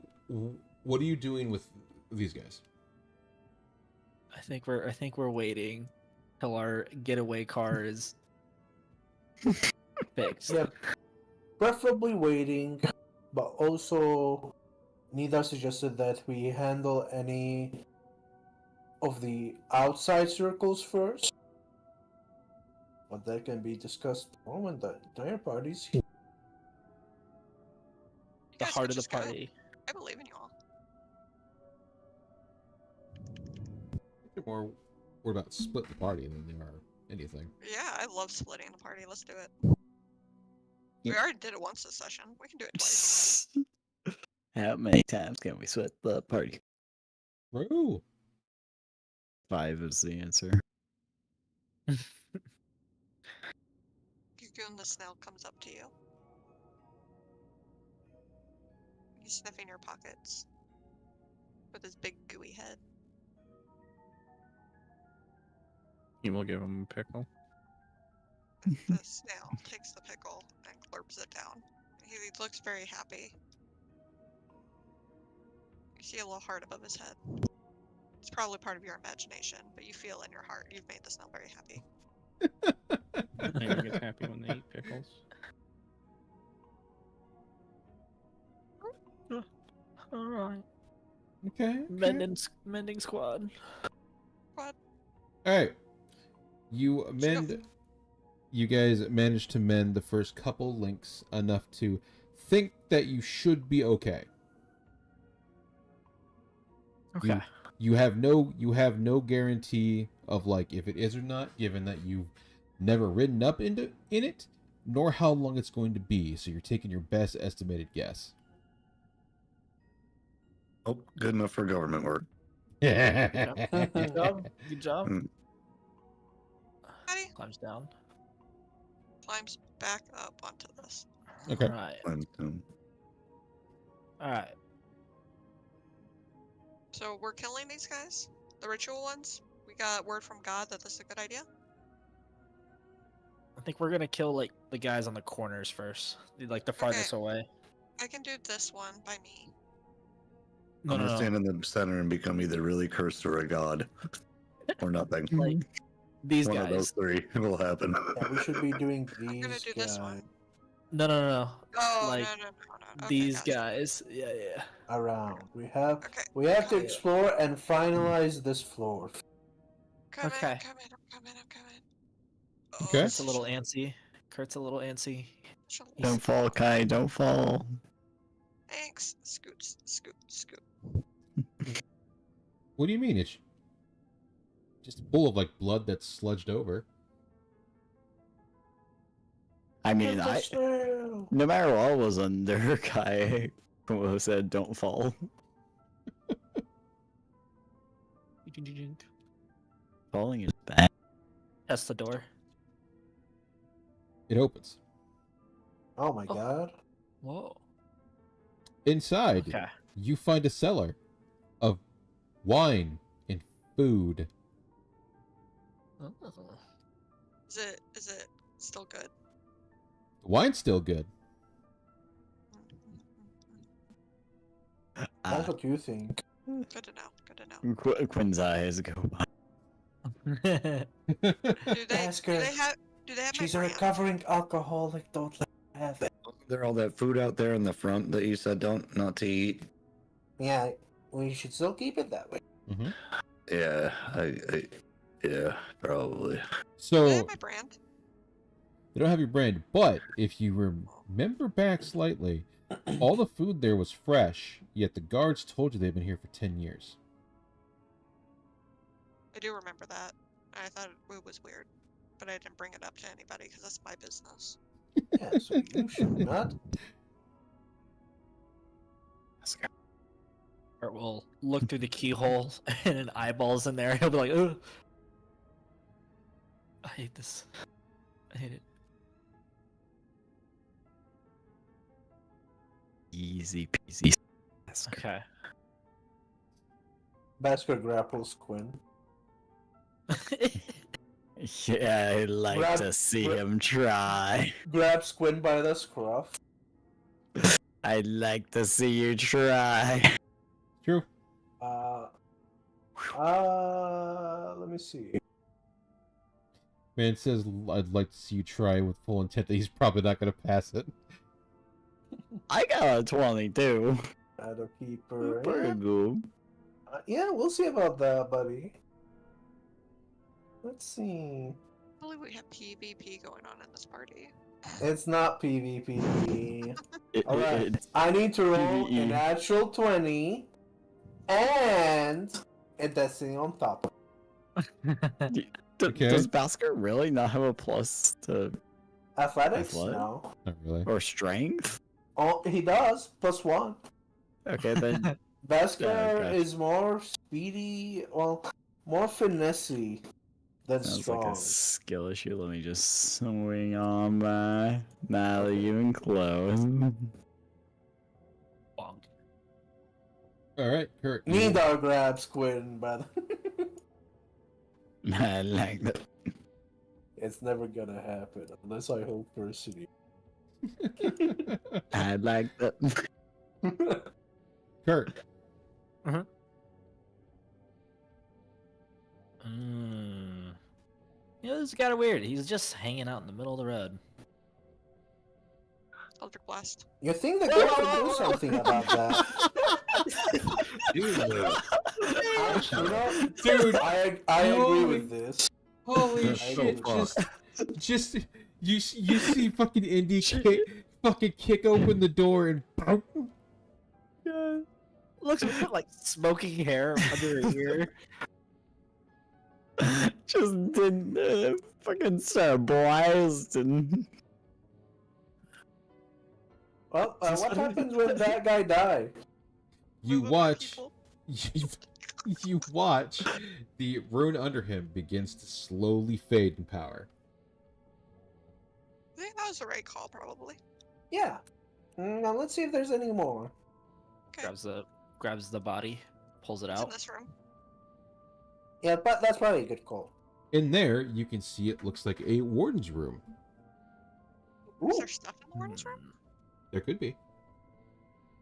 what are you doing with these guys? I think we're waiting till our getaway car is fixed. Yeah, preferably waiting, but also Nida suggested that we handle any of the outside circles first. But that can be discussed more when the entire party's here. You The guys heart could of the just go. party. I believe in you all. They're more worried about split the party than they are anything. Yeah, I love splitting the party. Let's do it. We already did it once this session. We can do it twice. How many times can we split the party? Ooh. 5 is the answer. Cocoon the snail comes up to you. He's sniffing your pockets with his big gooey head. He will give him a pickle. The snail takes the pickle and glurps it down. He looks very happy. You see a little heart above his head. It's probably part of your imagination, but you feel in your heart you've made the snail very happy. Anyone gets happy when they eat pickles. Alright. Okay. Mending squad. What? All right. You guys managed to mend the first couple links enough to think that you should be okay. Okay. You have no guarantee of like if it is or not, given that you've never ridden up in it, nor how long it's going to be. So you're taking your best estimated guess. Oh, good enough for government work. Good job. Good job. Patty Climbs down. climbs back up onto this. Okay. Alright. Alright. So we're killing these guys? The ritual ones? We got word from God that this is a good idea? I think we're gonna kill like the guys on the corners first. Like the farthest away. I can do this one by me. No, I'm no, gonna no. stand in the center and become either really cursed or a god. Or nothing. Like these One guys. of those three will happen. Yeah, we should be doing these. I'm gonna do this one. No, no, no, no. Oh, Like, no. Okay, These gotcha. guys. Yeah, yeah. Around. We have Okay. to explore and finalize this floor. Come Okay. in, I'm coming. Oh, Okay. Kurt's a little antsy. Kurt's a little antsy. Don't fall, Kai. Don't fall. Thanks. Scoot. What do you mean? It's just full of like blood that's sludged over. I mean, Get the snail! no matter what was under, Kai said, "Don't fall." Falling is bad. Test the door. It opens. Oh my god. Whoa. Inside, Okay. you find a cellar of wine and food. Is it Still good. The wine's still good. That's what you think. Good to know. Good to know. Quinn's eyes go by. Do they Ask her. have She's my a brand? recovering alcoholic. Don't let her have it. There all that food out there in the front that you said not to eat. Yeah, we should still keep it that way. Mm-hmm. Yeah, yeah, probably. Do they So have my brand? they don't have your brand, but if you remember back slightly, all the food there was fresh, yet the guards told you they've been here for 10 years. I do remember that. I thought it was weird, but I didn't bring it up to anybody because that's my business. Yeah, so you should not. Or we'll look through the keyhole and an eyeball's in there. He'll be like, ugh. I hate this. I hate it. Easy peasy. Okay. Basker grapples Quinn. Yeah, I'd like to see him try. Grabs Quinn by the scruff. I'd like to see you try. True. Let me see. Man says, I'd like to see you try with full intent that he's probably not going to pass it. I got a 22. Shadowkeeper. Pretty Yeah. good. Yeah, we'll see about that, buddy. Let's see. I believe we have PvP going on in this party. It's not PvP. It- Alright, it's I need to roll PvE. a natural 20 and a destiny on top. Okay. Does Basker really not have a plus to Athletics? Athletic? No. Not really. or strength? Oh, he does. +1. Okay, then Basker gotcha. is more speedy, well, more finessey than sounds strong. like a skill issue. Let me just swing on by. Not even close. Bonk. Alright, Kurt. you- Neither grabs Quinn, but I like that. it's never gonna happen unless I hold personally. I like that. Kurt. Yeah, this is kind of weird. He's just hanging out in the middle of the road. Eldritch Blast. You think the girl could do something about that? Jesus. Dude, I agree holy- with this. Holy That's so shit! fucked. Just you see fucking Indy kick open the door and Yeah. Looks like smoking hair under her ear. Just did fucking start blasting. Well, what happens when that guy dies? you Move up, watch people. you watch the rune under him begins to slowly fade in power. I think that was the right call, probably. Yeah. Now let's see if there's any more. Okay. Grabs the body, pulls it It's in out. this room. Yeah, but that's probably a good call. In there, you can see it looks like a warden's room. Is Ooh. there stuff in the warden's room? There could be.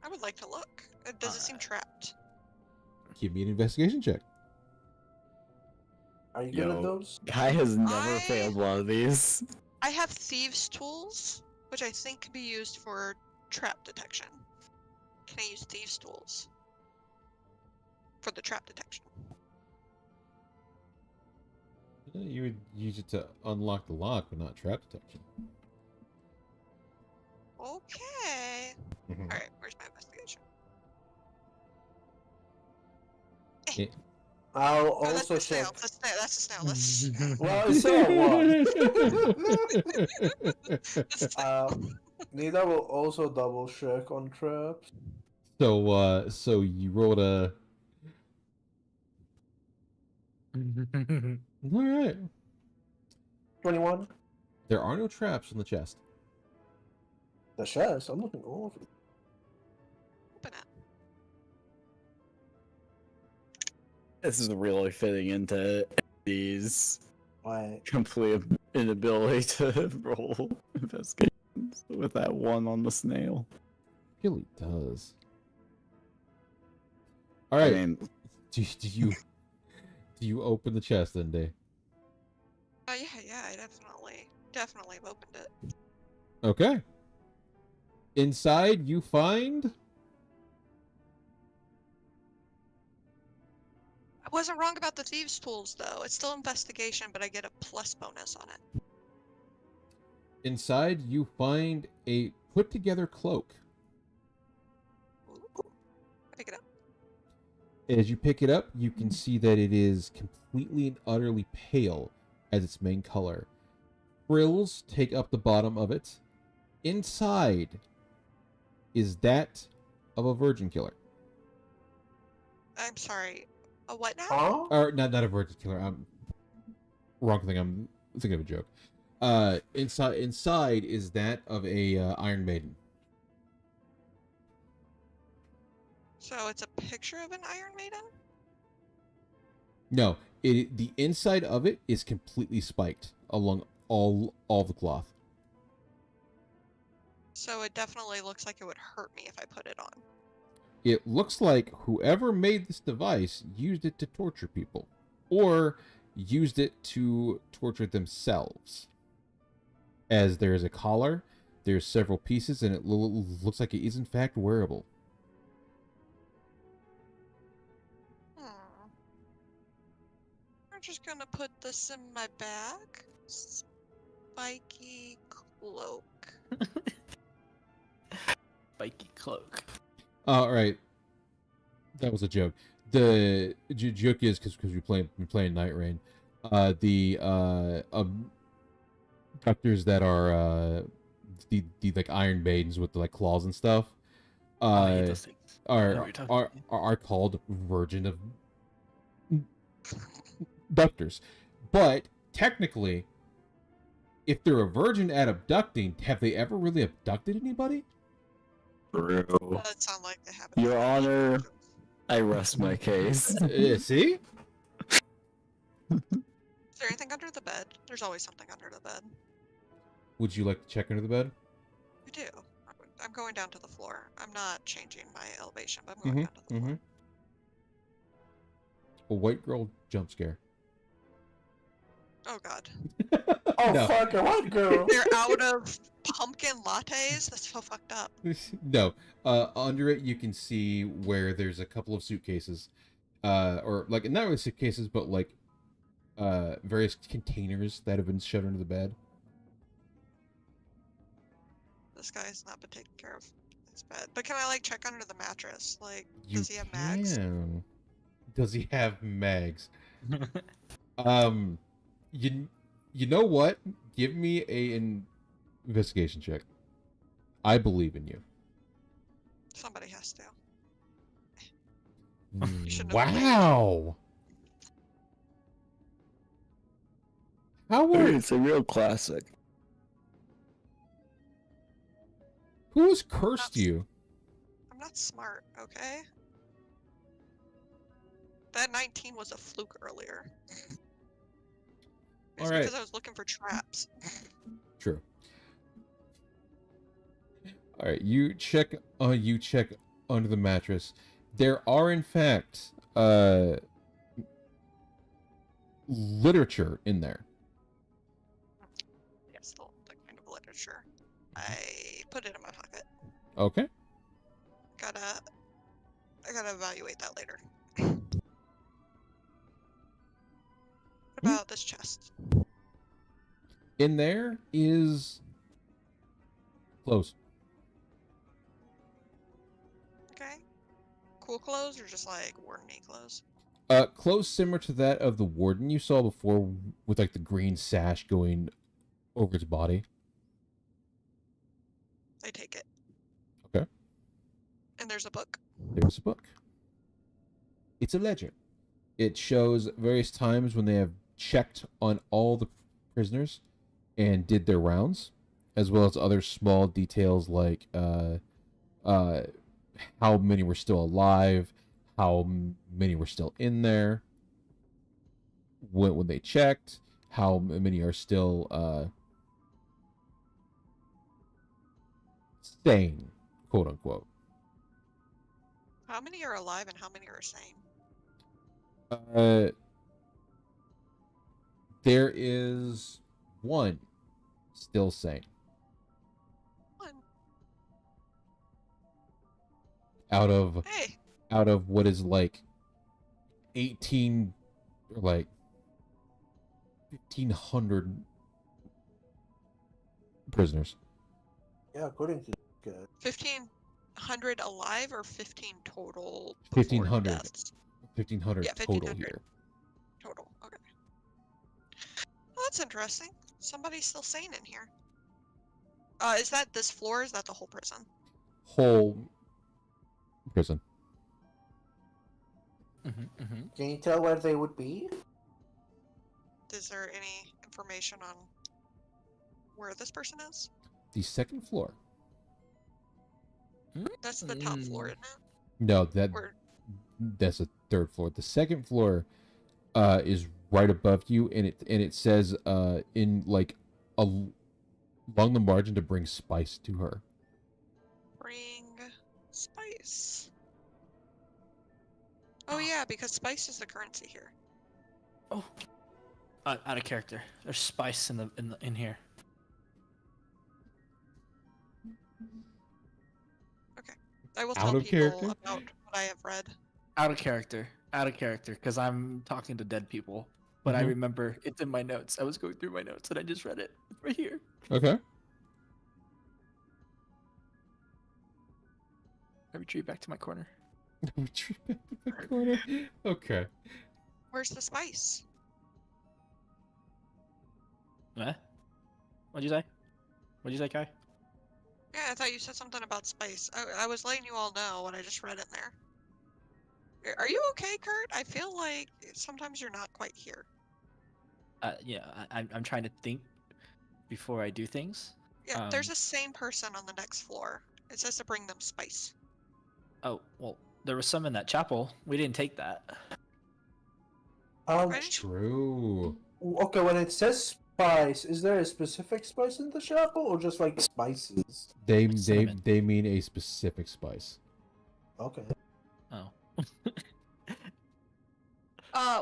I would like to look. Does it seem trapped? Give me an investigation check. Are you good at Yo. those? Guy has never I- failed one of these. I have thieves' tools, which I think can be used for trap detection. Can I use thieves' tools for the trap detection? You would use it to unlock the lock, but not trap detection. Okay. All right. Where's my investigation? I'll Oh, that's also the snail. check. That's the snail. That's Well, it's still one. So, Nida will also double check on traps. so you rolled a. All right. 21. There are no traps in the chest. The chest. I'm looking all over. open it. This is really fitting into these. Wait. Complete inability to roll investigations with that one on the snail. Really does. All I right. mean, Do you open the chest then, Day? Oh yeah, I definitely have opened it. Okay. Inside, you find. I wasn't wrong about the thieves' tools though. It's still investigation, but I get a plus bonus on it. Inside, you find a put-together cloak. Ooh. I pick it up. As you pick it up, you can see that it is completely and utterly pale as its main color. Frills take up the bottom of it. Inside is that of a virgin killer. I'm sorry. A what now? Huh? Or not a virgin killer. Wrong thing. I'm thinking of a joke. Inside is that of a Iron Maiden. So it's a picture of an Iron Maiden? No, the inside of it is completely spiked along all the cloth. So it definitely looks like it would hurt me if I put it on. It looks like whoever made this device used it to torture people, or used it to torture themselves. As there is a collar, there's several pieces, and it looks like it is in fact wearable. I'm just gonna put this in my bag. Spiky cloak. Spiky cloak. All right, that was a joke. The joke is because we're playing Night Rain. The abductors that are the like Iron Maidens with the like claws and stuff are called Virgin of abductors. But technically, if they're a virgin at abducting, have they ever really abducted anybody? true. That sound like they have. Your Honor, I rest my case. See? Is there anything under the bed? There's always something under the bed. Would you like to check under the bed? I do. I'm going down to the floor. I'm not changing my elevation, but I'm going down to the floor. A white girl jump scare. Oh god. Oh No. fuck, a white girl. They're out of pumpkin lattes? That's so fucked up. No. Under it, you can see where there's a couple of suitcases, or like not really suitcases, but like various containers that have been shoved under the bed. This guy's not been taken care of. It's bad. But can I like check under the mattress? Like, does he have mags? Does he have mags? You know what? Give me an investigation check. I believe in you. Somebody has to. Wow. How are It's a real classic. Who has cursed you? I'm not smart, okay? That 19 was a fluke earlier. It's All right. because I was looking for traps. True. All right, you check under the mattress. There are in fact literature in there. Yes, the kind of literature. I put it in my pocket. Okay. I gotta evaluate that later. What about this chest? In there is clothes. Okay. Cool clothes or just like warden-y clothes? Clothes similar to that of the warden you saw before, with like the green sash going over its body. I take it. Okay. And there's a book. There's a book. It's a ledger. It shows various times when they have checked on all the prisoners and did their rounds, as well as other small details like how many were still alive, how many were still in there when they checked, how many are still sane, quote unquote. How many are alive and how many are sane? There is one still sane. One. Out of Hey. what is like 18 or like 1,500 prisoners. Yeah, according to this guy. 1,500 alive or 15 total? 1,500. Deaths? 1,500 Yeah, total 1,500. here. Total. Okay. Well, that's interesting. Somebody's still sane in here. Is that this floor? Or is that the whole prison? Whole prison. Can you tell where they would be? Is there any information on where this person is? The second floor. That's the top floor, isn't it? No, Or that's the third floor. The second floor is right above you, and it says in like along the margin to bring spice to her. bring spice. Oh yeah, because spice is the currency here. Oh, out of character. There's spice in here. I will Out tell of people character? about what I have read. Out of character, because I'm talking to dead people. But I Mhm. remember it's in my notes. I was going through my notes and I just read it. It's right here. Okay. I retreat back to my corner. Okay. Where's the spice? What? What'd you say? What'd you say, Kai? Yeah, I thought you said something about spice. I was letting you all know what I just read in there. Are you okay, Kurt? I feel like sometimes you're not quite here. Yeah, I'm trying to think before I do things. Yeah, there's a sane person on the next floor. It says to bring them spice. Oh, well, there was some in that chapel. We didn't take that. Why didn't you? True. Okay, when it says spice, is there a specific spice in the chapel or just like spices? Cinnamon. They mean a specific spice. Okay. Oh.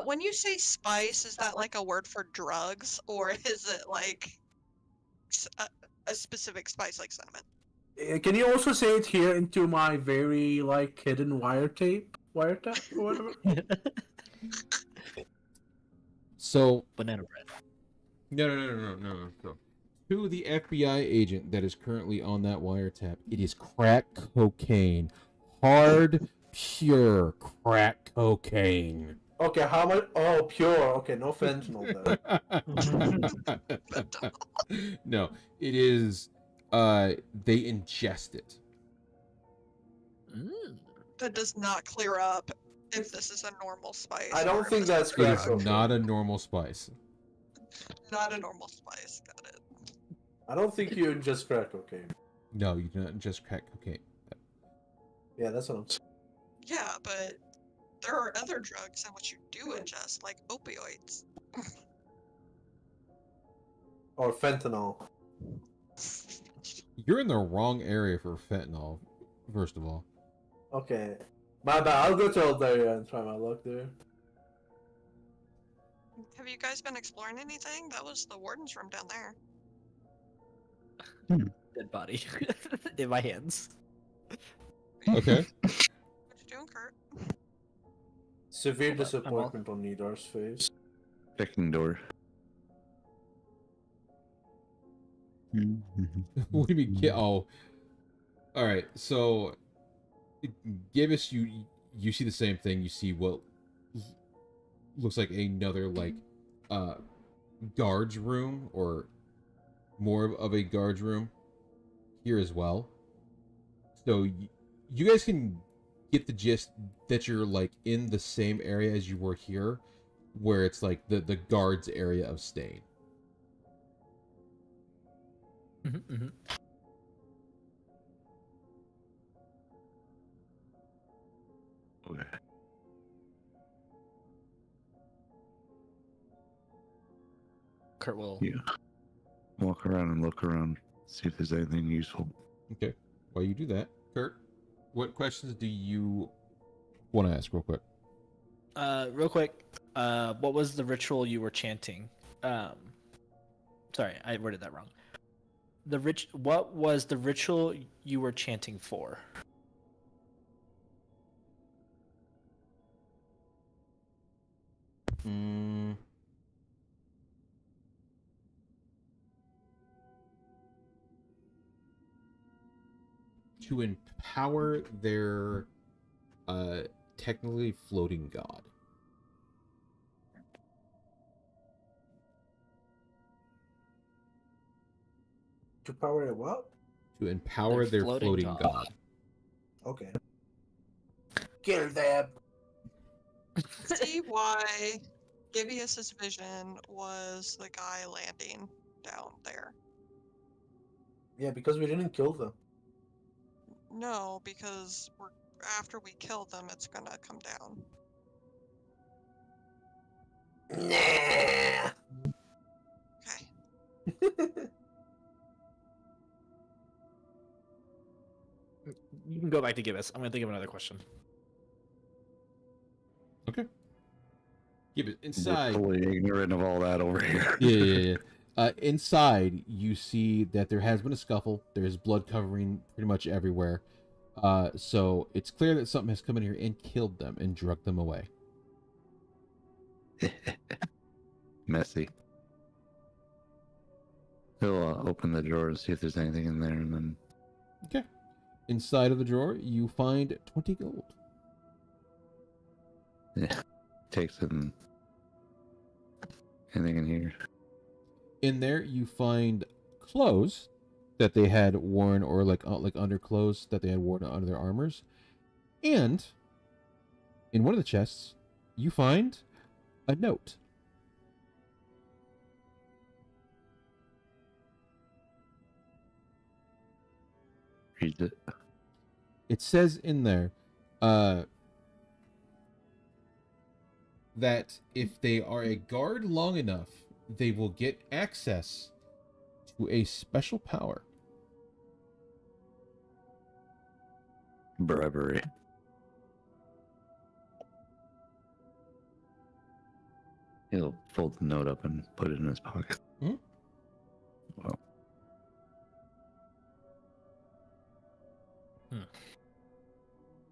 When you say spice, is that like a word for drugs, or is it like a specific spice like cinnamon? Can you also say it here into my very like hidden wiretap or whatever? So Banana bread. No. To the FBI agent that is currently on that wiretap, it is crack cocaine. Hard, pure crack cocaine. Okay, how much? Oh, pure. Okay, no fentanyl then. No, it is. They ingest it. That does not clear up if this is a normal spice. I or don't if think this that's is It crack is cocaine. not a normal spice. not a normal spice. Got it. I don't think you ingest crack cocaine. No, you do not ingest crack cocaine. Yeah, that's what I'm saying. Yeah, but there are other drugs in which you do ingest, like opioids. Or fentanyl. You're in the wrong area for fentanyl, first of all. Okay. My bad. I'll go to Aldaria and try my luck there. Have you guys been exploring anything? That was the warden's room down there. Dead body in my hands. Okay. What you doing, Kurt? Severe Hold up, disappointment on Nidar's face. Checking door. What do you mean? Oh. All right. So, Gibbous, you see the same thing. You see what looks like another like guards room, or more of a guards room here as well. So you guys can get the gist that you're like in the same area as you were here, where it's like the guards area of Stain. Okay. Kurt will. Yeah. Walk around and look around, see if there's anything useful. Okay. While you do that, Kurt, what questions do you want to ask real quick? Real quick. What was the ritual you were chanting? Sorry, I worded that wrong. What was the ritual you were chanting for? To empower their technically floating god. To power it what? To empower their floating god. Okay. Kill them. See why Givius's vision was the guy landing down there. Yeah, because we didn't kill them. No, because after we kill them, it's gonna come down. Nah. Okay. You can go back to Gibbous. I'm gonna think of another question. Okay. Keep it We're inside. fully ignorant of all that over here. Yeah. Inside, you see that there has been a scuffle. There's blood covering pretty much everywhere. So it's clear that something has come in here and killed them and drugged them away. Messy. He'll open the drawer and see if there's anything in there, and then. Okay. Inside of the drawer, you find 20 gold. Yeah. Takes it and. Anything in here? In there, you find clothes that they had worn, or like underclothes that they had worn under their armors. And in one of the chests, you find a note. Read it. It says in there that if they are a guard long enough, they will get access to a special power. Bribery. He'll fold the note up and put it in his pocket. Hmm? Well.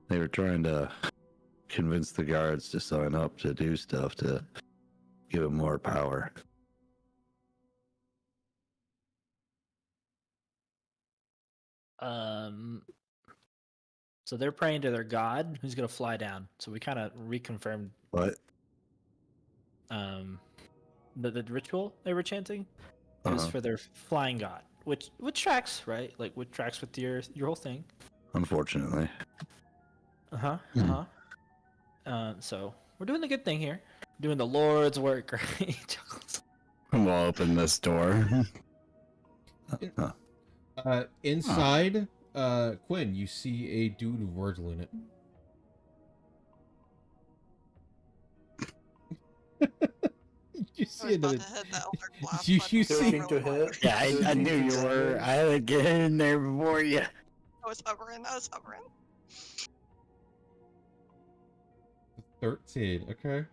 They were trying to convince the guards to sign up to do stuff to give them more power. So they're praying to their god who's gonna fly down. So we kind of reconfirmed What? the ritual they were chanting was for their flying god, which tracks, right? Like which tracks with your whole thing. Unfortunately. So we're doing the good thing here, doing the Lord's work, right? We'll open this door. Inside, Quinn, you see a dude wordling it. You see another. You see. Yeah, I knew you were. I had to get in there before you. I was hovering. 13. Okay.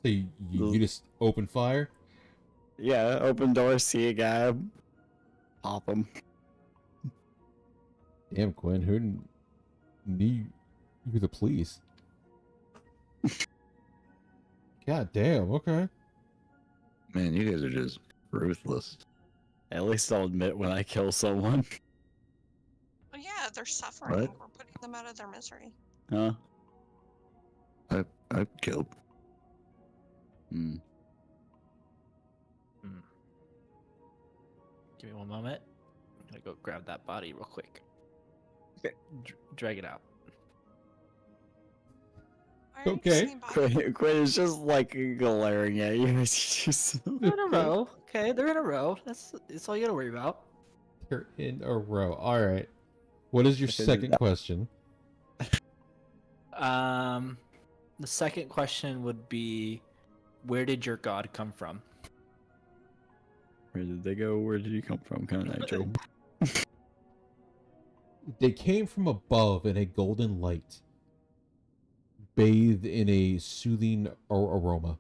So you just open fire. Yeah, open door, see a guy, pop him. Damn, Quinn, who need you the police? God damn. Okay. Man, you guys are just ruthless. At least I'll admit when I kill someone. Well, yeah, they're suffering. What? We're putting them out of their misery. Huh? I've killed. Give me one moment. I'm gonna go grab that body real quick. Okay. Drag it out. Okay. Quinn is just like glaring at you. He's just... They're in a row. Okay, they're in a row. That's all you gotta worry about. They're in a row. All right. What is your second question? The second question would be, where did your god come from? Where did they go? Where did you come from, kind of Nitro? They came from above in a golden light, bathed in a soothing aroma.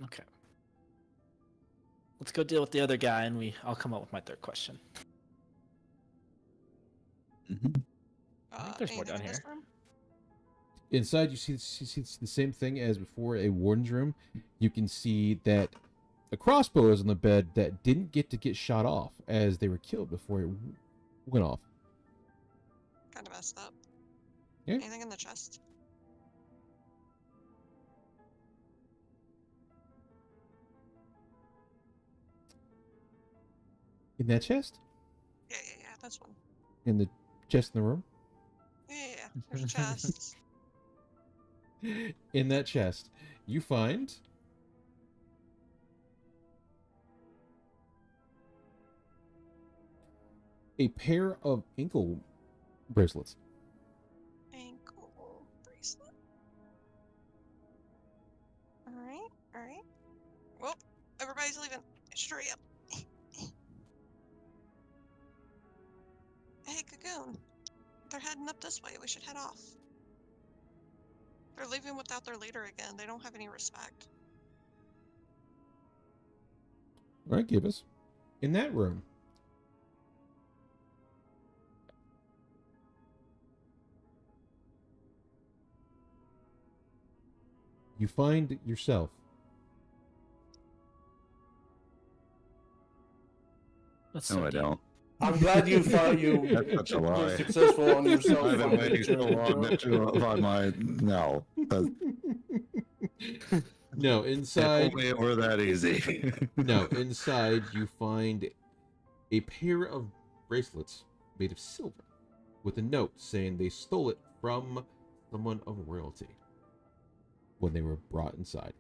Okay. Let's go deal with the other guy, and I'll come up with my third question. I think there's more down here. Inside, you see the same thing as before, a warden's room. You can see that a crossbow is on the bed that didn't get shot off as they were killed before it went off. Kind of messed up. Yeah. Anything in the chest? In that chest? Yeah, that's one. In the chest in the room? Yeah, there's chests. In that chest, you find a pair of ankle bracelets. Ankle bracelet. Alright. Well, everybody's leaving. Straight up. Hey, Cocoon. They're heading up this way. We should head off. They're leaving without their leader again. They don't have any respect. All right, give us. In that room, you find yourself No, I don't. I'm glad you thought you That's such a were lie. successful on yourself. I've been waiting so long to find my. No. no inside. If only it were that easy. No, inside you find a pair of bracelets made of silver with a note saying they stole it from someone of royalty when they were brought inside.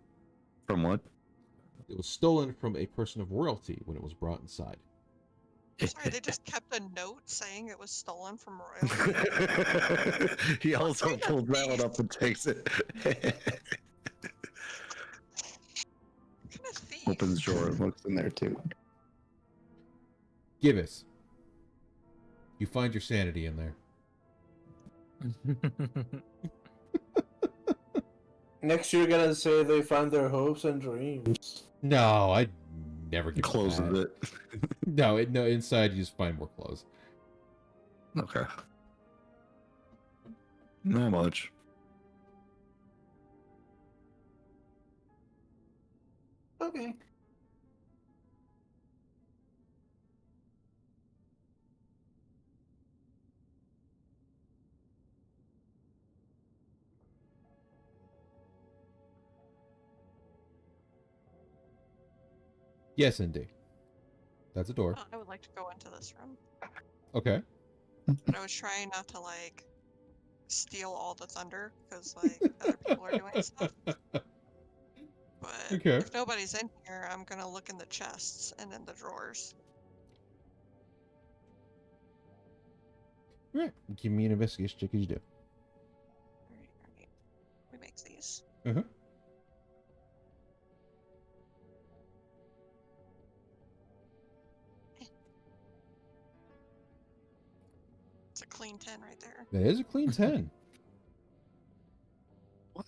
From what? It was stolen from a person of royalty when it was brought inside. Sorry, they just kept a note saying it was stolen from royalty. He also pulls that one up and takes it. Opens drawer and looks in there too. Gibbous, you find your sanity in there. Next, you're gonna say they find their hopes and dreams. No, I'd never give Closes that. it. No, inside you just find more clothes. Okay. Not much. Okay. Yes, indeed. That's a door. I would like to go into this room, Okay. but I was trying not to like steal all the thunder because like other people are doing stuff. But Okay. if nobody's in here, I'm gonna look in the chests and in the drawers. Right. Give me an investigation check as you do. Alright. We make these. Uh-huh. It's a clean 10 right there. That is a clean 10. What?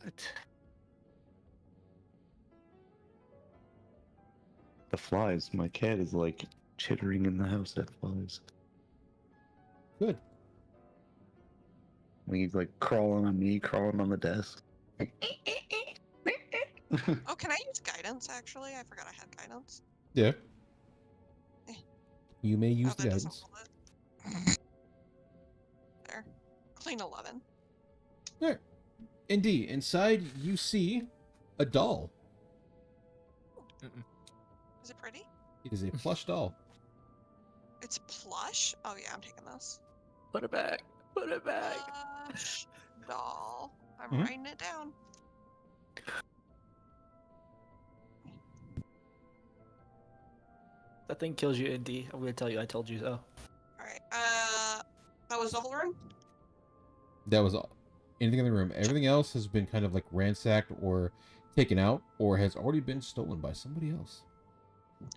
The flies. My cat is like chittering in the house at flies. Good. I think he's like crawling on me, crawling on the desk. Oh, can I use guidance actually? I forgot I had guidance. Yeah. Eh. You may use Oh, the that doesn't guidance. hold it. There. Clean 11. There. Indeed. Inside you see a doll. Is it pretty? It is a plush doll. It's plush? Oh yeah, I'm taking this. Put it back. Put it back. Plush doll. I'm Mhm. writing it down. That thing kills you, Indy. I'm gonna tell you I told you so. Alright, that was the whole room? That was all. Anything in the room. Everything else has been kind of like ransacked or taken out or has already been stolen by somebody else.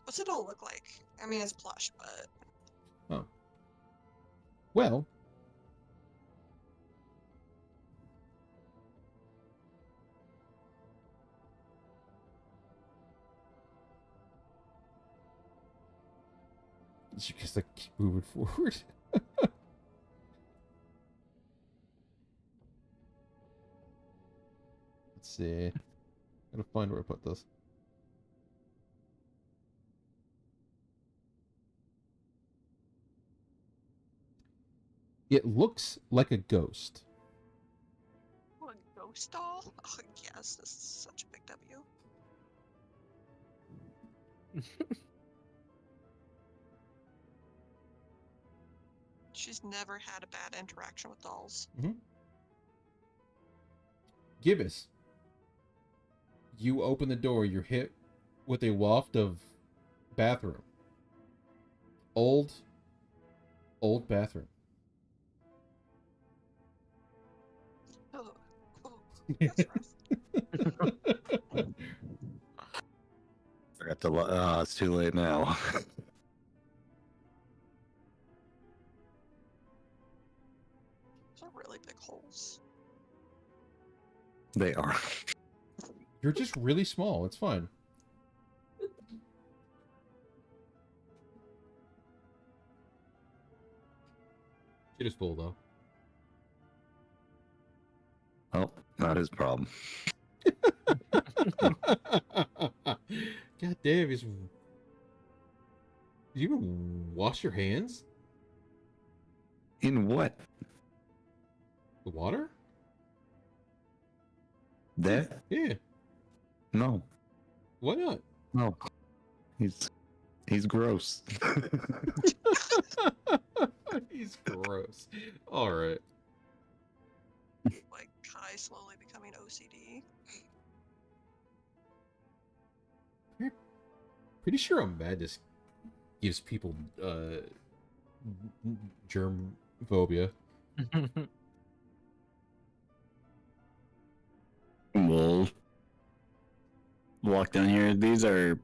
What's it all look like? I mean, it's plush, but Oh. Well. You just like keep moving forward. Let's see. Gotta find where I put this. It looks like a ghost. oh, a ghost doll? Oh, yes, this is such a big W. She's never had a bad interaction with dolls. Gibbous. You open the door, you're hit with a waft of bathroom. Old bathroom. Oh, that's rough. Forgot to. It's too late now. Those are really big holes. They are. You're just really small. It's fine. It is full though. Oh, not his problem. God damn, he's... You even wash your hands? In what? The water? There? Yeah. No. Why not? No. He's gross. He's gross. Alright. Like Kai slowly becoming OCD. Pretty sure a madness gives people germ phobia. We'll walk down here. These are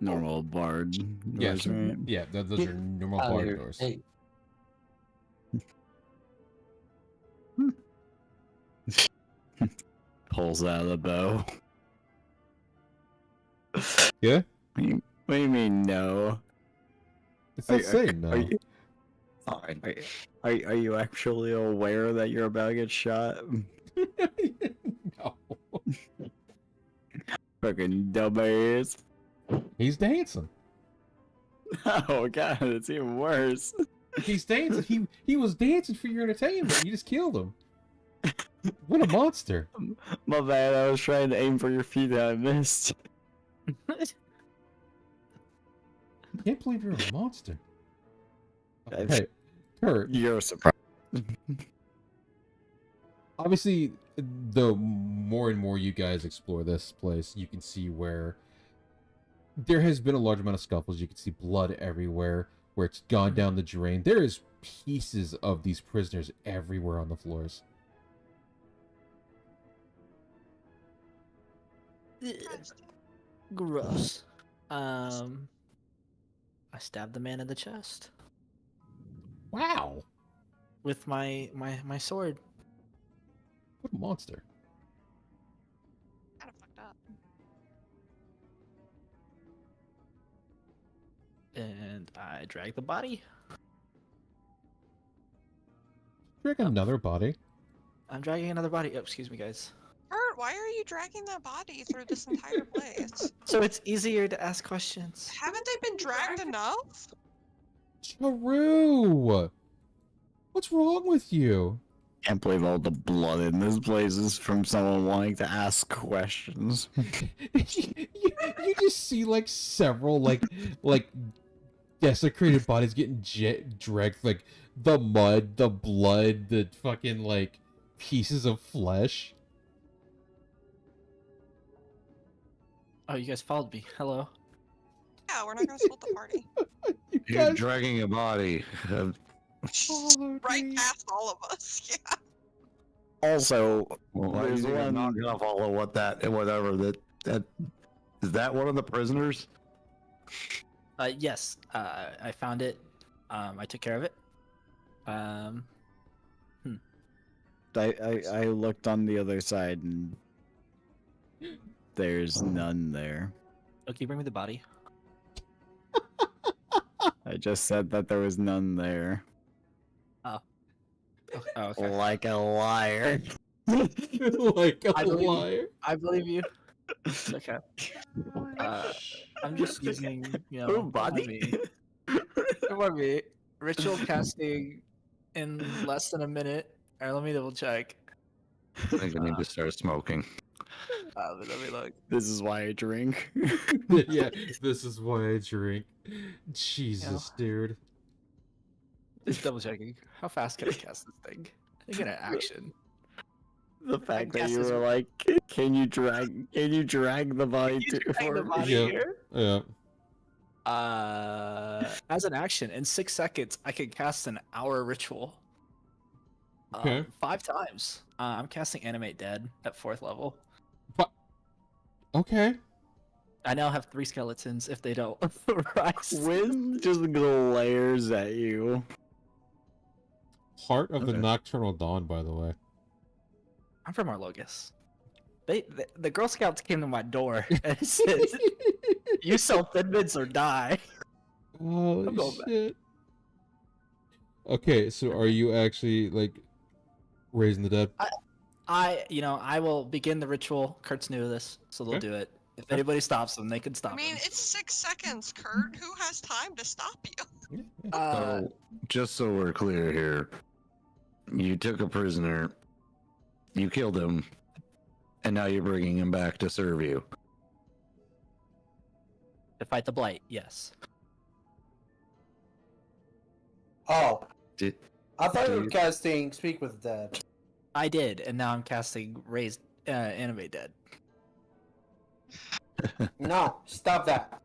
normal barred doors, right? Yeah, those are normal bar doors. Hey, Pulls out the bow. Yeah? What do you mean, no? It's not saying no. Are you actually aware that you're about to get shot? No. Fucking dumbass. He's dancing. Oh god, it's even worse. He's dancing. He was dancing for your entertainment. You just killed him. What a monster. My bad, I was trying to aim for your feet and I missed. I can't believe you're a monster. Hey, Kurt. You're surprised. Obviously, the more and more you guys explore this place, you can see where there has been a large amount of scuffles. You can see blood everywhere, where it's gone down the drain. There is pieces of these prisoners everywhere on the floors. Gross. I stabbed the man in the chest Wow. with my sword. What a monster. Kind of fucked up. And I dragged the body. Drag another body. I'm dragging another body. Oh, excuse me, guys. Kurt, why are you dragging that body through this entire place? So it's easier to ask questions. Haven't they been dragged enough? Charu! What's wrong with you? Can't believe all the blood in this place is from someone wanting to ask questions. you just see like several like desecrated bodies getting dragged, like the mud, the blood, the fucking like pieces of flesh. Oh, you guys followed me. Hello. Yeah, we're not gonna split the party. You You're guys dragging a body. followed Right me. past all of us, yeah. Also, Well, why do you there's think I'm not one. gonna follow what that whatever that is that one of the prisoners? Yes. I found it. I took care of it. I looked on the other side and there's none there. Okay, bring me the body. I just said that there was none there. Oh, okay. Like a liar. Like a I believe you. liar. I believe you. It's okay. I'm just using, Oh, body? Remind me. Ritual casting in less than a minute. Alright, let me double check. I think I need to start smoking. Let me look. This is why I drink. Yeah, this is why I drink. Jesus, dude. Just double checking. How fast can I cast this thing? I get an action. The fact that guess you it's- were like, can you drag the body Can you drag for the me?" body Yeah. here? Yeah. As an action, in 6 seconds, I can cast an hour ritual. Okay. 5 times. I'm casting Animate Dead at 4th level. Okay. I now have 3 skeletons if they don't rise. Wind just glares at you. Heart of the Okay. Nocturnal Dawn, by the way. I'm from Arlogus. The Girl Scouts came to my door and said, "You sell Thin Mints or die." Holy I'm going back. shit. Okay, so are you actually, like, raising the dead? I will begin the ritual. Kurt's new to this, so they'll Okay. do it. If anybody stops them, they can stop I mean, them. it's 6 seconds, Kurt. Who has time to stop you? So, just so we're clear here, you took a prisoner, you killed him, and now you're bringing him back to serve you. To fight the blight, yes. Oh, Did, I thought you were Dude. casting Speak with the Dead. I did, and now I'm casting Raised Animate Dead. No, stop that.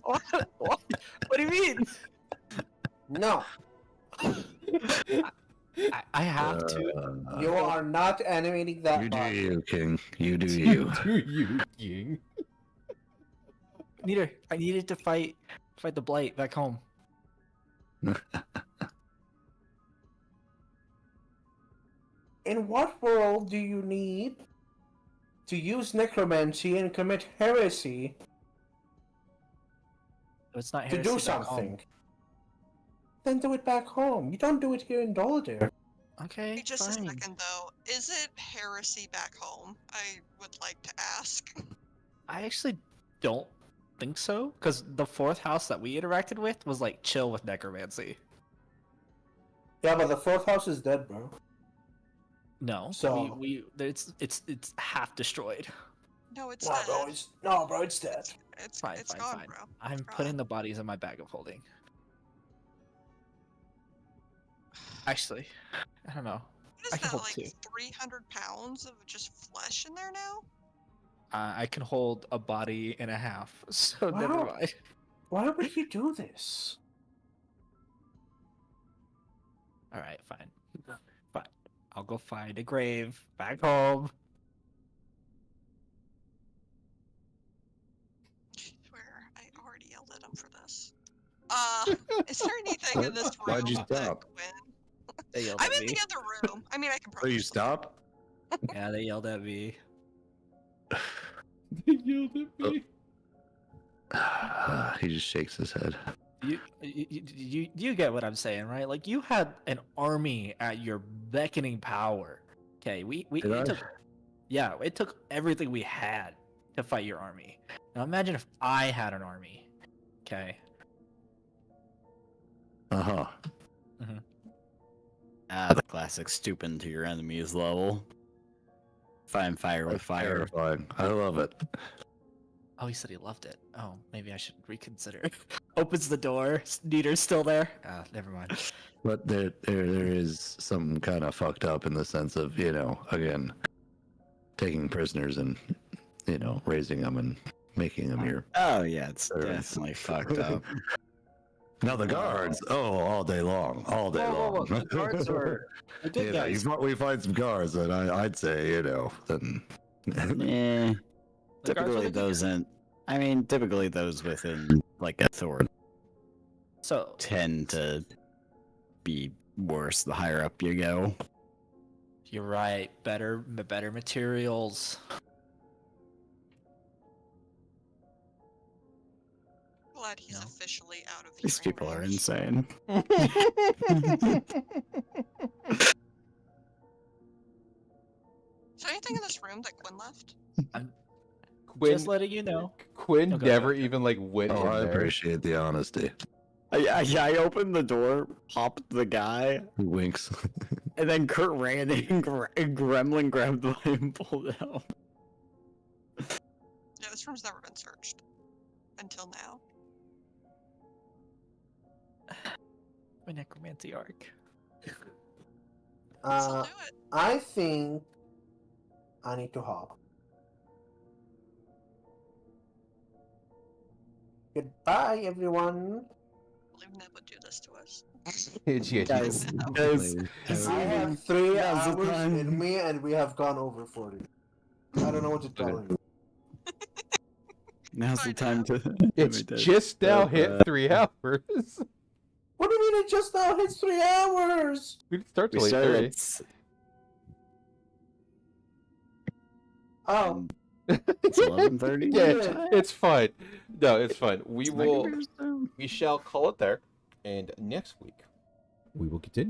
What? What do you mean? No, I have to. you are not animating that you do body. you, King. You do you. Do you, King? I needed to fight the blight back home. In what world do you need to use necromancy and commit heresy It's not to heresy do back home. something? Then do it back home. You don't do it here in Dolder. Okay, Hey, just fine. a second, though. Is it heresy back home? I would like to ask. I actually don't think so, because the 4th house that we interacted with was like chill with necromancy. Yeah, but the fourth house is dead, bro. No, So- it's half destroyed. No, it's No, dead. bro, it's dead. It's Fine, it's fine, gone, fine. bro. I'm It's putting gone. the bodies in my bag of holding. Actually, I don't know. What I is can that, hold like 2. 300 pounds of just flesh in there now? I can hold a body and a half, so never Wow. mind. Why would you do this? All right, fine. Fine. I'll go find a grave back home. I swear, I already yelled at him for this. Is there anything in this room Why'd you that stop? when... They yelled I'm at in me. the other room. I mean, I can So probably... you stop? Yeah, they yelled at me. They yelled at me. He just shakes his head. You get what I'm saying, right? Like you had an army at your beckoning power. Okay, Did I? it took everything we had to fight your army. Now imagine if I had an army. Okay. Uh-huh. The classic stooping to your enemy's level. Find fire with That's fire. terrifying. I love it. Oh, he said he loved it. Oh, maybe I should reconsider. Opens the door. Neater's still there. Ah, never mind. But there is some kind of fucked up in the sense of, again, taking prisoners and, raising them and making them your Oh yeah, it's servants. definitely fucked up. Now the guards. Oh, all day long. All day long. The guards are the good guys. we find some guards, and I'd say, then. Eh, The guards are typically the good those guys. in. I mean, typically those within like authority So tend to be worse the higher up you go. you're right. Better materials. Glad he's No. officially out of These hearing people are range. insane. Is there anything in this room that Quinn left? Quinn, Just letting you know. Quinn Okay, never okay. even like went Oh, in I there. appreciate the honesty. I opened the door, popped the guy, He winks. and then Kurt ran in and Gremlin grabbed the light and pulled it out. Yeah, this room's never been searched. Until now. My necromancy arc. So do it. I think I need to hop. Goodbye, everyone. I believe Ned would do this to us. Yeah, Guys, I have 3 Now's the hours time. in me, and we have gone over 40. I don't know what to tell you. Now's the time to. It's just now hit 3 hours. What do you mean it just now hits 3 hours? We didn't start We till started 8:30. Oh, It's 11:30. Yeah, it's fine. No, it's fine. We It's will. nightmares, though. We shall call it there, and next week we will continue.